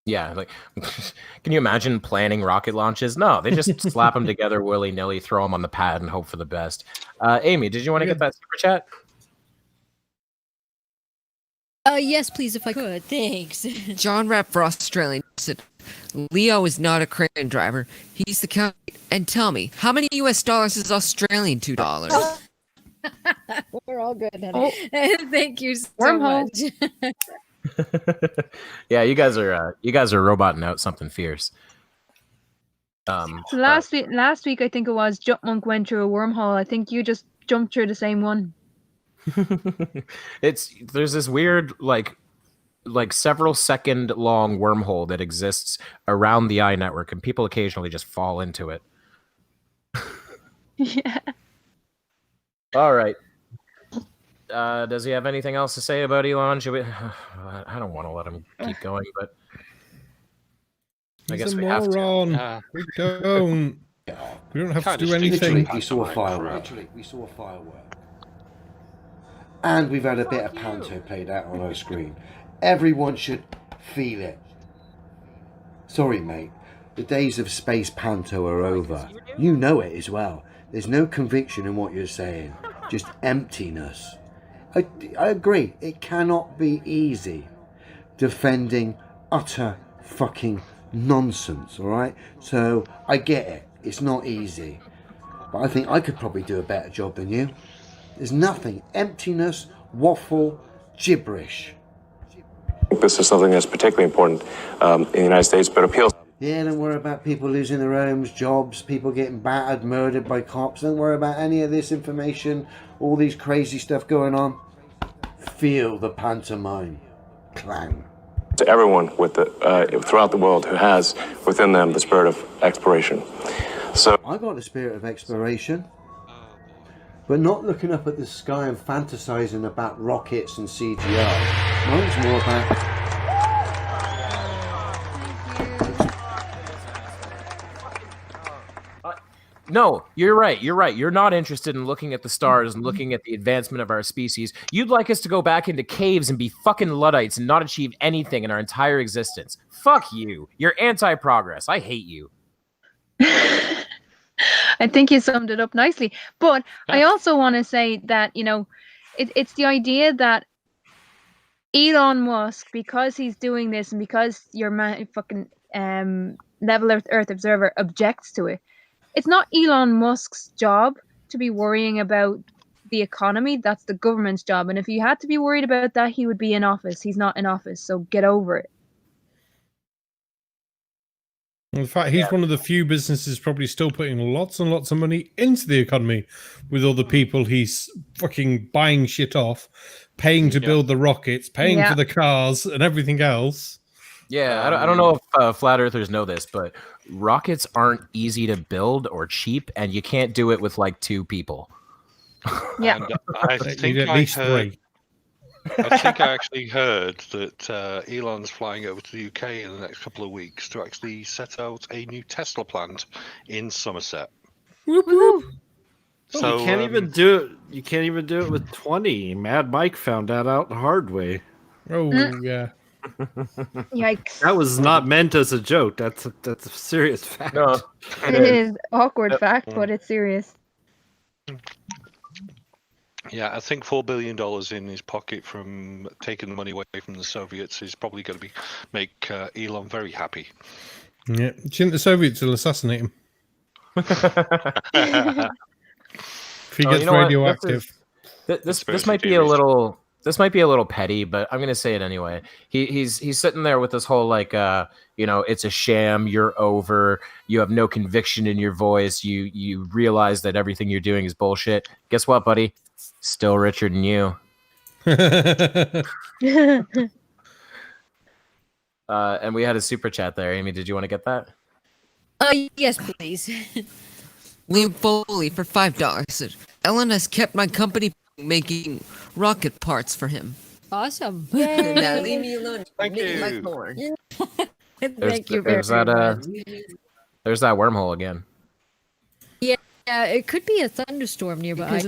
Yeah, like, can you imagine planning rocket launches? No, they just slap them together willy-nilly, throw them on the pad, and hope for the best. Aimee, did you want to get that super chat? Yes, please, if I could. Thanks. John Rapp for Australian said, Leo is not a crane driver. He's the count. And tell me, how many US dollars is Australian $2? We're all good, honey. Thank you so much. Yeah, you guys are roboting out something fierce. So last week I think it was Jutmonk went through a wormhole. I think you just jumped through the same one. There's this weird like several second long wormhole that exists around the EiE Network, and people occasionally just fall into it. Yeah. All right. Does he have anything else to say about Elon? Should we? I don't want to let him keep going, but I guess we have to. We don't. We don't have to do anything. Literally, we saw a firework. And we've had a bit of panto played out on our screen. Everyone should feel it. Sorry, mate. The days of space panto are over. You know it as well. There's no conviction in what you're saying. Just emptiness. I agree. It cannot be easy defending utter fucking nonsense, all right? So I get it. It's not easy. But I think I could probably do a better job than you. There's nothing. Emptiness, waffle, gibberish. This is something that's particularly important in the United States, but appeals. Yeah, don't worry about people losing their homes, jobs, people getting battered, murdered by cops. Don't worry about any of this information, all these crazy stuff going on. Feel the pantomime. Clang. To everyone with throughout the world who has within them the spirit of exploration. So I got the spirit of exploration, but not looking up at the sky and fantasizing about rockets and CGI. Mine's more about... No, you're right. You're not interested in looking at the stars and looking at the advancement of our species. You'd like us to go back into caves and be fucking Luddites and not achieve anything in our entire existence. Fuck you. You're anti-progress. I hate you. I think you summed it up nicely. But I also want to say that, it's the idea that Elon Musk, because he's doing this and because your fucking Level Earth Observer objects to it, it's not Elon Musk's job to be worrying about the economy, that's the government's job. And if you had to be worried about that, he would be in office. He's not in office, so get over it. In fact, he's one of the few businesses probably still putting lots and lots of money into the economy with all the people he's fucking buying shit off, paying to build the rockets, paying for the cars and everything else. Yeah, I don't know if flat earthers know this, but rockets aren't easy to build or cheap, and you can't do it with like 2 people. Yeah. And I think at least 3. I think I actually heard that Elon's flying over to the UK in the next couple of weeks to actually set out a new Tesla plant in Somerset. Woo-hoo. So you can't even do it. You can't even do it with 20. Mad Mike found that out the hard way. Oh yeah. Yikes. That was not meant as a joke. That's a serious fact. No, It is awkward fact, but it's serious. Yeah, I think $4 billion in his pocket from taking the money away from the Soviets is probably going to make Elon very happy. Yeah. Do you think the Soviets will assassinate him? If he gets radioactive. This might be a little. This might be a little petty, but I'm gonna say it anyway. He's sitting there with this whole like, it's a sham. You're over. You have no conviction in your voice. You realize that everything you're doing is bullshit. Guess what, buddy? Still richer than you. And we had a super chat there. Aimee, did you want to get that? Yes, please. Liam Foley for $5. Ellen has kept my company making rocket parts for him. Awesome. Now leave me alone. Thank you. Thank you There's very that. much. There's that wormhole again. Yeah, it could be a thunderstorm nearby. Because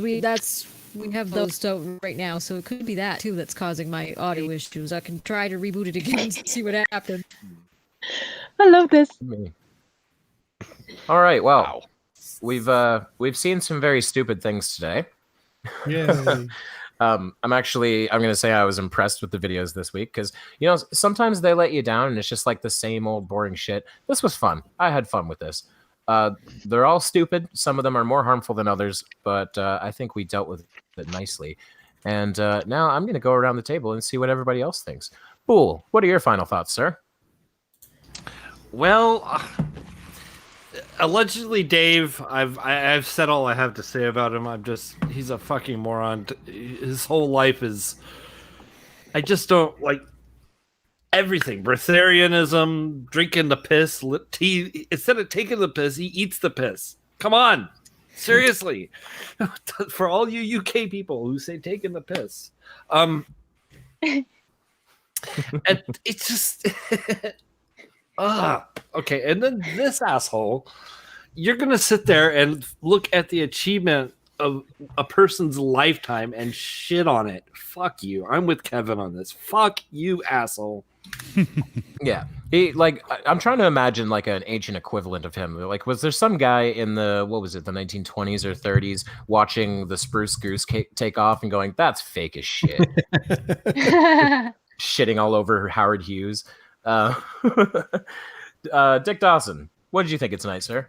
we have those right now, so it could be that too that's causing my audio issues. I can try to reboot it again and see what happened. I love this. All right, well, we've seen some very stupid things today. Yeah. I'm going to say I was impressed with the videos this week because, sometimes they let you down and it's just like the same old boring shit. This was fun. I had fun with this. They're all stupid. Some of them are more harmful than others, but I think we dealt with it nicely. And now I'm going to go around the table and see what everybody else thinks. Boole, what are your final thoughts, sir? Well, allegedly, Dave. I've said all I have to say about him. He's a fucking moron. His whole life is. I just don't like everything. Breatharianism, drinking the piss, tea. Instead of taking the piss, he eats the piss. Come on, seriously. For all you UK people who say taking the piss, and it's just. Okay, and then this asshole, you're gonna sit there and look at the achievement of a person's lifetime and shit on it. Fuck you. I'm with Kevin on this. Fuck you, asshole. Yeah, I'm trying to imagine like an ancient equivalent of him. Like, was there some guy in the 1920s or 30s watching the spruce goose take off and going, "That's fake as shit," shitting all over Howard Hughes. Dick Dawson, what did you think of tonight, sir?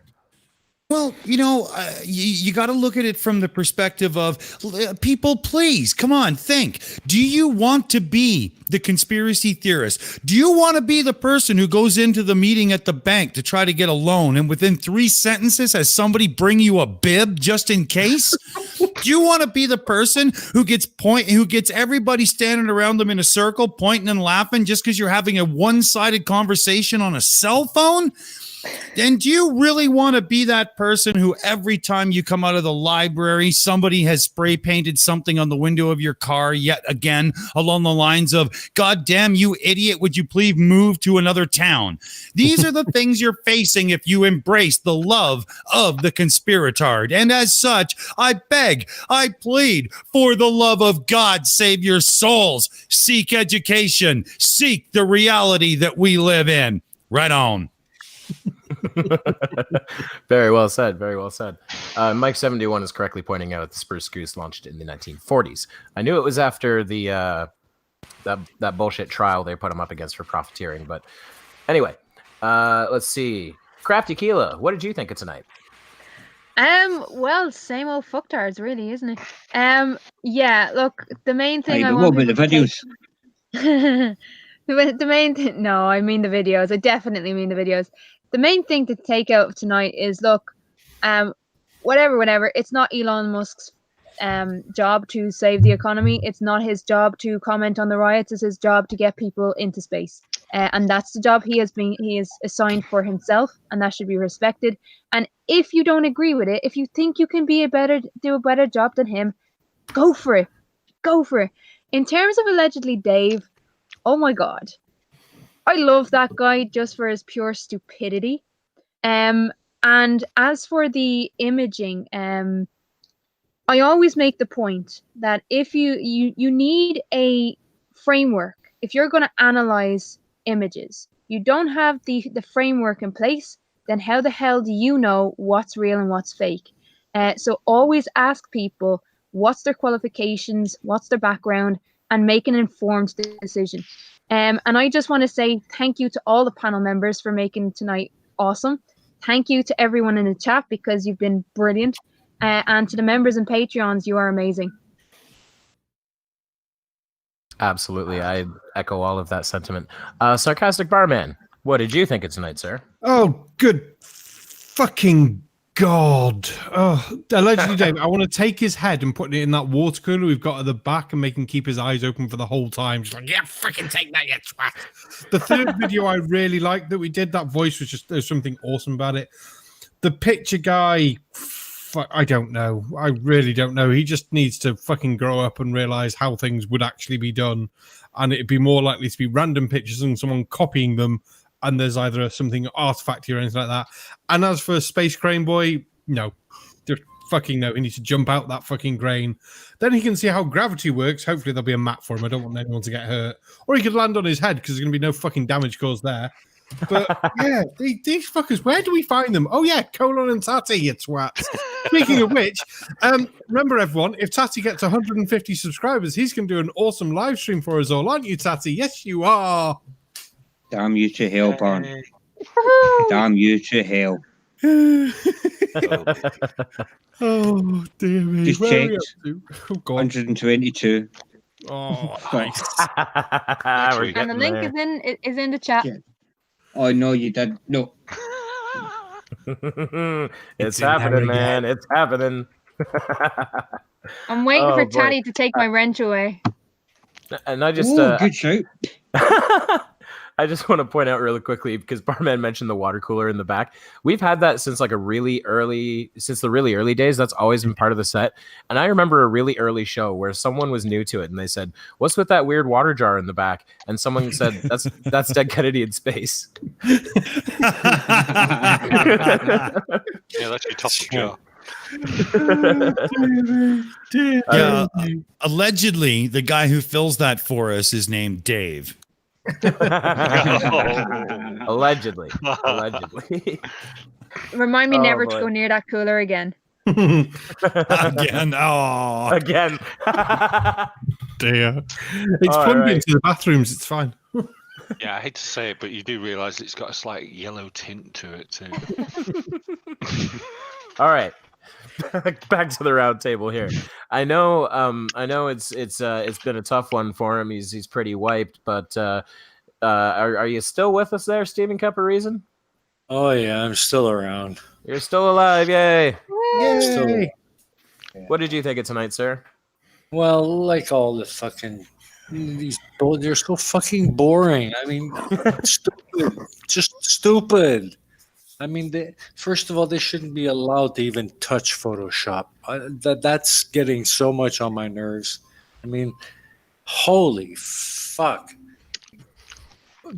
Well, you got to look at it from the perspective of people, please, come on, think. Do you want to be the conspiracy theorist? Do you want to be the person who goes into the meeting at the bank to try to get a loan and within 3 sentences has somebody bring you a bib just in case? Do you want to be the person who gets everybody standing around them in a circle pointing and laughing just because you're having a one-sided conversation on a cell phone? And do you really want to be that person who every time you come out of the library, somebody has spray painted something on the window of your car yet again along the lines of, "God damn you idiot, would you please move to another town?" These are the things you're facing if you embrace the love of the conspiratard. And as such, I beg, I plead, for the love of God, save your souls. Seek education. Seek the reality that we live in. Right on. Very well said. Very well said. Mike71 is correctly pointing out the Spruce Goose launched in the 1940s. I knew it was after the that bullshit trial they put him up against for profiteering. But anyway, let's see. Krafty Keelah, what did you think of tonight? Well, same old fucktards, really, isn't it? Yeah. Look, the main thing I what want about the videos? the main thing. No, I mean the videos. I definitely mean the videos. The main thing to take out of tonight is look, whatever. It's not Elon Musk's job to save the economy. It's not his job to comment on the riots. It's his job to get people into space. And that's the job he has assigned for himself, and that should be respected. And if you don't agree with it, if you think you can do a better job than him, go for it. Go for it. In terms of allegedly Dave, oh my god, I love that guy just for his pure stupidity. And as for the imaging, I always make the point that if you need a framework, if you're going to analyze images, you don't have the framework in place, then how the hell do you know what's real and what's fake? So always ask people what's their qualifications, what's their background, and make an informed decision. And I just want to say thank you to all the panel members for making tonight awesome. Thank you to everyone in the chat because you've been brilliant. And to the members and Patreons, you are amazing. Absolutely. I echo all of that sentiment. Sarcastic Barman, what did you think of tonight, sir? Oh, good fucking God. Oh, allegedly, Dave, I want to take his head and put it in that water cooler we've got at the back and make him keep his eyes open for the whole time. Just like, yeah, fucking take that, you twat. The third video I really liked that we did, that voice was just, there's something awesome about it. The picture guy, I don't know. I really don't know. He just needs to fucking grow up and realize how things would actually be done. And it'd be more likely to be random pictures and someone copying them. And there's either something artifacty or anything like that. And as for Space Crane Boy, no. Just fucking no. He needs to jump out that fucking crane. Then he can see how gravity works. Hopefully there'll be a map for him. I don't want anyone to get hurt. Or he could land on his head because there's going to be no fucking damage caused there. But yeah, these fuckers, where do we find them? Oh yeah, Colon and Tatty, you twats. Speaking of which, remember everyone, if Tatty gets 150 subscribers, he's going to do an awesome live stream for us all, aren't you, Tatty? Yes, you are. Damn you to hell, Barn. Damn you to hell. Oh dear me. Just Where are we checked. up to? Oh, God. 122. Oh, nice. And the link is in the chat. Yeah. Oh no, you did no. It's happening, man. It's happening. I'm waiting for boy. Tatty to take my wrench away. And I just good shout. I just want to point out really quickly because Barman mentioned the water cooler in the back. We've had that since like the really early days. That's always been part of the set. And I remember a really early show where someone was new to it and they said, "What's with that weird water jar in the back?" And someone said, "That's Dead Kennedy in space." Yeah, that's your top jar. Yeah, allegedly, the guy who fills that for us is named Dave. Allegedly. Remind me never to boy. go near that cooler again. Again. Oh. Again. Dear. It's All plumbed right. into the bathrooms. It's fine. Yeah, I hate to say it, but you do realise it's got a slight yellow tint to it too. All right. Back to the round table here. I know it's been a tough one for him. He's pretty wiped, but are you still with us there, Stephen Cup of Reason? Oh yeah, I'm still around. You're still alive, yay! Still, What did you think of tonight, sir? well, like all the fucking they're so fucking boring. I mean, stupid, just stupid. I mean, first of all, they shouldn't be allowed to even touch Photoshop. That's getting so much on my nerves. I mean, holy fuck.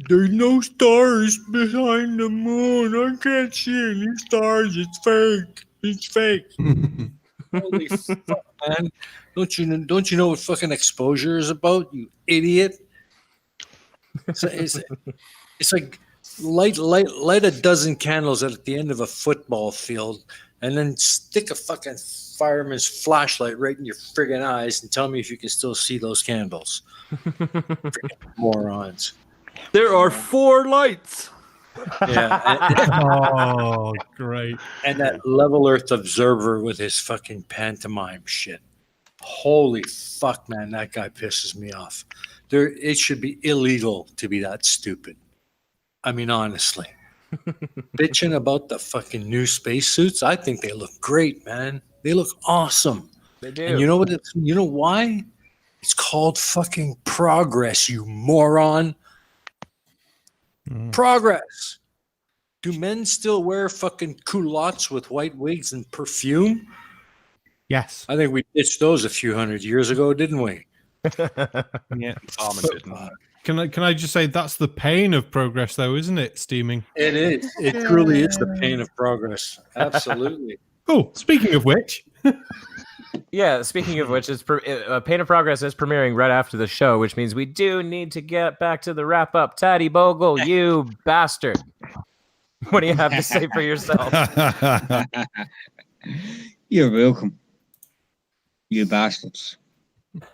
There's no stars behind the moon. I can't see any stars. It's fake. It's fake. Holy fuck, man. Don't you know what fucking exposure is about, you idiot? It's like light a dozen candles at the end of a football field and then stick a fucking fireman's flashlight right in your friggin' eyes and tell me if you can still see those candles. Friggin' morons. There are 4 lights. Yeah. Oh, great. And that Level Earth Observer with his fucking pantomime shit. Holy fuck, man, that guy pisses me off. It should be illegal to be that stupid. I mean, honestly. Bitching about the fucking new spacesuits, I think they look great, man. They look awesome. They do. And you know what? You know why? It's called fucking progress, you moron. Progress. Do men still wear fucking culottes with white wigs and perfume? Yes. I think we ditched those a few hundred years ago, didn't we? Yeah. Farming didn't. Can I just say that's the pain of progress, though, isn't it? Steaming. It is. It truly is the pain of progress. Absolutely. Oh, speaking of which. Yeah, speaking of which, Pain of Progress is premiering right after the show, which means we do need to get back to the wrap-up. Tattie-Bogle, you bastard. What do you have to say for yourself? You're welcome. You bastards.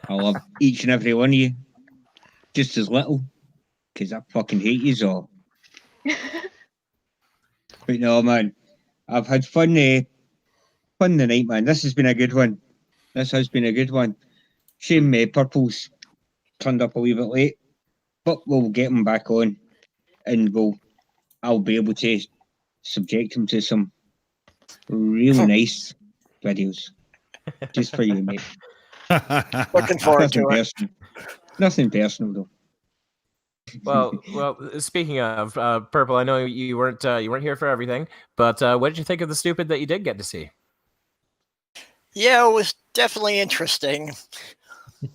I love each and every one of you. Just as little. Because I fucking hate yous all. But no, man. I've had fun tonight, man. This has been a good one. Shame Purple's turned up a wee bit late. But we'll get him back on. And I'll be able to subject him to some really nice videos. Just for you, mate. Looking forward to it. Nothing personal, though. Well. Speaking of Purple, I know you weren't here for everything, but what did you think of the stupid that you did get to see? Yeah, it was definitely interesting.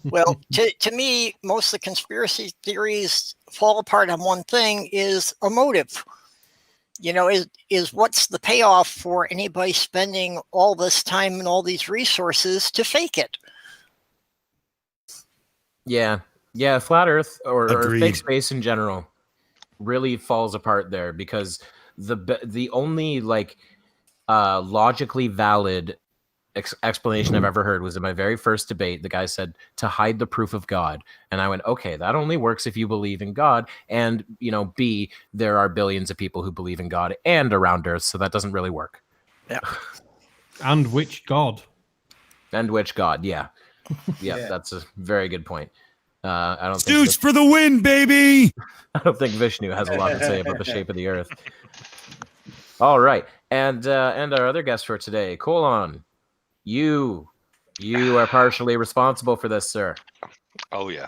Well, to me, most of the conspiracy theories fall apart on one thing: is a motive. You know, is what's the payoff for anybody spending all this time and all these resources to fake it? Yeah, flat Earth or fake space in general really falls apart there, because the only logically valid explanation I've ever heard was in my very first debate. The guy said to hide the proof of God, and I went, okay, that only works if you believe in God, and B, there are billions of people who believe in God and around Earth, so that doesn't really work. Yeah. And which God? Yeah. Yeah, that's a very good point. I don't Stooge for the win, baby. I don't think Vishnu has a lot to say about the shape of the Earth. All right, and our other guest for today, Colon. You are partially responsible for this, sir. Oh, yeah.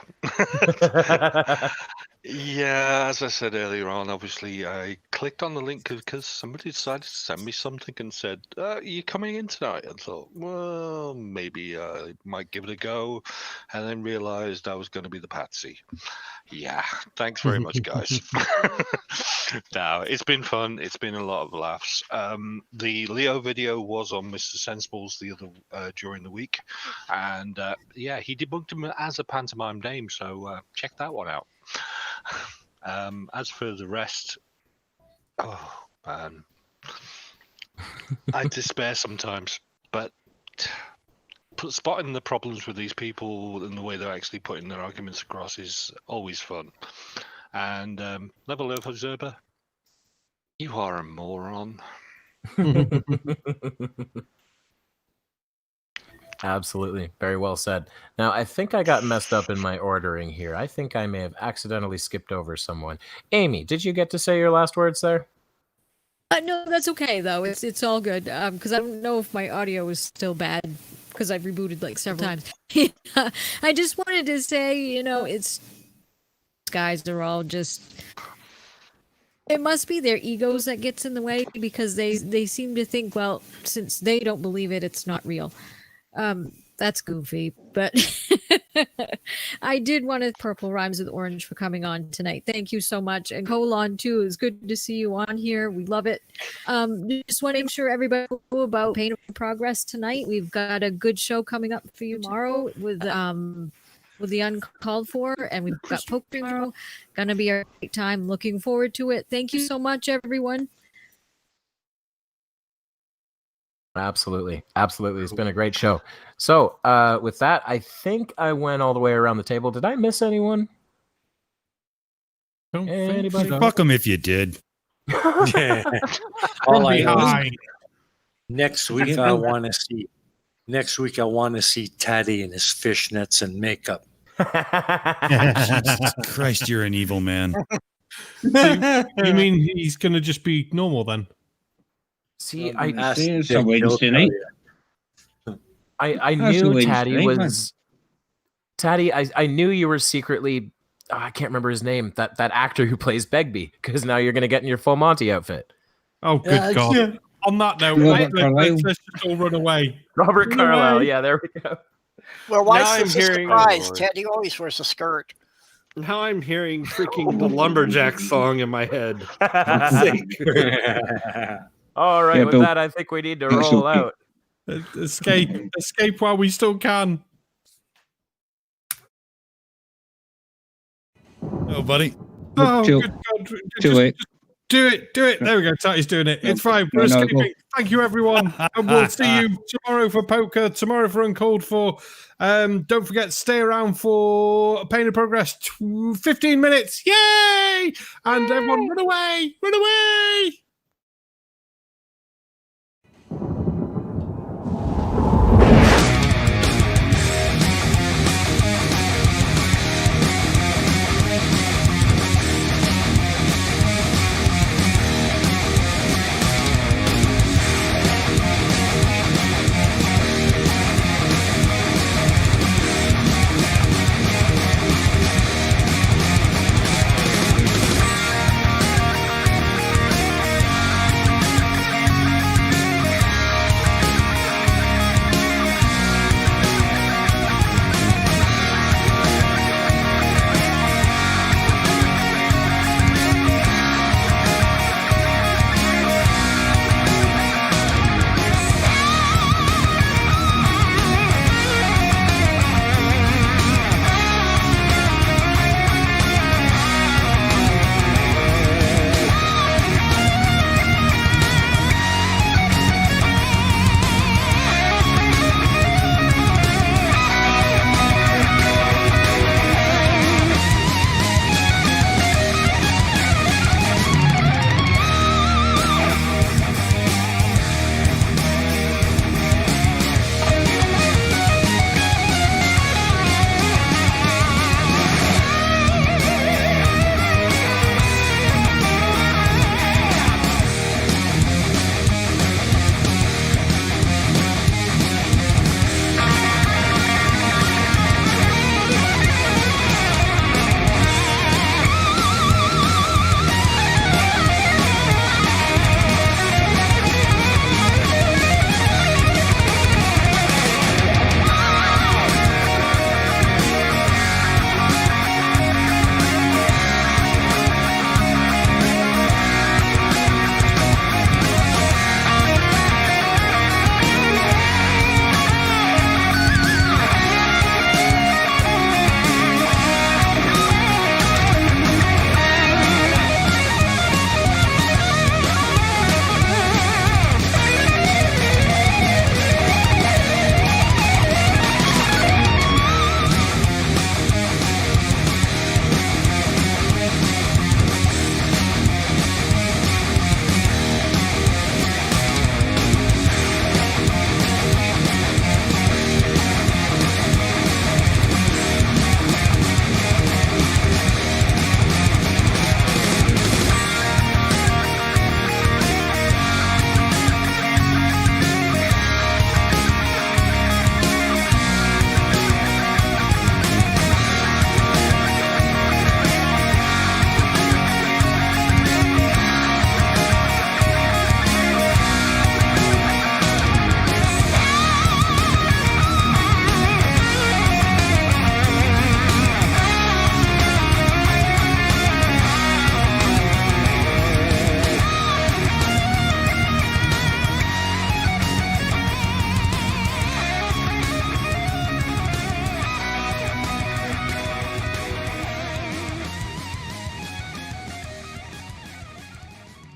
Yeah, as I said earlier on, obviously, I clicked on the link because somebody decided to send me something and said, you coming in tonight? I thought, well, maybe I might give it a go, and then realized I was going to be the patsy. Yeah, thanks very much, guys. No, it's been fun. It's been a lot of laughs. The Leo video was on Mr. Sensible's during the week, and yeah, he debunked him as a pantomime name, so check that one out. As for the rest, oh man, I despair sometimes, but spotting the problems with these people and the way they're actually putting their arguments across is always fun. And Level Earth Observer, you are a moron. Absolutely. Very well said. Now, I think I got messed up in my ordering here. I think I may have accidentally skipped over someone. Aimee, did you get to say your last words there? No, that's okay, though. It's all good, because I don't know if my audio is still bad, because I've rebooted like several times. I just wanted to say, it's guys are all just... It must be their egos that gets in the way, because they seem to think, well, since they don't believe it, it's not real. That's goofy, but I did want to Purple Rhymes with Orange for coming on tonight. Thank you so much. And Colon too. It's good to see you on here. We love it. Just want to make sure everybody knows about Pain of Progress tonight. We've got a good show coming up for you tomorrow with the Uncalled For, and we've got Poke tomorrow. Gonna be a great time. Looking forward to it. Thank you so much, everyone. Absolutely. It's been a great show. So with that, I think I went all the way around the table. Did I miss anyone? Don't Anybody? Fuck them if you did. All I know High. is next week I want to see. Next week I want to see Tatty in his fishnets and makeup. Jesus Christ, you're an evil man. So you mean he's going to just be normal then? See, It's a Wednesday night. I That's a knew Wednesday Tatty night, man. was Tatty. I knew you were secretly. I can't remember his name. That actor who plays Begbie, because now you're going to get in your full Monty outfit. Oh, good God. Yeah. On that note, Robert let's Carlyle. just all run away. Robert Run Carlyle. away. Yeah, there we go. Well, why Now I'm is this a hearing- surprise? Oh, Teddy always wears a skirt. Now I'm hearing freaking the Lumberjack song in my head. For God's sake. All right, Yeah, with Bill. that, I think we need to That's roll okay. out. Escape while we still can. Oh, buddy. Oh, Too- good God. too late. Just do it. There we go. Tatty's doing it. It's fine. We're No, no, escaping. go. Thank you, everyone. And we'll see you tomorrow for poker, tomorrow for Uncalled For. Don't forget, stay around for Pain of Progress. 15 minutes. Yay! And everyone, run away! Run away!